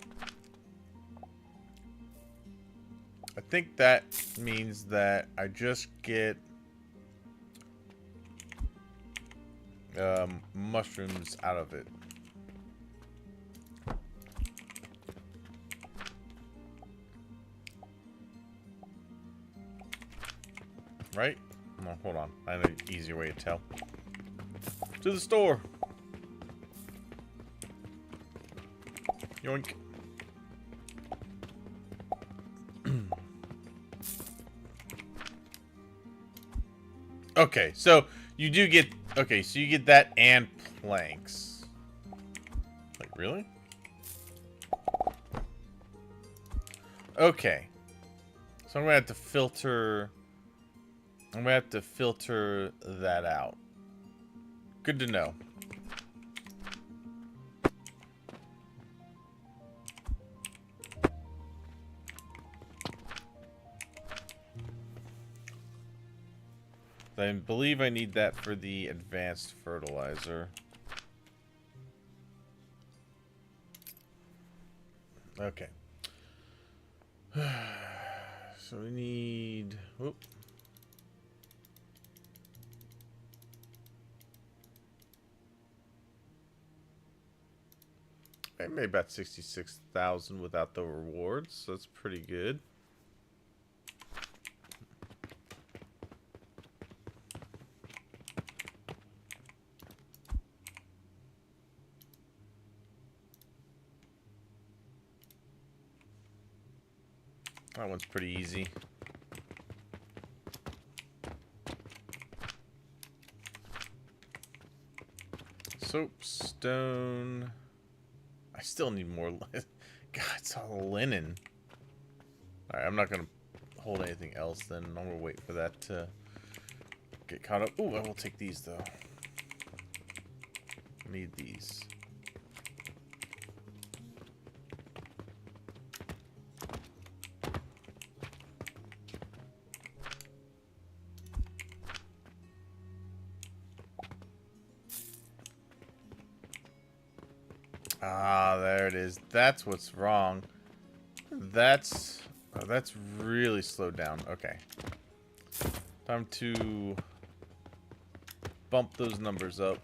I think that means that I just get mushrooms out of it. Right? Oh, hold on. I know an easier way to tell. To the store. Yoink. Okay, so you do get... Okay, so you get that and planks. Like, really? Okay. So I'm gonna have to filter... I'm gonna have to filter that out. Good to know. I believe I need that for the advanced fertilizer. Okay. So we need... Whoop. I made about 66,000 without the rewards, so that's pretty good. That one's pretty easy. Soapstone. I still need more. God, it's all linen. Alright, I'm not going to hold anything else then. I'm going to wait for that to get caught up. Ooh, I will take these though. Need these. Ah, there it is. That's what's wrong. That's really slowed down. Okay. Time to bump those numbers up.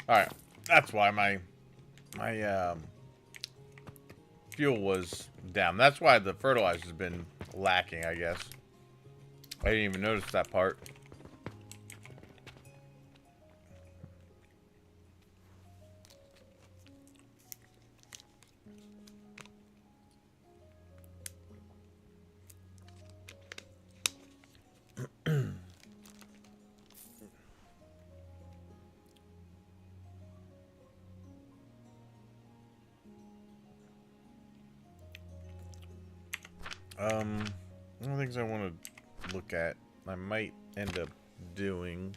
All right, that's why my fuel was down. That's why the fertilizer's been lacking, I guess. I didn't even notice that part. One of the things I want to look at, I might end up doing.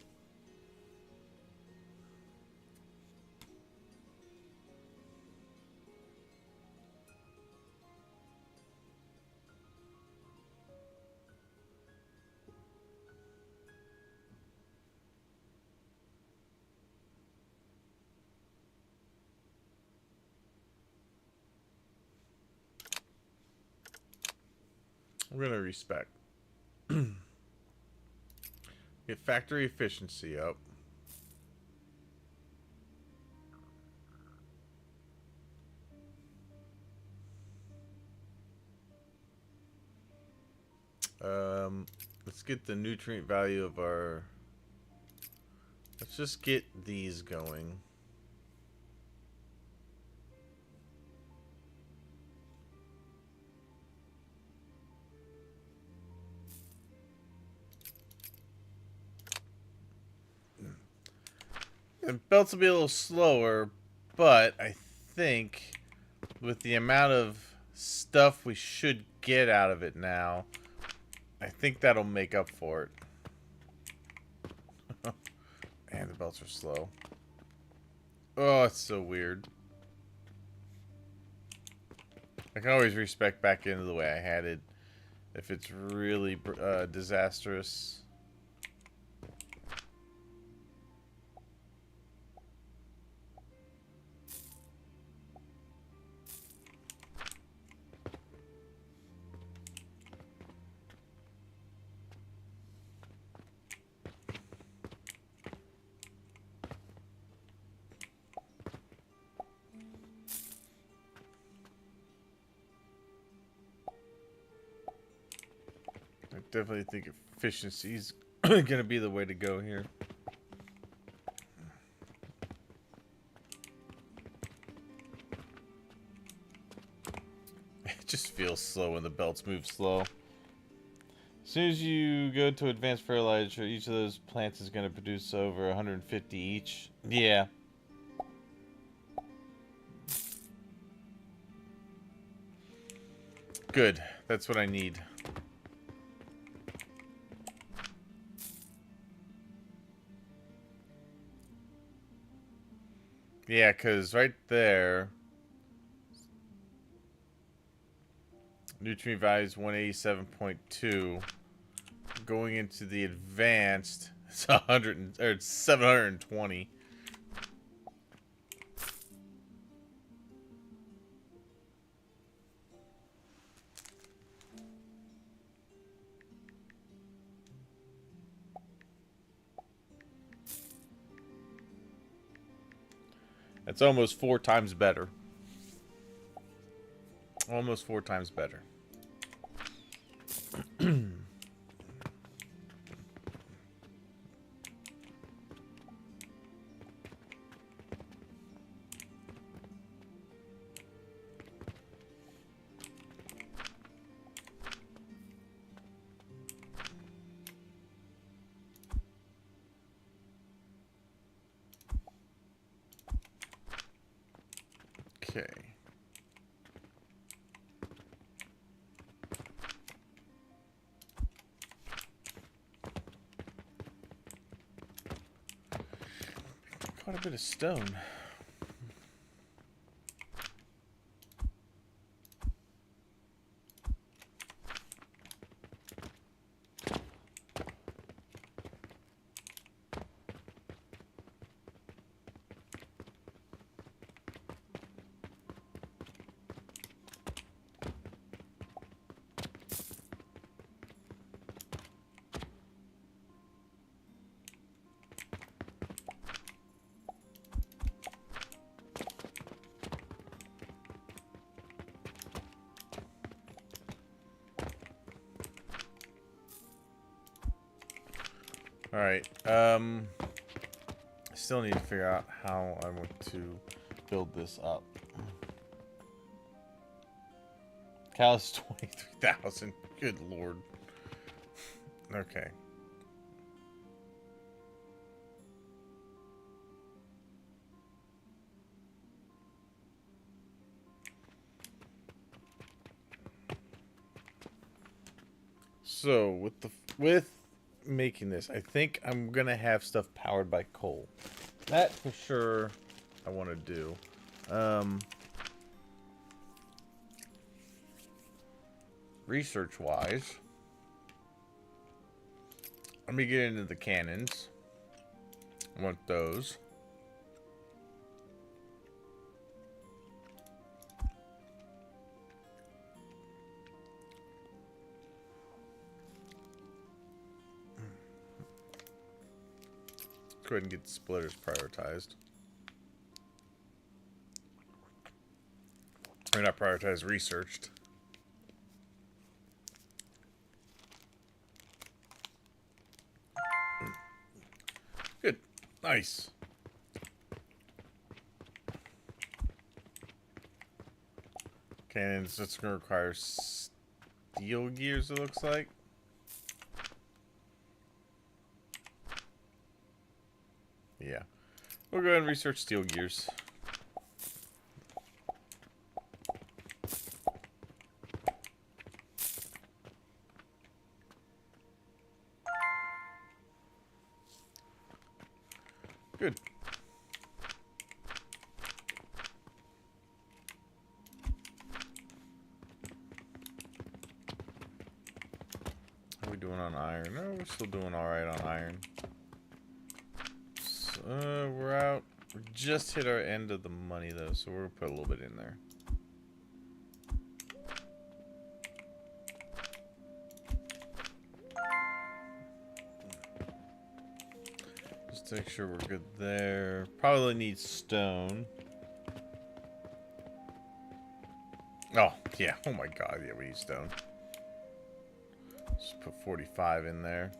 I'm gonna respec. Get factory efficiency up. Let's get the nutrient value of our. Let's just get these going. And belts will be a little slower, but I think with the amount of stuff we should get out of it now, I think that'll make up for it. And the belts are slow. Oh, it's so weird. I can always respec back into the way I had it if it's really disastrous. I definitely think efficiency is going to be the way to go here. It just feels slow when the belts move slow. As soon as you go to advanced fertilizer, each of those plants is going to produce over 150 each. Yeah. Good. That's what I need. Yeah, because right there, nutrient value is 187.2. Going into the advanced, it's 100 or it's 720. That's almost 4 times better. Almost 4 times better. Okay. Quite a bit of stone. Alright, I still need to figure out how I want to build this up. Callus 23,000. Good lord. Okay. So with making this, I think I'm gonna have stuff powered by coal. That for sure I want to do. Research wise, let me get into the cannons. I want those. Go ahead and get the splitters prioritized. Or not prioritized, researched. Good. Nice. Cannons, that's going to require steel gears, it looks like. Yeah. We'll go ahead and research steel gears. Good. How are we doing on iron? No, we're still doing alright on iron. So, we're out. We just hit our end of the money, though, so we're going to put a little bit in there. Just to make sure we're good there. Probably need stone. Oh, yeah. Oh my god, yeah, we need stone. Just put 45 in there.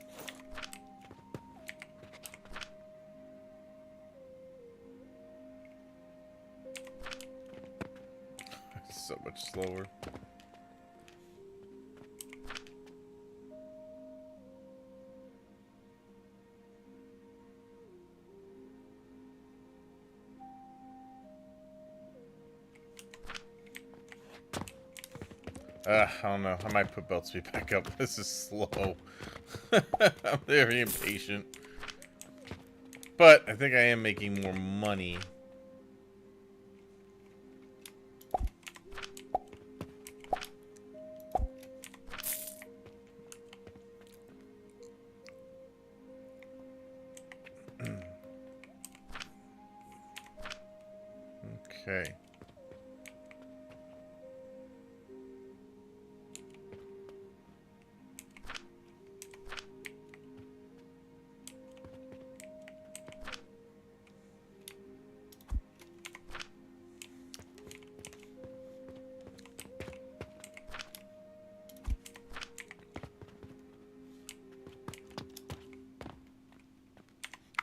So much slower. I don't know. I might put belt speed back up. This is slow. I'm very impatient. But I think I am making more money. Okay.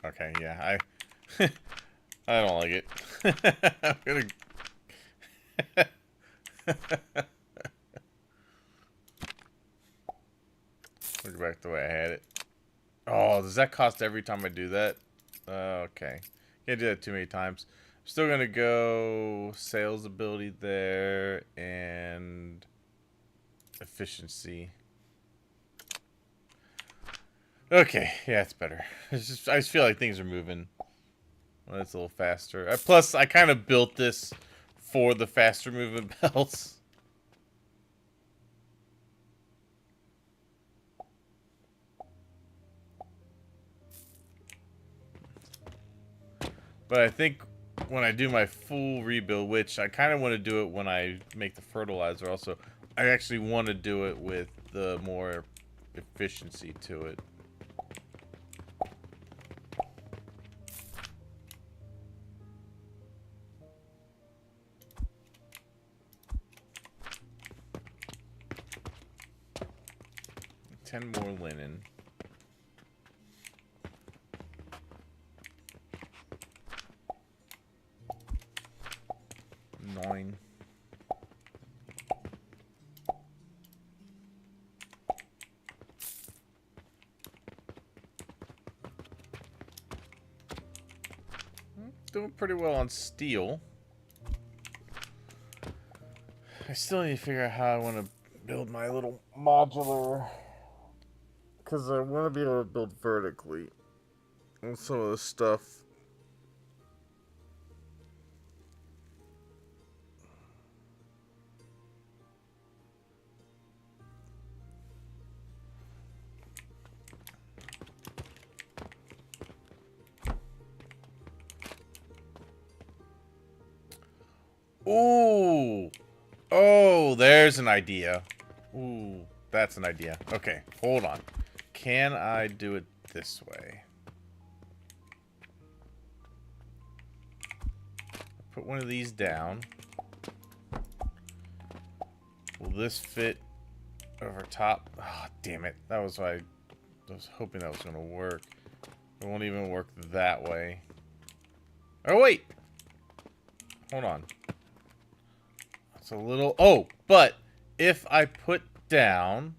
Okay, yeah, I don't like it. I'm gonna go back the way I had it. Oh, does that cost every time I do that? Okay. Can't do that too many times. I'm still gonna go sales ability there and efficiency. Okay, yeah, it's better. It's just, I just feel like things are moving. Well, it's a little faster. Plus, I kind of built this for the faster movement belts. But I think when I do my full rebuild, which I kind of want to do it when I make the fertilizer also, I actually want to do it with the more efficiency to it. Ten more linen. Annoying. Doing pretty well on steel. I still need to figure out how I want to build my little modular, because I want to be able to build vertically on some of this stuff. Ooh. Oh, there's an idea. Ooh, that's an idea. Okay, hold on. Can I do it this way? Put one of these down. Will this fit over top? Oh, damn it. That was why I was hoping that was going to work. It won't even work that way. Oh, wait. Hold on. It's a little... Oh, but if I put down...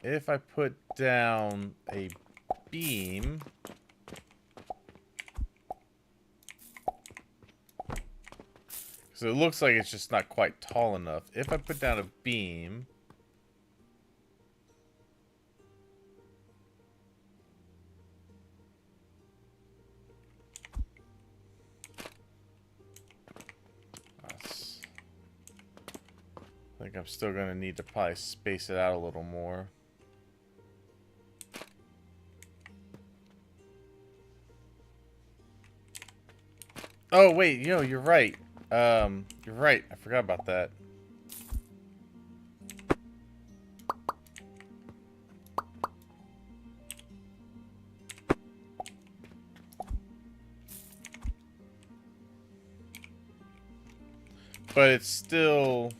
If I put down a beam... So it looks like it's just not quite tall enough. If I put down a beam... I think I'm still going to need to probably space it out a little more. Oh, wait, you know, you're right. You're right. I forgot about that. But it's still...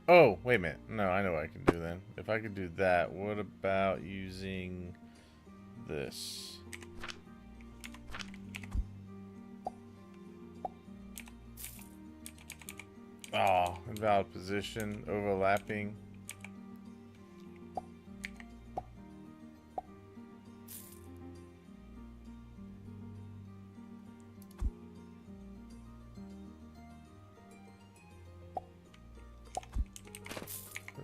Oh, wait a minute. No, I know what I can do then. If I could do that, what about using this? Oh, invalid position, overlapping.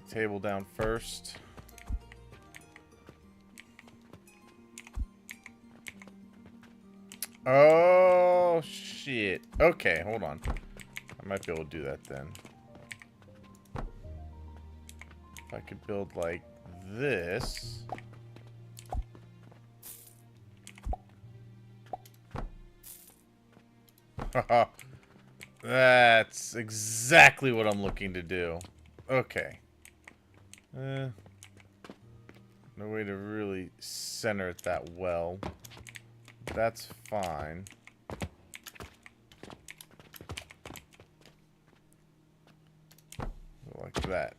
Table down first. Oh, shit. Okay, hold on. I might be able to do that then. If I could build like this. Haha. That's exactly what I'm looking to do. Okay. No way to really center it that well. That's fine. Like that.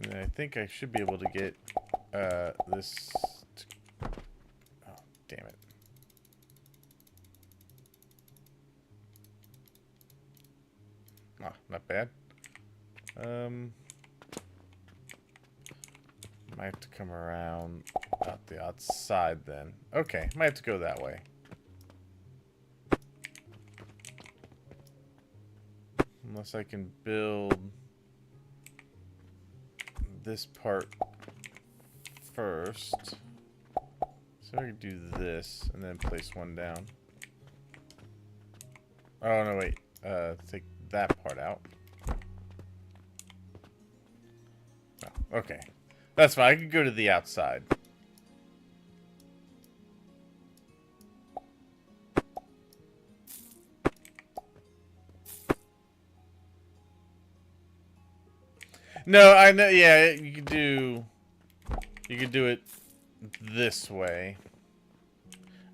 And I think I should be able to get this... Oh, damn it. Ah, not bad. Might have to come around out the outside then. Okay, might have to go that way. Unless I can build this part first. So I can do this and then place one down. Oh, no, wait. Take that part out. Oh, okay. That's fine. I can go to the outside. No, I know. Yeah, you could do it this way.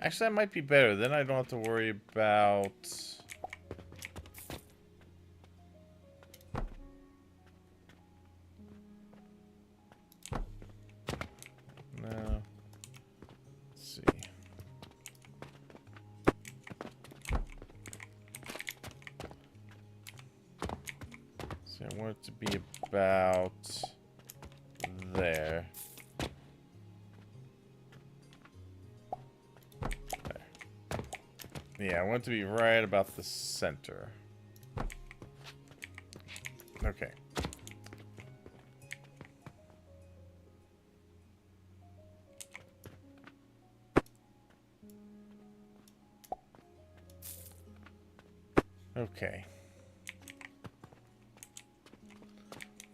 Actually, that might be better. Then I don't have to worry about So I want it to be about there. Yeah, I want it to be right about the center. Okay. Okay.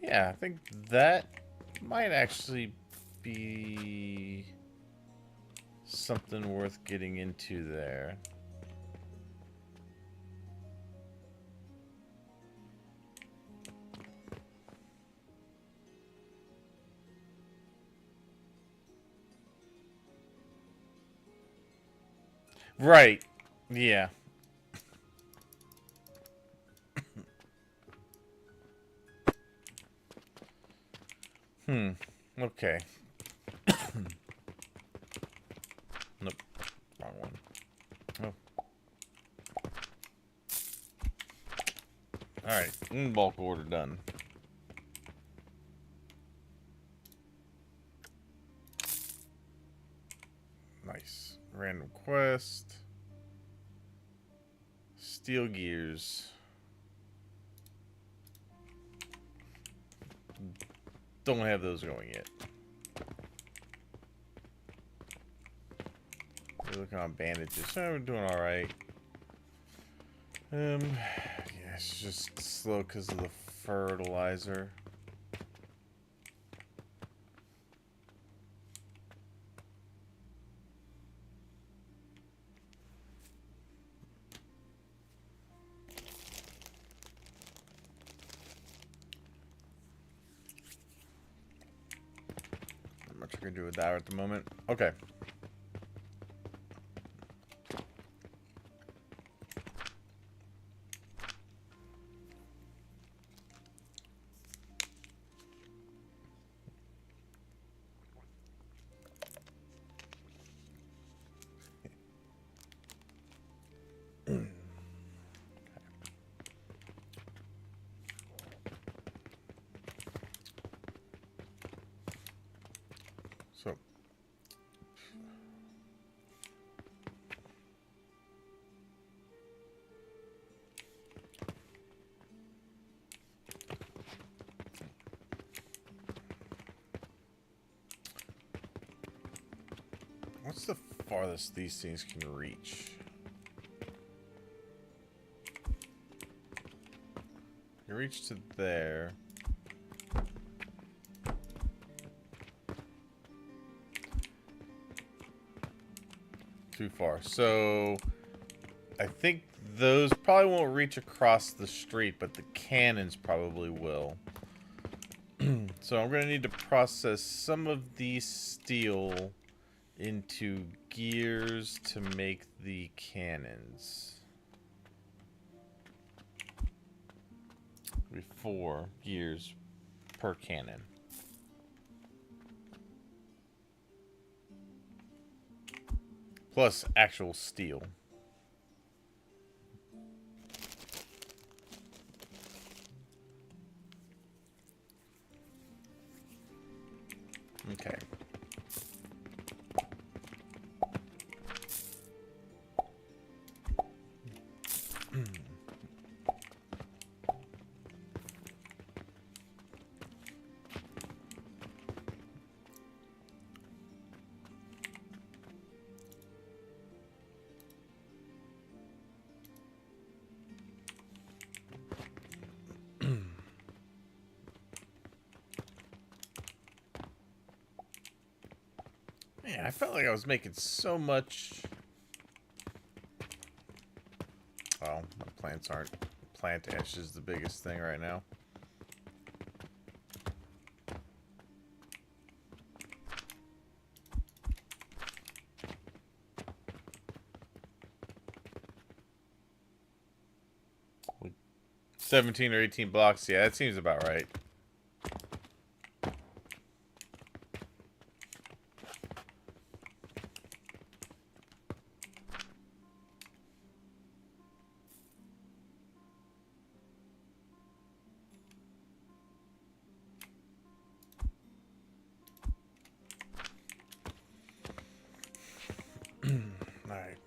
Yeah, I think that might actually be something worth getting into there. Right. Yeah. Okay. Nope. Wrong one. Oh. Alright. Bulk order done. Nice. Random quest. Steel gears. Don't have those going yet. We're looking on bandages. So we're doing alright. Yeah, it's just slow because of the fertilizer. Not much I can do with that at the moment. Okay. So, what's the farthest these things can reach? You reach to there. Too far. So, I think those probably won't reach across the street, but the cannons probably will. So I'm going to need to process some of the steel into gears to make the cannons. Be 4 gears per cannon. Plus actual steel. Okay. Man, I felt like I was making so much. Oh, my plants aren't. Plant ash is the biggest thing right now. Like 17 or 18 blocks. Yeah, that seems about right. Alright.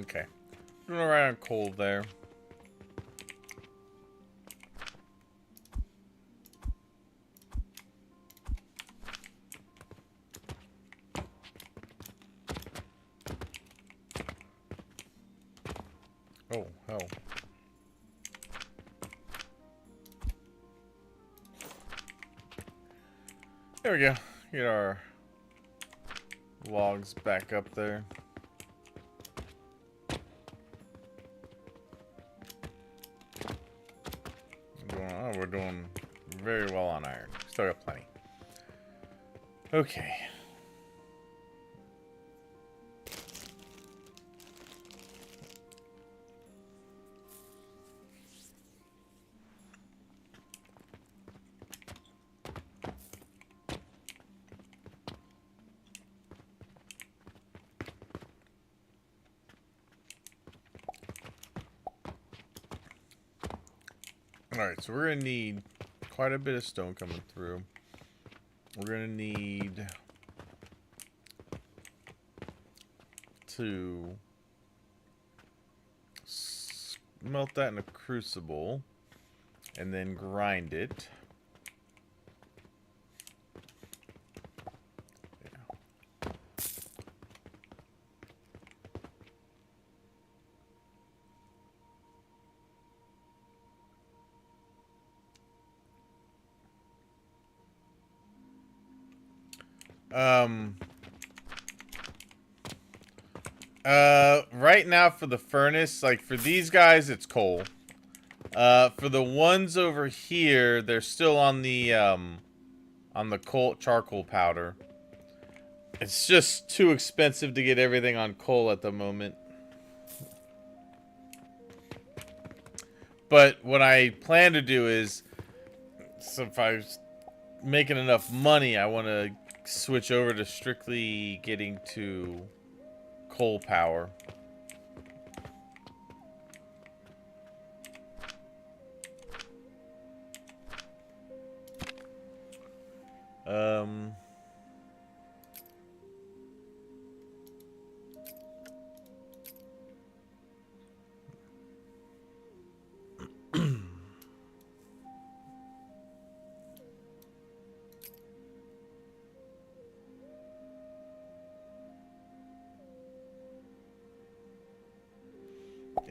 Okay. Doing alright on coal there. Oh, hell. There we go. Get our logs back up there. We're doing very well on iron. Still got plenty. Okay. Alright, so we're going to need quite a bit of stone coming through. We're going to need to melt that in a crucible and then grind it. Right now for the furnace, like for these guys, it's coal. For the ones over here, they're still on the charcoal powder. It's just too expensive to get everything on coal at the moment. But what I plan to do is, so if I was making enough money, I want to switch over to strictly getting to coal power.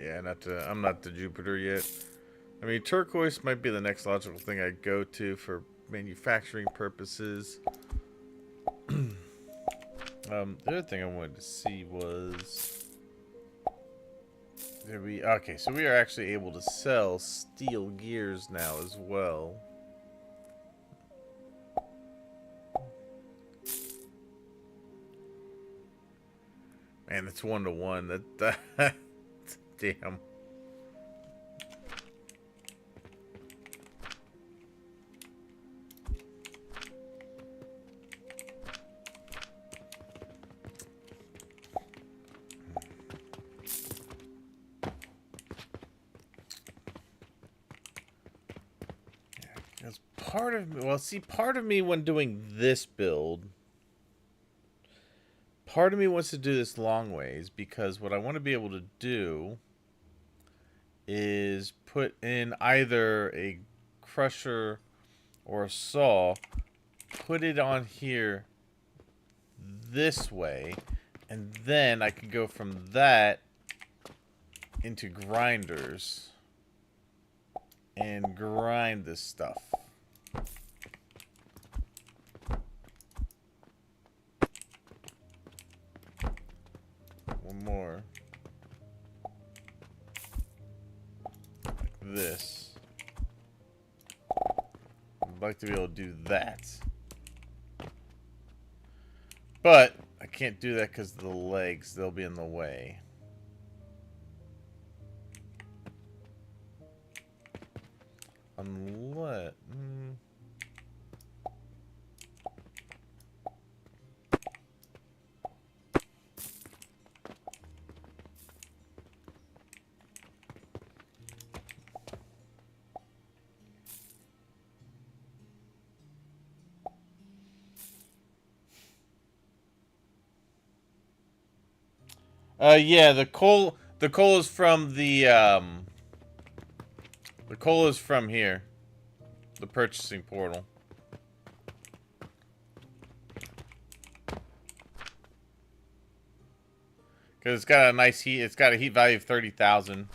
Yeah, I'm not to Jupiter yet. I mean, turquoise might be the next logical thing I'd go to for manufacturing purposes. The other thing I wanted to see was... Okay, so we are actually able to sell steel gears now as well. Man, it's 1-to-1. That damn. Because part of me, well, see, part of me when doing this build, part of me wants to do this long ways because what I want to be able to do is put in either a crusher or a saw, put it on here this way, and then I could go from that into grinders and grind this stuff. One more. Like this. I'd like to be able to do that. But I can't do that because of the legs. They'll be in the way. Unless... Yeah, the coal is from the coal is from here. The purchasing portal. Because it's got a nice heat. It's got a heat value of 30,000.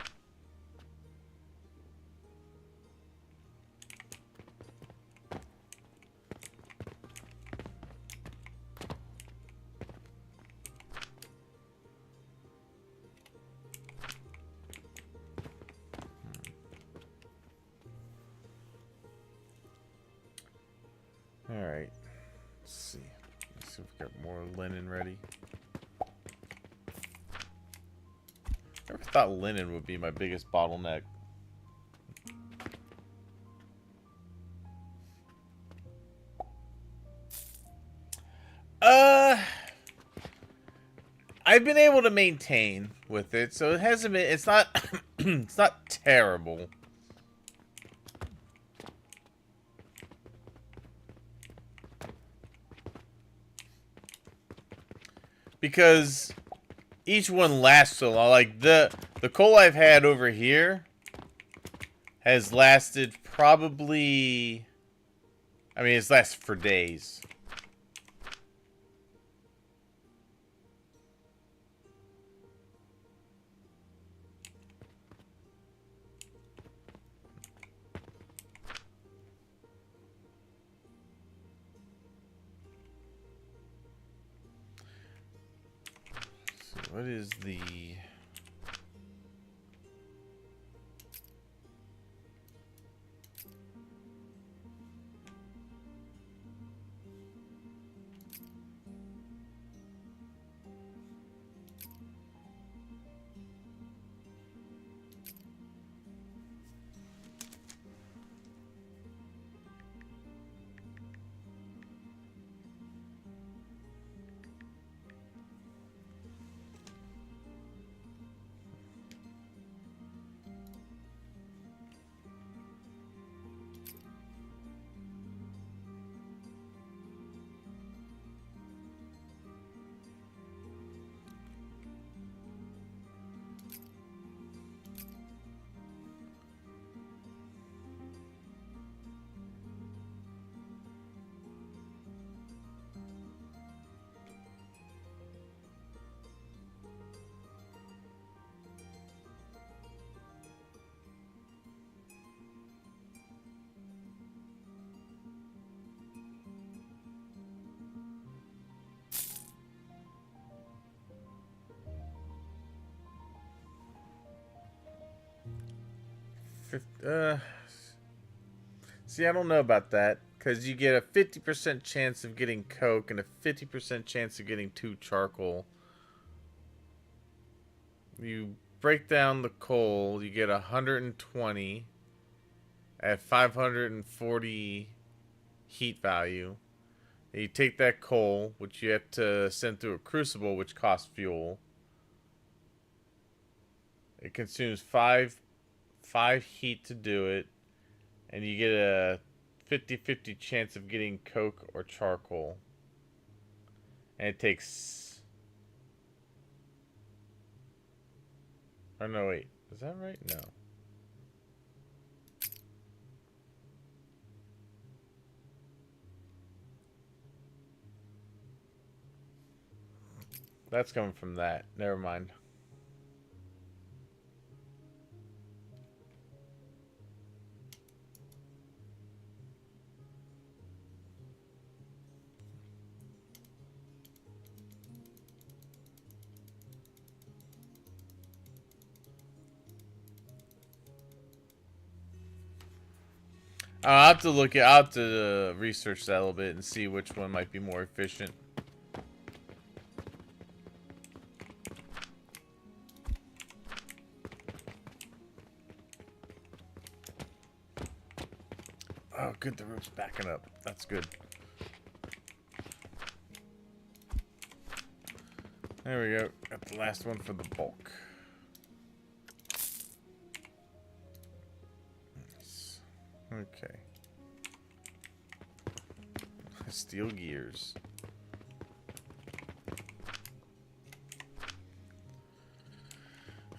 Alright. Let's see. Let's see if we got more linen ready. I never thought linen would be my biggest bottleneck. I've been able to maintain with it, so it hasn't been. It's not. It's not terrible. Because each one lasts so long. Like the coal I've had over here has lasted probably. I mean, it's lasted for days. What is the... See, I don't know about that. Because you get a 50% chance of getting coke and a 50% chance of getting 2 charcoal. You break down the coal, you get 120 at 540 heat value. And you take that coal, which you have to send through a crucible, which costs fuel. It consumes 5 heat to do it. And you get a 50-50 chance of getting coke or charcoal. And it takes... Oh, no, wait. Is that right? No. That's coming from that. Never mind. I'll have to look at. I'll have to research that a little bit and see which one might be more efficient. Oh, good. The roof's backing up. That's good. There we go. Got the last one for the bulk. Nice. Okay. Steel gears.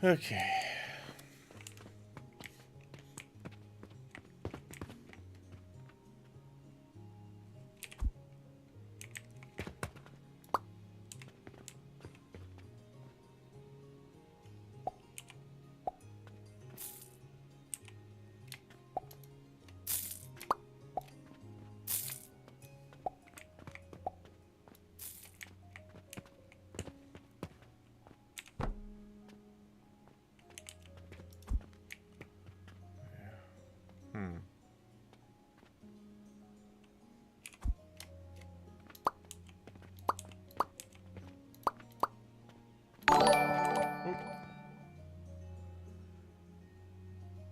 Okay. Hmm.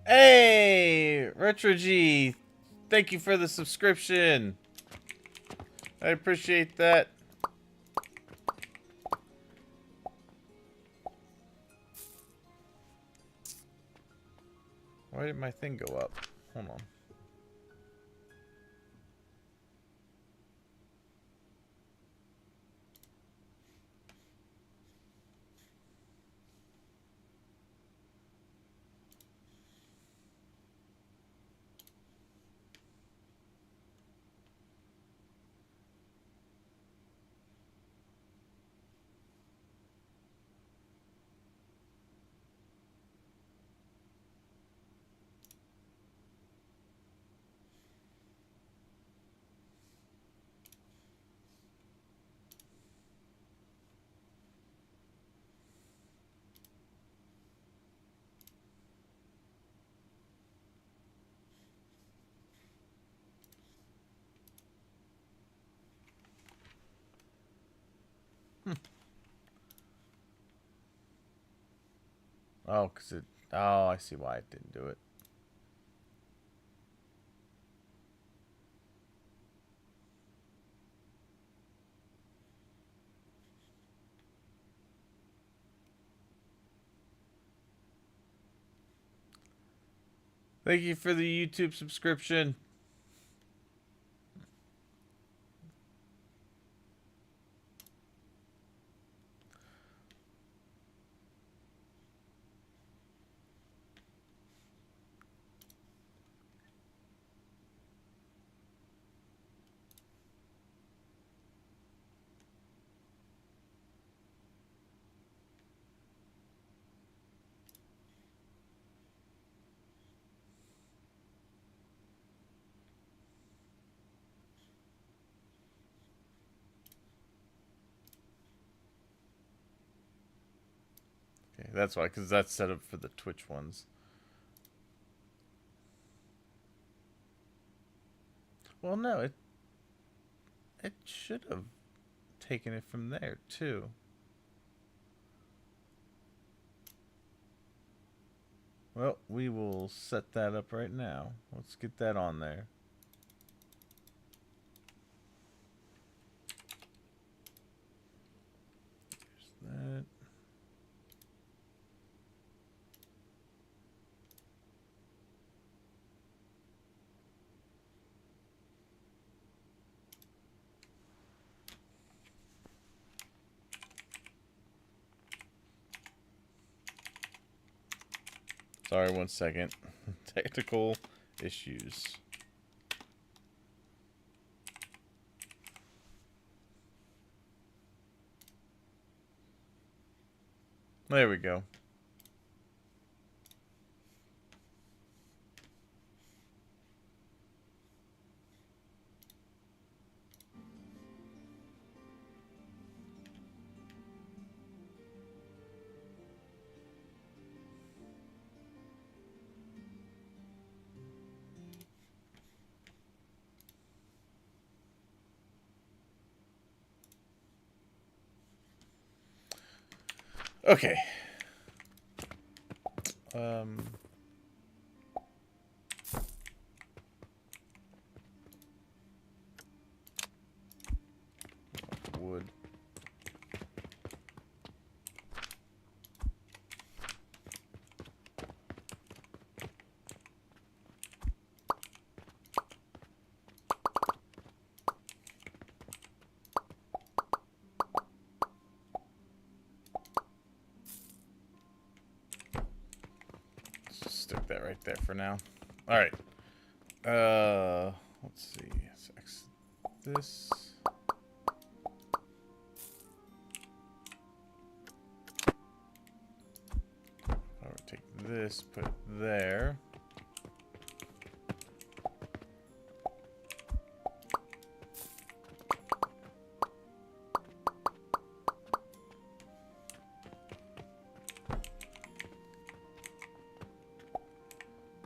Hey, Retro G, thank you for the subscription. I appreciate that. Why did my thing go up? Hold on. Oh, cause it. Oh, I see why it didn't do it. Thank you for the YouTube subscription. Okay, that's why, because that's set up for the Twitch ones. Well, no, it should have taken it from there too. Well, we will set that up right now. Let's get that on there. There's that. Sorry, 1 second. Technical issues. There we go. Okay. Wood. that right there for now. All right. Let's see. Let's exit this. I'll take this, put it there.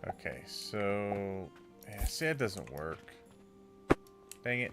Okay, so yeah, see, that doesn't work. Dang it.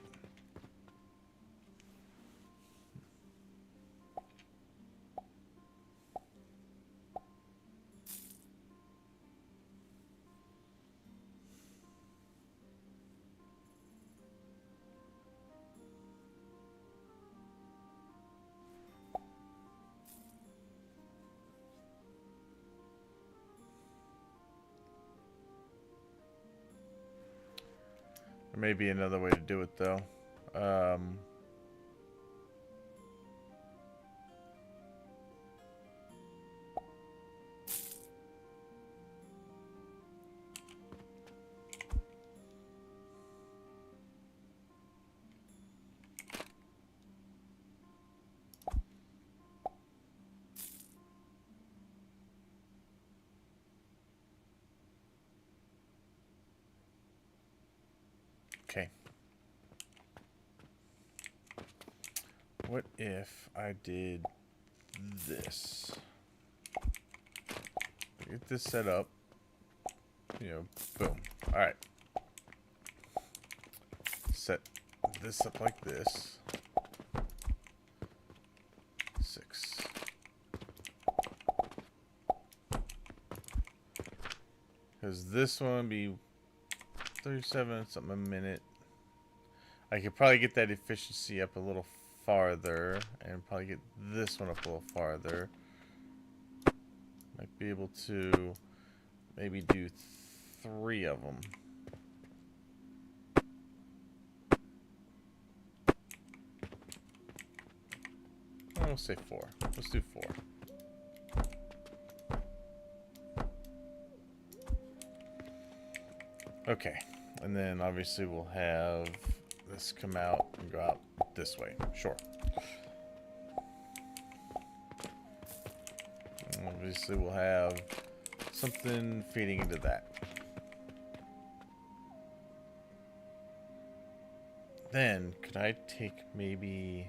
There may be another way to do it, though. Okay. What if I did this? Get this set up. You know, boom. All right. Set this up like this. 6. Because this one would be 37 something a minute. I could probably get that efficiency up a little farther and probably get this one up a little farther. Might be able to maybe do 3 of them. I'll say 4. Let's do 4. Okay, and then obviously we'll have this come out and go out this way. Sure. And obviously we'll have something feeding into that. Then, could I take maybe...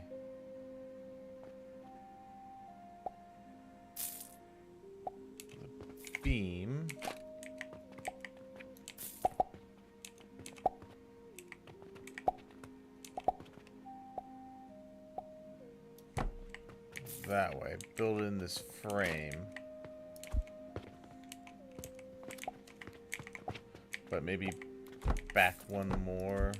the beam... that way, build in this frame, but maybe back one more.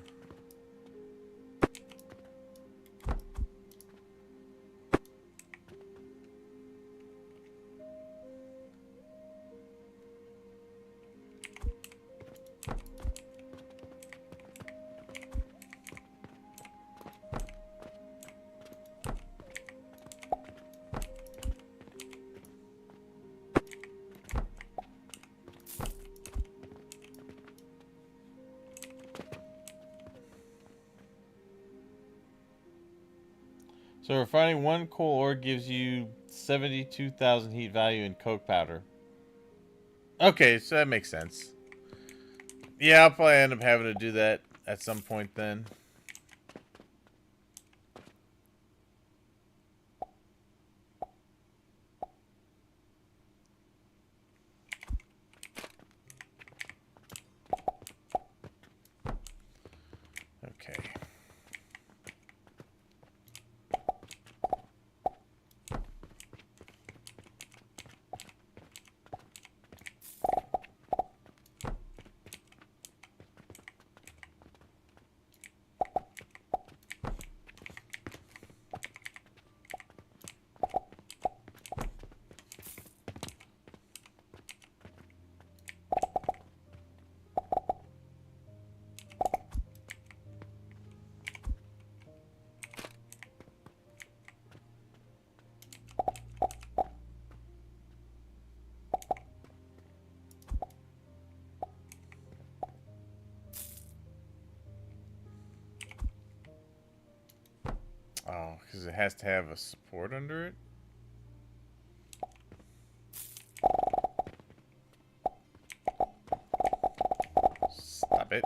So refining 1 coal ore gives you 72,000 heat value in coke powder. Okay, so that makes sense. Yeah, I'll probably end up having to do that at some point then. Okay. Because it has to have a support under it. Stop it.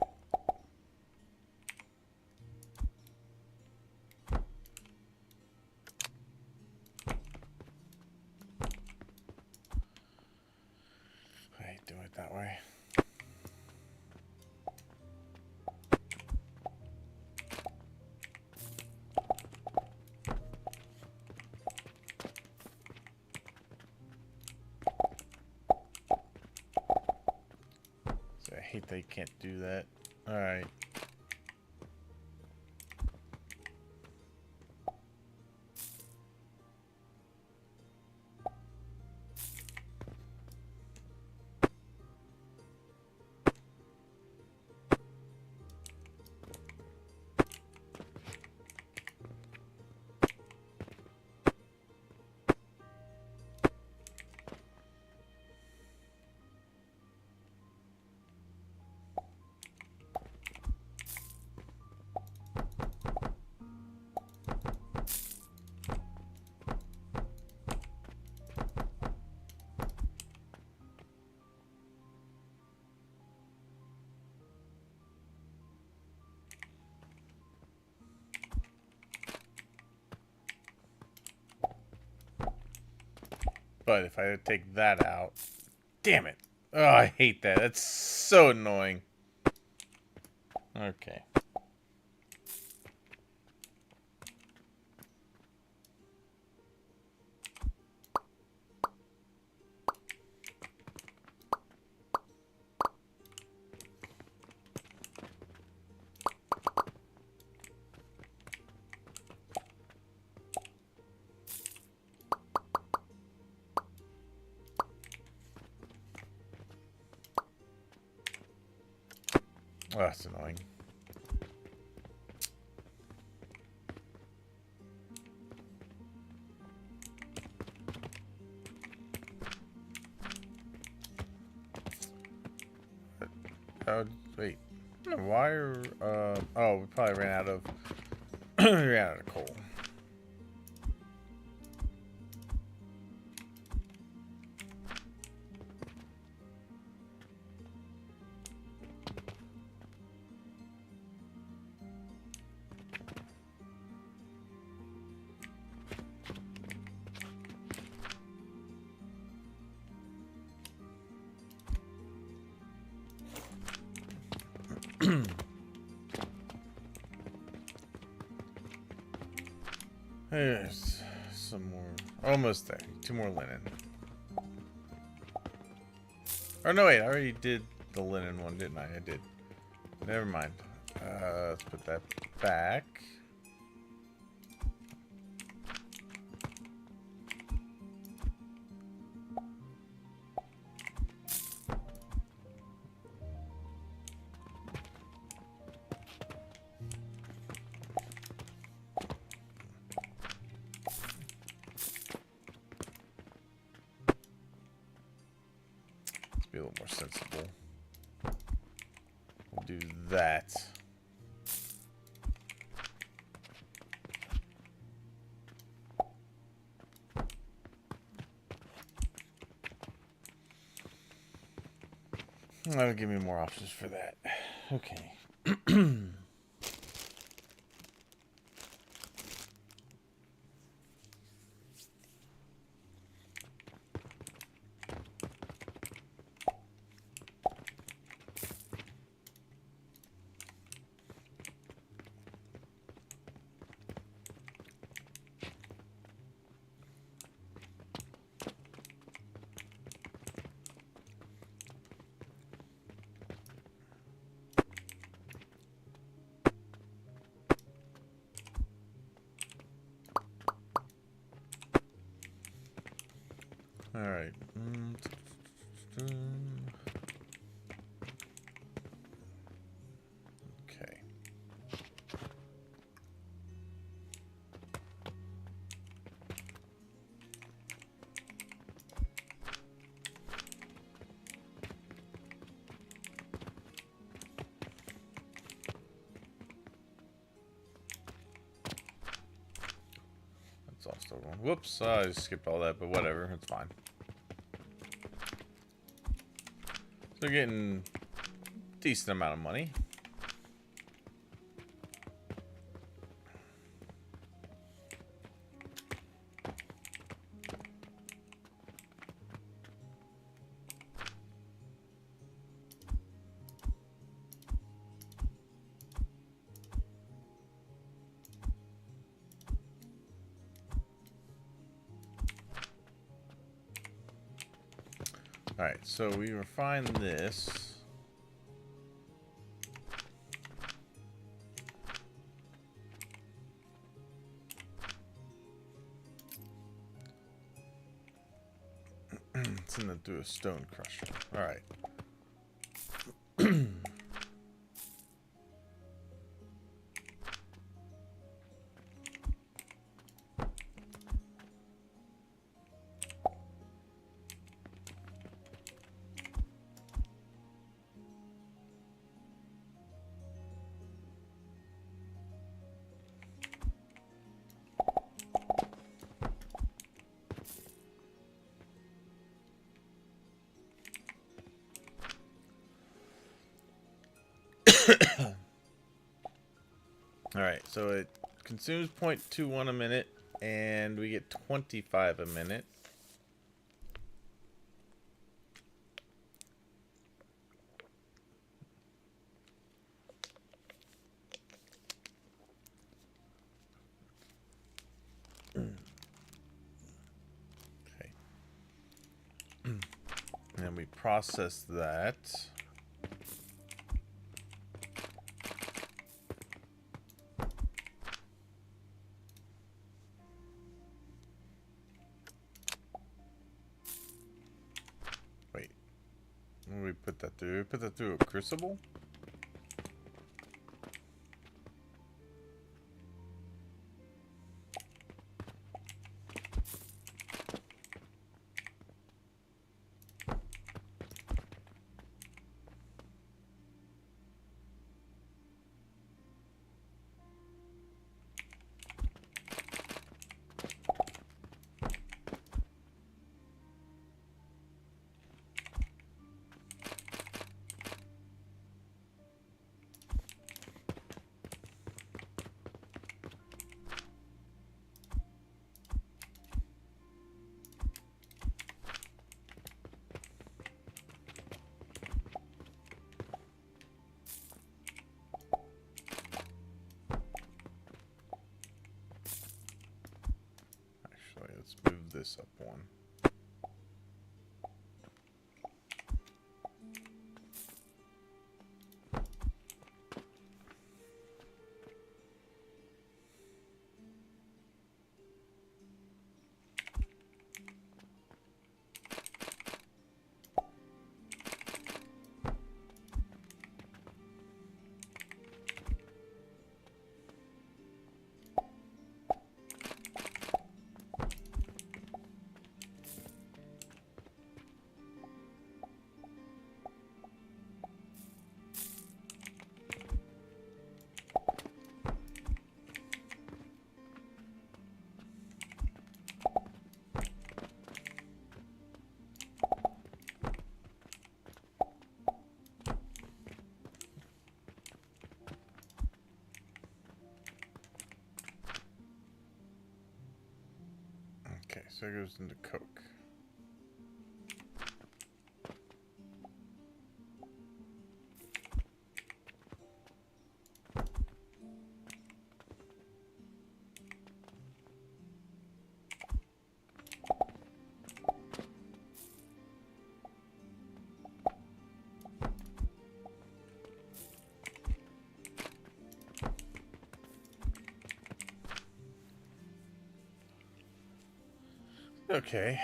I hate doing it that way. I hate they can't do that. Alright. But if I take that out... Damn it! Oh, I hate that. That's so annoying. Okay. Oh, that's annoying. Wait. Why are, oh, we probably ran out of, we ran out of coal. There's some more. Almost there. 2 more linen. Oh, no, wait. I already did the linen one, didn't I? I did. Never mind. Let's put that back. Be a little more sensible. We'll do that. That'll give me more options for that. Okay. All right. Okay. still going. Whoops, I just skipped all that, but whatever, it's fine. So we're getting a decent amount of money. Alright, so we refine this. It's gonna do a stone crusher. Alright. Alright, so it consumes 0.21 a minute, and we get 25 a minute. Okay. And then we process that. What do we put that through? We put that through a crucible? Let's move this up one. Okay, so it goes into Coke. Okay.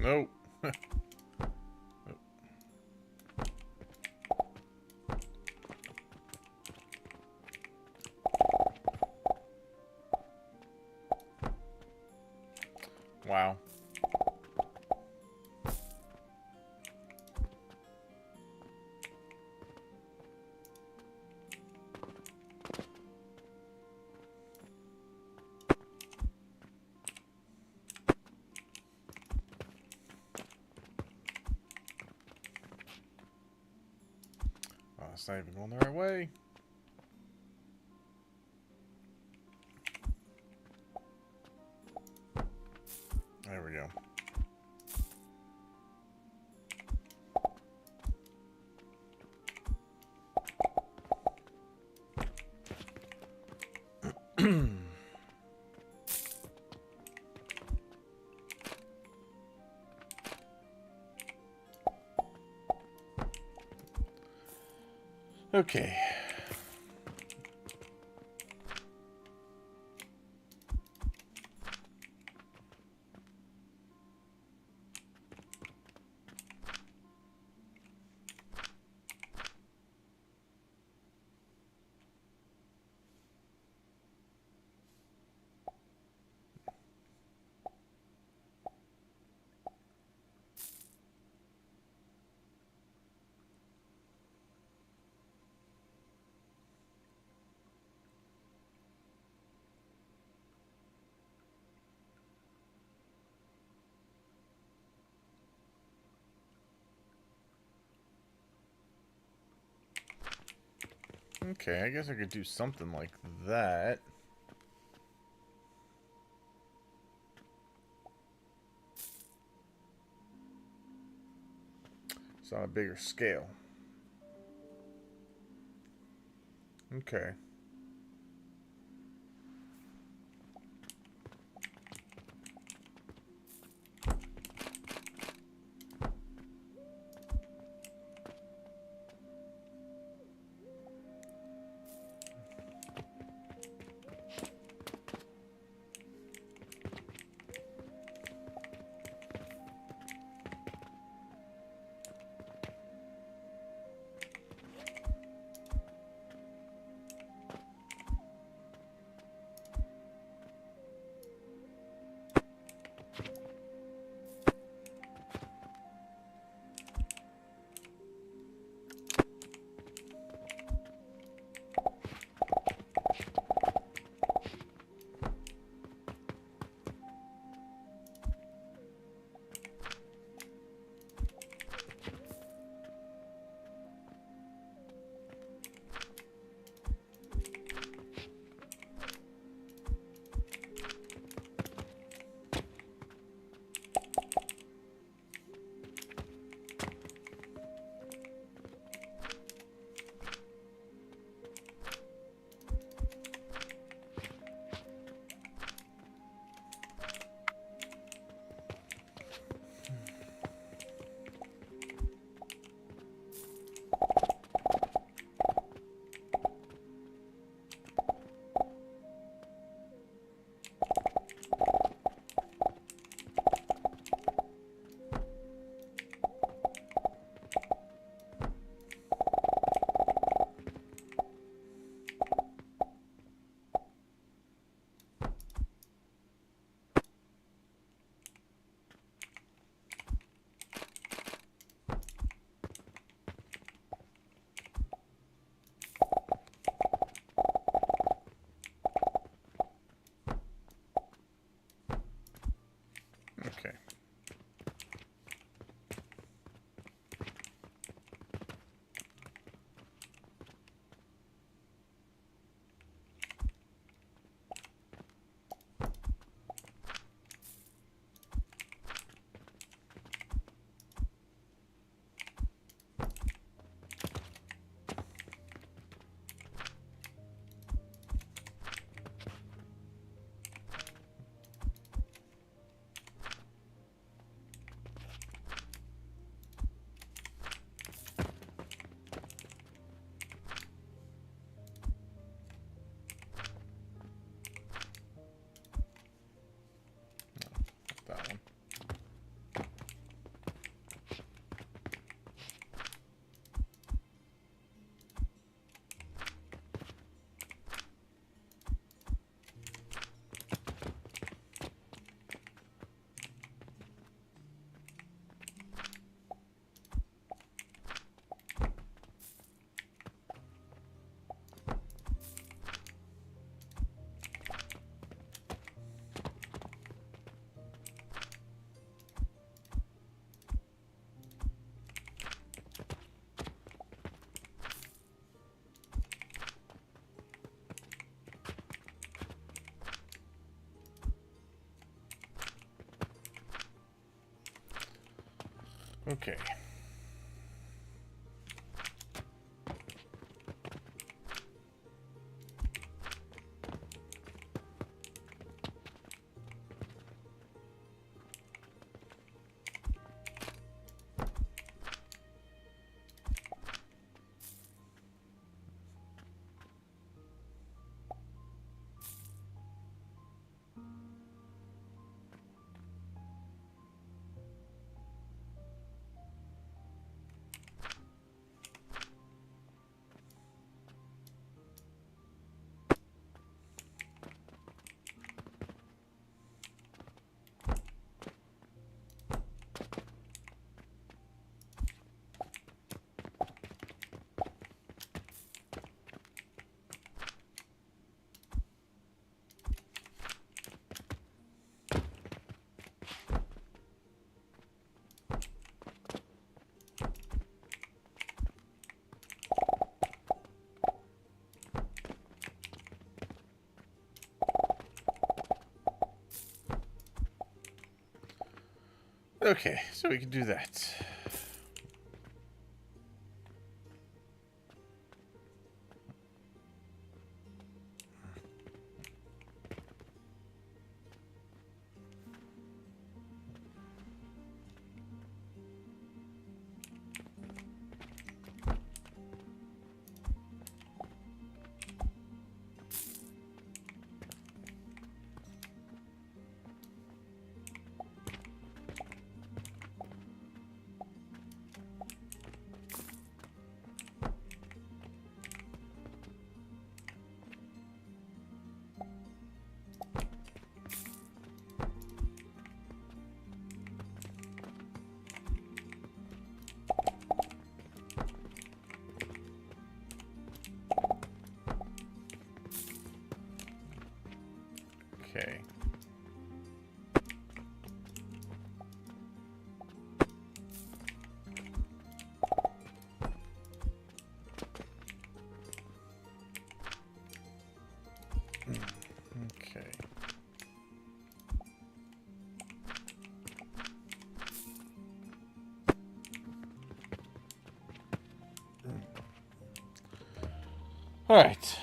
No. Wow. Oh, it's not even going the right way. There we go. Okay. Okay, I guess I could do something like that. It's on a bigger scale. Okay. Okay. Okay, so we can do that. Okay. Okay. All right.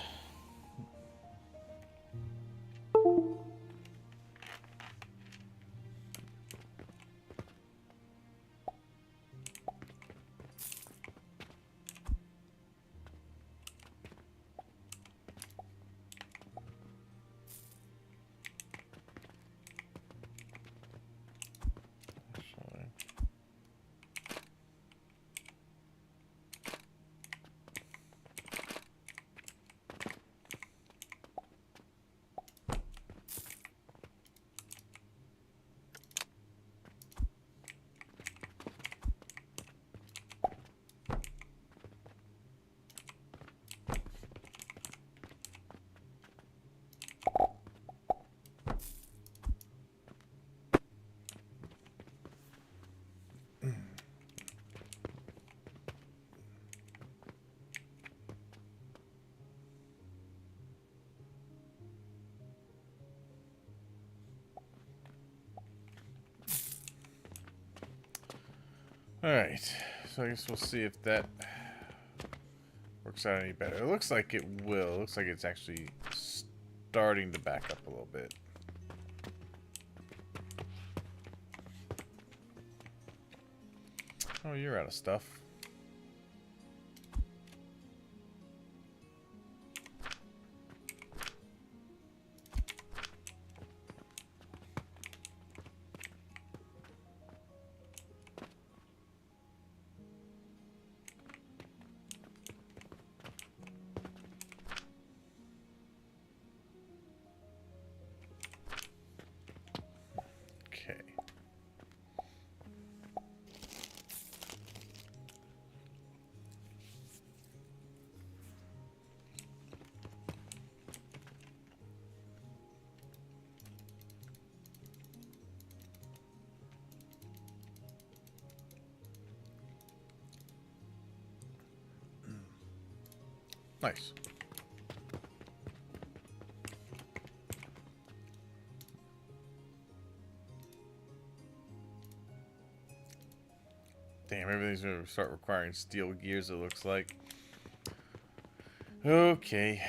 All right. So I guess we'll see if that works out any better. It looks like it will. It looks like it's actually starting to back up a little bit. Oh, you're out of stuff. Okay. Nice. Damn, everything's gonna start requiring steel gears, it looks like. Okay.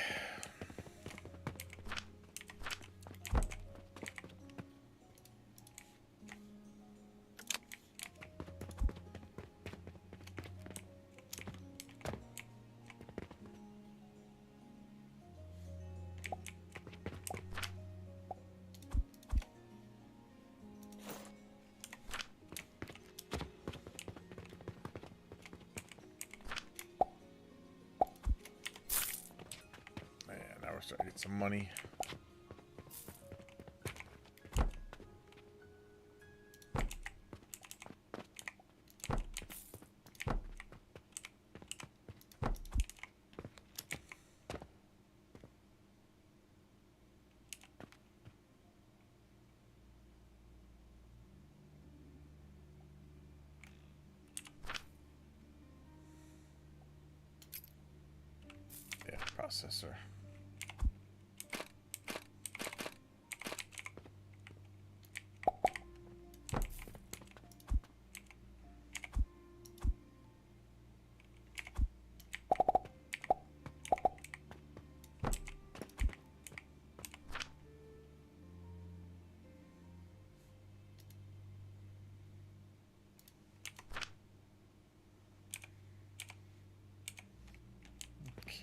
Man, now we're starting to get some money. Yeah, processor.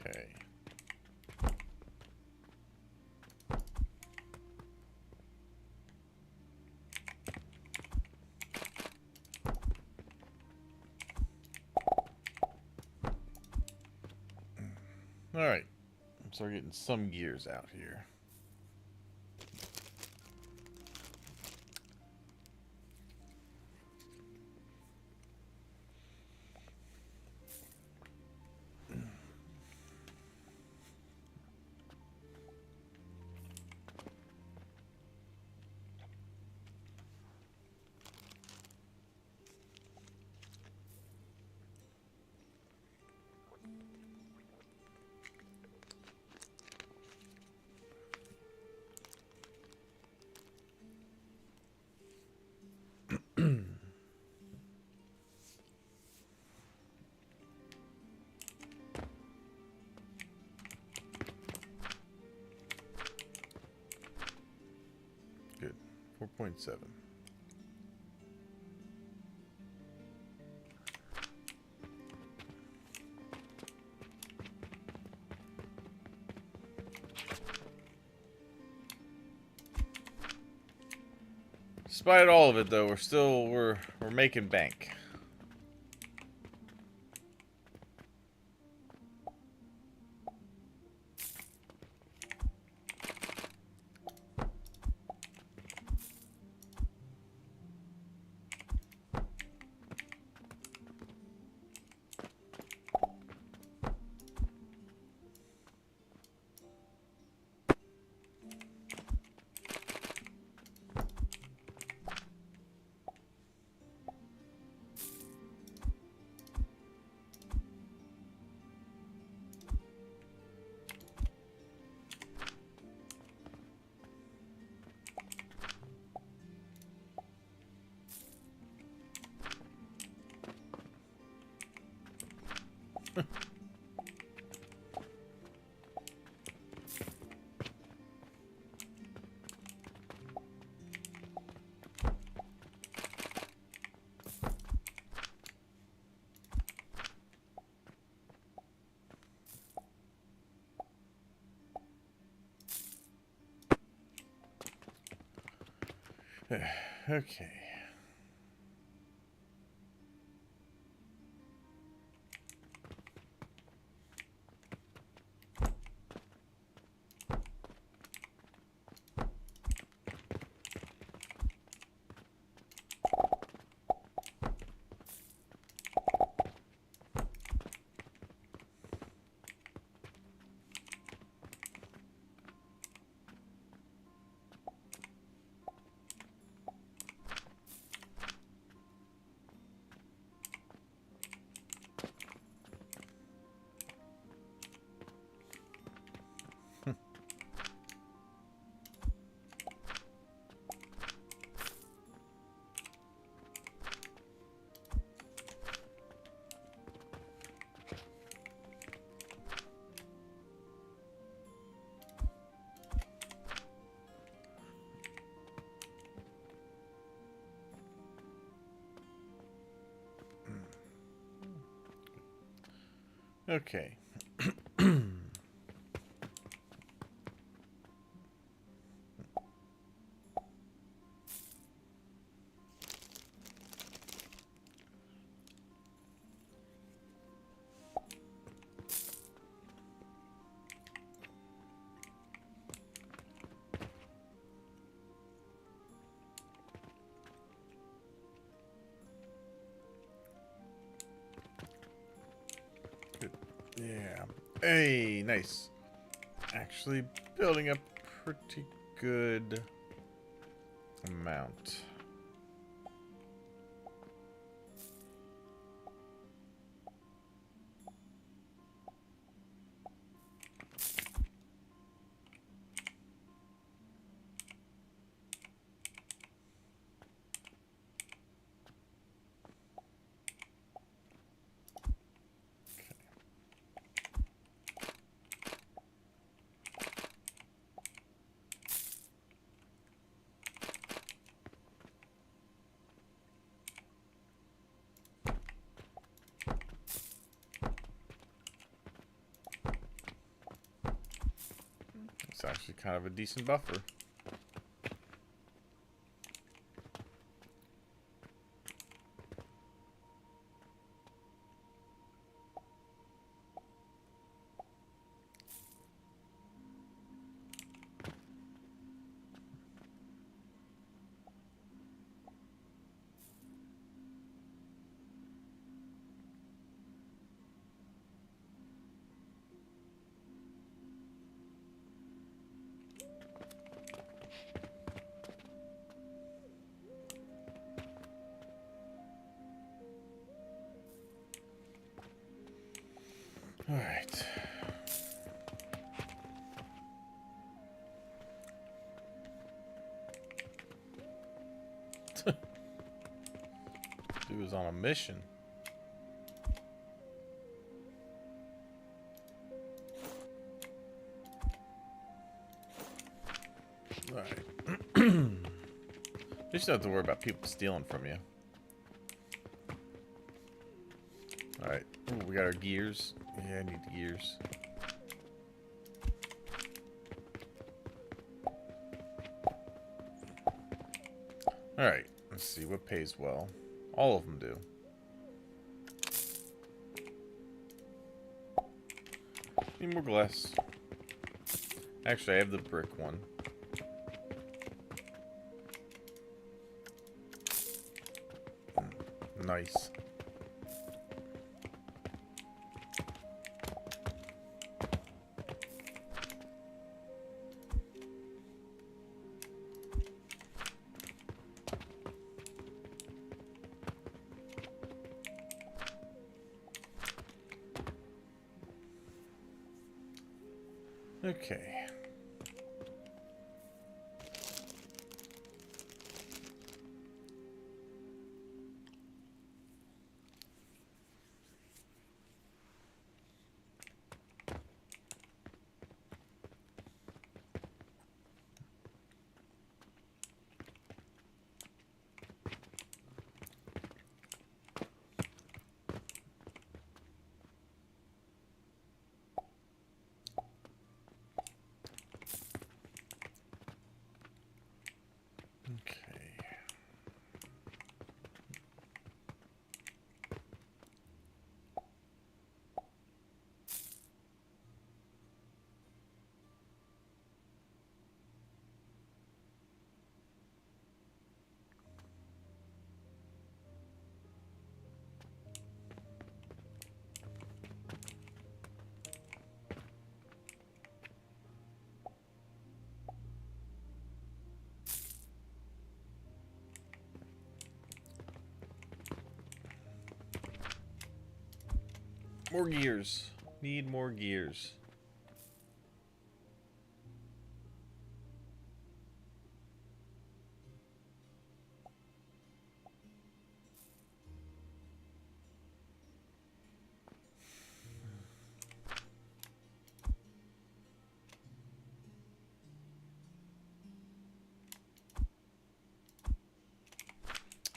Okay. All right. I'm start getting some gears out here. Good. 4.7. Despite all of it, though, we're making bank. Okay. Okay. Good. Yeah. Hey, nice. Actually building a pretty good amount. It's actually kind of a decent buffer. All right. He was on a mission. All right. You just don't have to worry about people stealing from you. All right. Ooh, we got our gears. Yeah, I need the gears. All right. Let's see what pays well. All of them do. Need more glass. Actually, I have the brick one. Nice. Okay. Okay. More gears. Need more gears.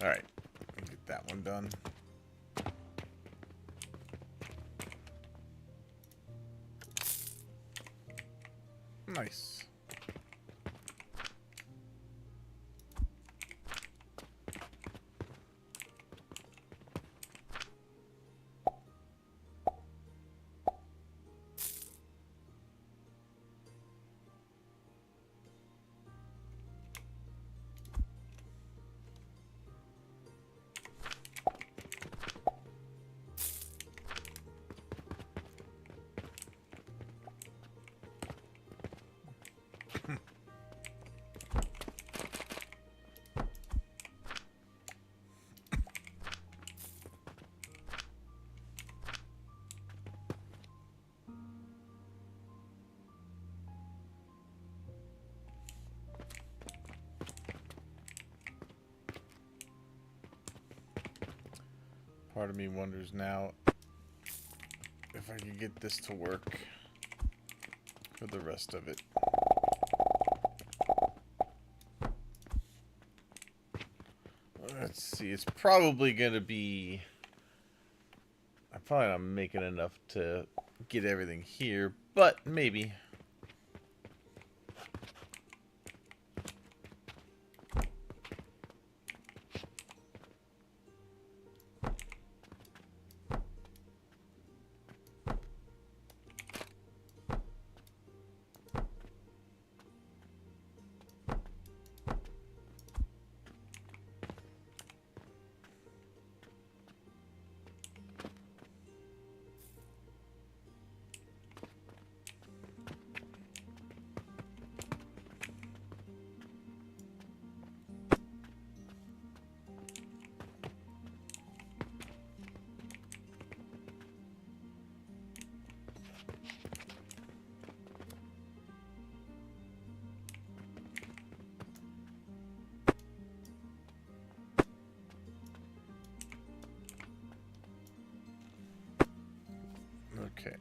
All right. Get that one done. Nice. Part of me wonders now if I can get this to work for the rest of it. Let's see, it's probably gonna be... I'm probably not making enough to get everything here, but maybe. Okay.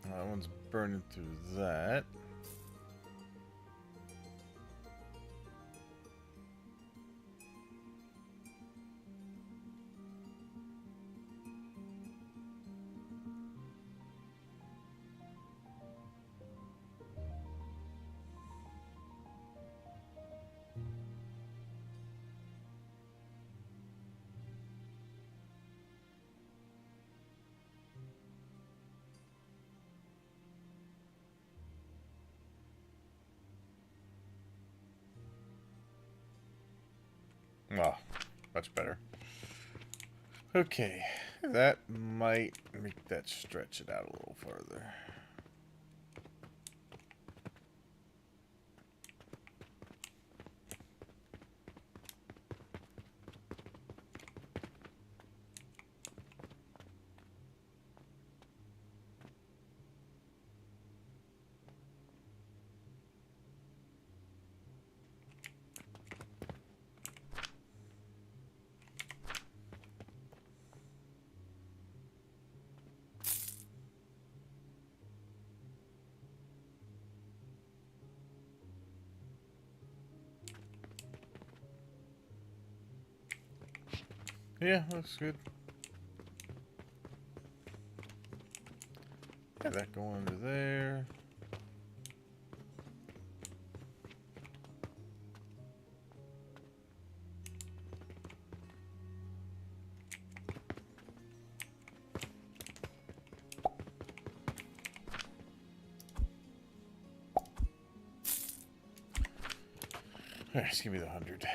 That one's burning through that. Oh, much better. Okay, that might make that stretch it out a little further. Yeah, looks good. Got that going under there. Alright, just give me the 100.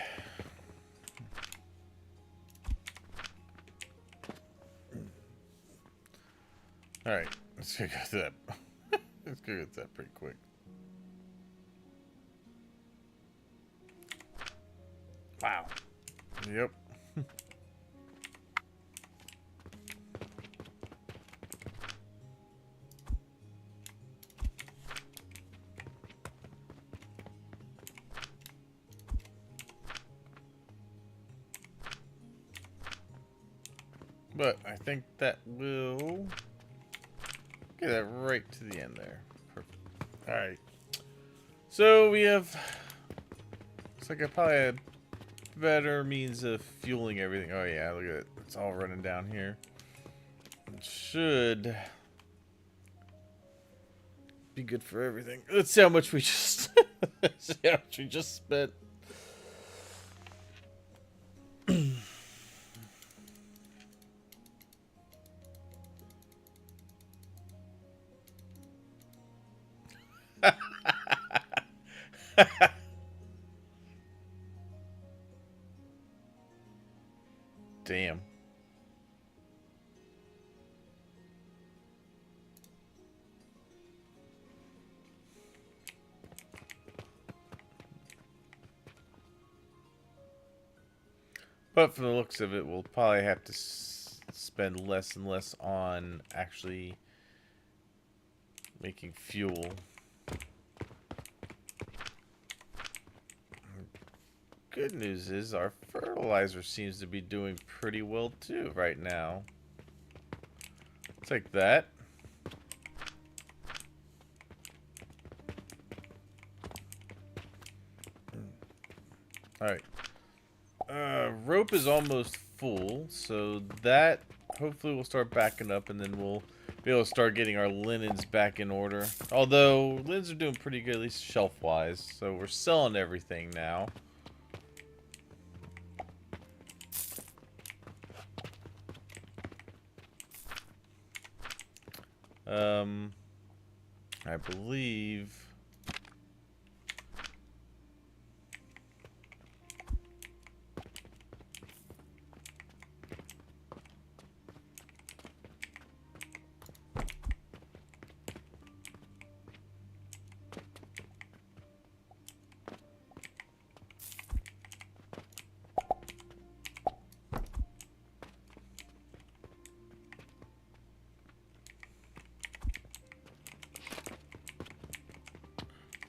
Alright, let's go get that. Let's go get that pretty quick. Wow. Yep. But I think that will get that right to the end there. Perfect. Alright. So we have... Looks like I probably had better means of fueling everything. Oh yeah, look at it. It's all running down here. It should be good for everything. Let's see how much we just... see how much we just spent. Damn. But from the looks of it, we'll probably have to spend less and less on actually making fuel. Good news is our fertilizer seems to be doing pretty well too right now. Take that. Alright. Rope is almost full, so that hopefully will start backing up, and then we'll be able to start getting our linens back in order. Although, linens are doing pretty good, at least shelf-wise, so we're selling everything now. I believe...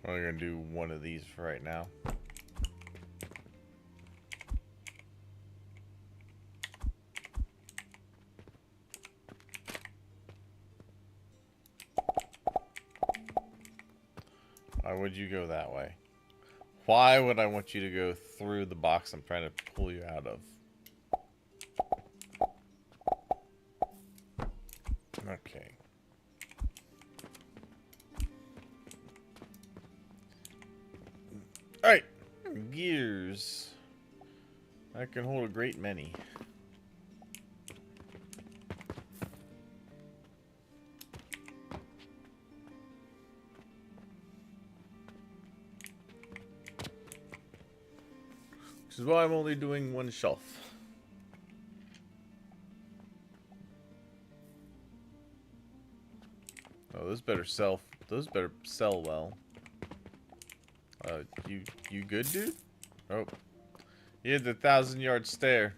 we're gonna do one of these for right now. Why would you go that way? Why would I want you to go through the box I'm trying to pull you out of? Okay. Alright. Gears. I can hold a great many. Which is why I'm only doing one shelf. Oh, those better sell. Those better sell well. You good, dude? Oh, you had the 1,000-yard stare.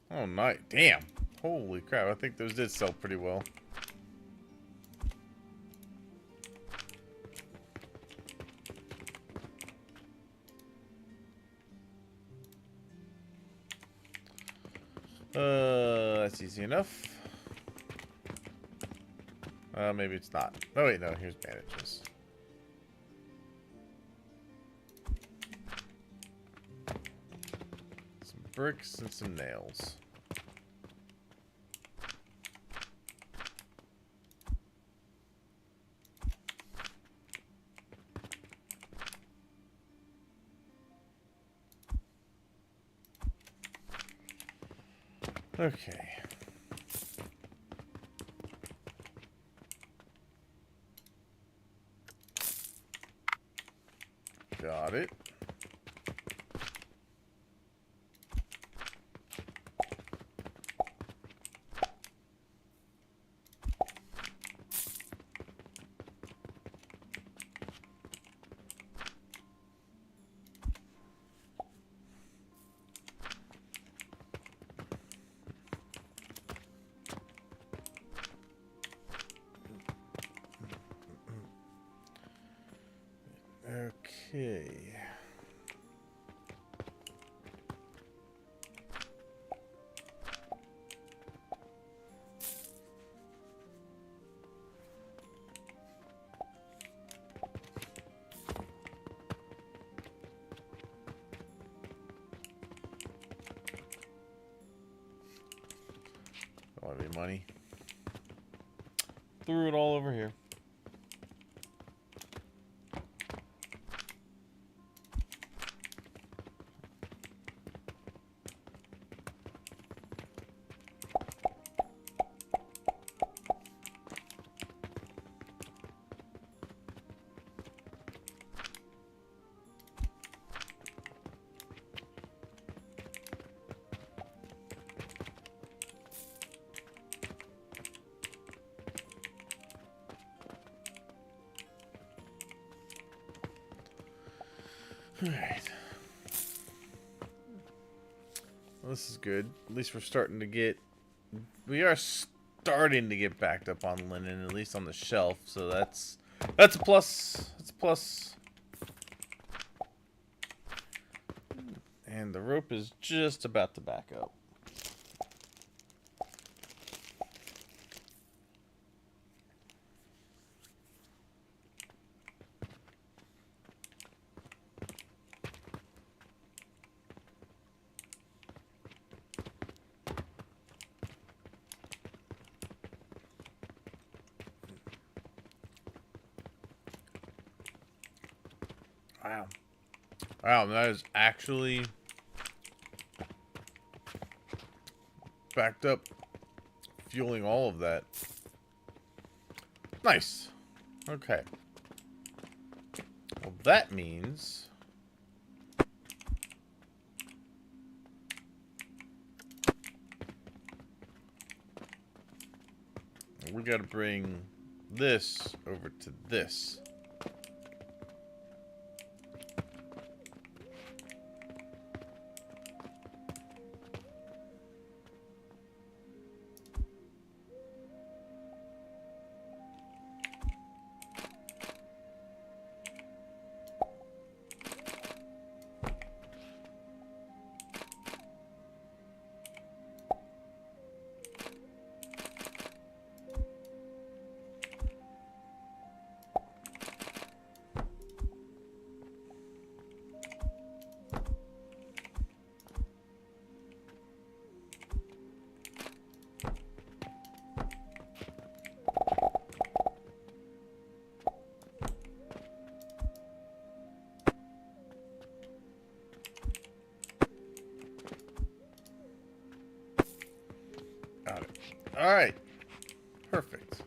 Oh, nice. Damn. Holy crap. I think those did sell pretty well. That's easy enough. Maybe it's not. Oh, wait, no. Here's bandages. Some bricks and some nails. Okay. Got it. Okay. Don't have any money. Threw it all over here. Alright. Well, this is good. At least we're starting to get... We are starting to get backed up on linen, at least on the shelf. So that's a plus. That's a plus. And the rope is just about to back up. Wow. Wow, that is actually backed up, fueling all of that. Nice. Okay. Well, that means we gotta bring this over to this. Got it. All right. Perfect.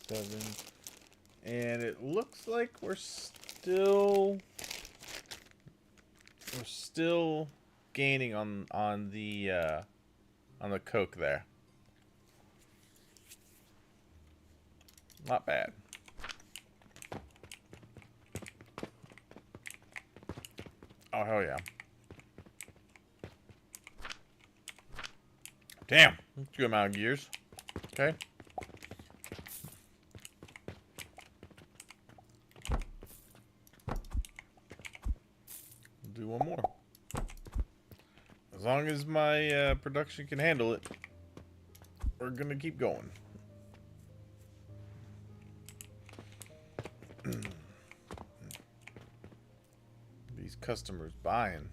Seven. And it looks like we're still gaining on the coke there. Not bad. Oh hell yeah. Damn, that's a good amount of gears. Okay. Do one more. As long as my production can handle it, we're gonna keep going. These customers buying.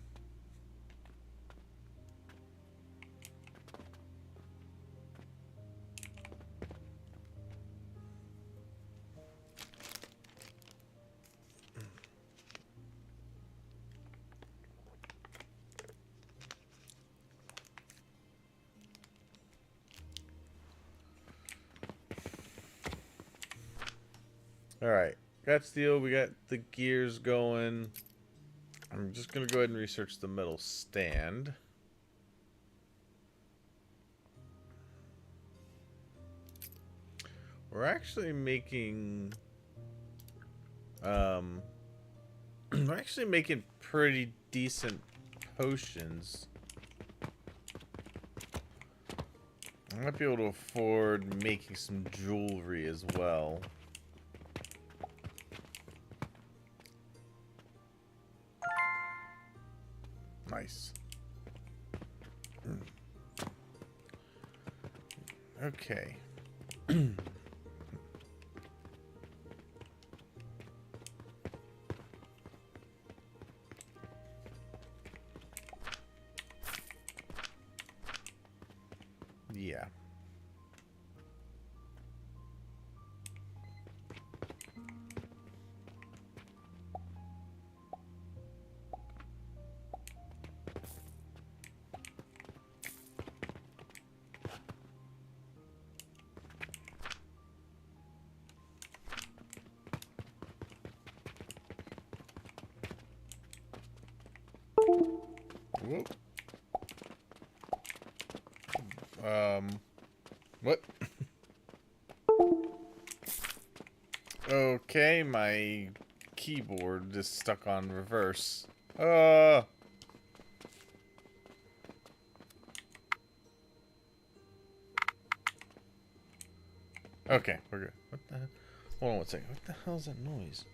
Alright. Got steel. We got the gears going. I'm just going to go ahead and research the metal stand. We're actually making... we're actually making pretty decent potions. I might be able to afford making some jewelry as well. Nice. Okay. Yeah. Whoop. What? Okay, my keyboard is stuck on reverse. Okay, we're good. What the hell? Hold on one second. What the hell is that noise?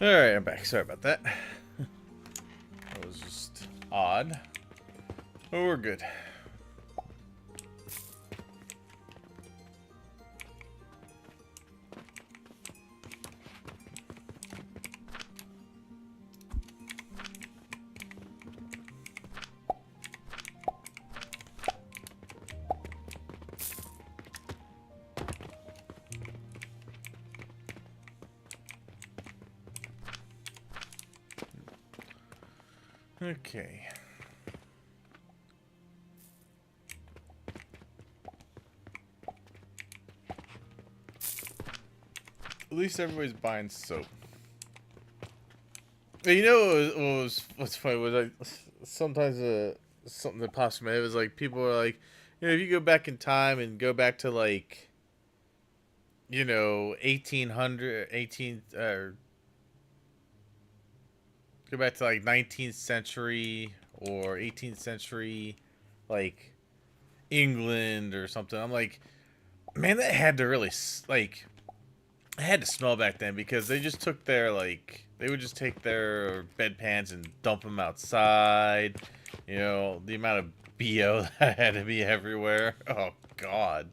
Alright, I'm back. Sorry about that. That was just odd. But we're good. Okay. At least everybody's buying soap. You know what's funny was like sometimes something that pops in my head was like people are like, you know, if you go back in time and go back to like, you know, 1800 or go back to like 19th century or 18th century like England or something. I'm like, man, that had to really like it had to smell back then because they just took their like they would just take their bedpans and dump them outside. You know, the amount of BO that had to be everywhere. Oh God.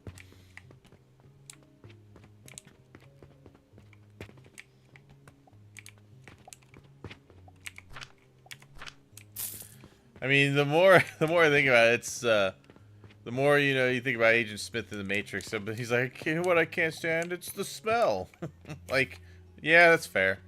I mean, the more I think about it, it's the more you know you think about Agent Smith in the Matrix. But he's like, you know what I can't stand? It's the smell. Like, yeah, that's fair.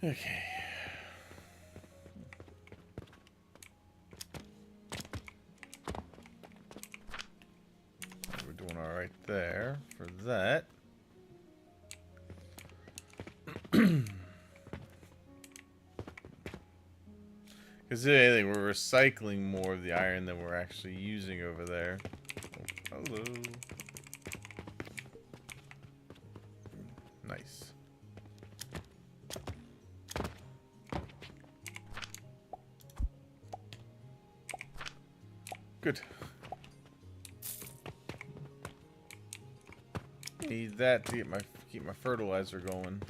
Okay. We're doing all right there for that. Because if anything, we're recycling more of the iron than we're actually using over there. Oh, hello. Nice. Good. Need that to keep my fertilizer going.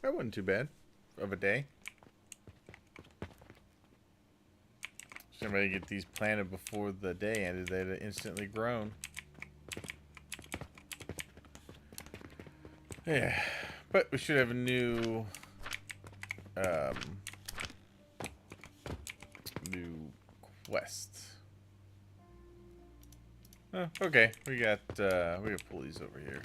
That wasn't too bad of a day. Somebody get these planted before the day ended, they'd have instantly grown. Yeah, but we should have a new new quest. Oh, okay, we got pulleys over here.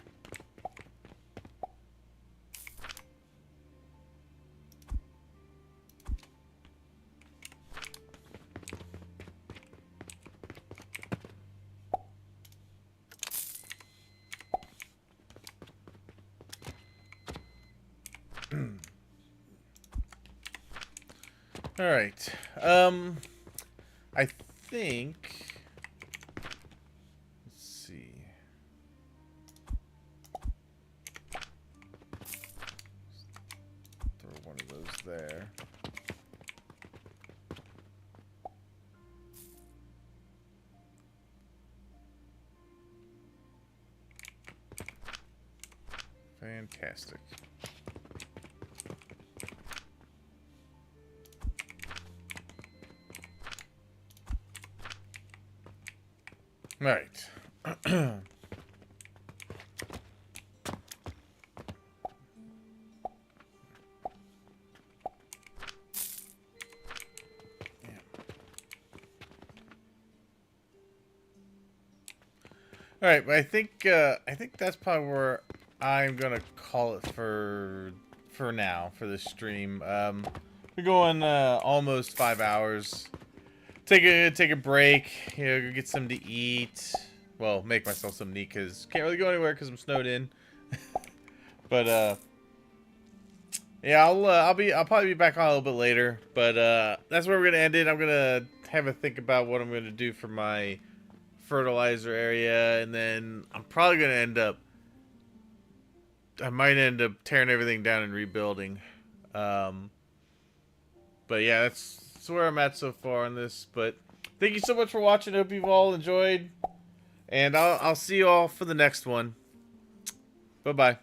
All right. I think. Let's see. Throw one of those there. Fantastic. All right. All right, but I think that's probably where I'm gonna call it for now for this stream. We're going almost 5 hours. Take a break. You know, go get something to eat. Well, make myself something to eat because can't really go anywhere because I'm snowed in. But yeah, I'll probably be back on a little bit later. But that's where we're gonna end it. I'm gonna have a think about what I'm gonna do for my fertilizer area, and then I'm probably gonna I might end up tearing everything down and rebuilding. But yeah, that's where I'm at so far on this. But thank you so much for watching. Hope you've all enjoyed, and I'll see you all for the next one. Bye bye.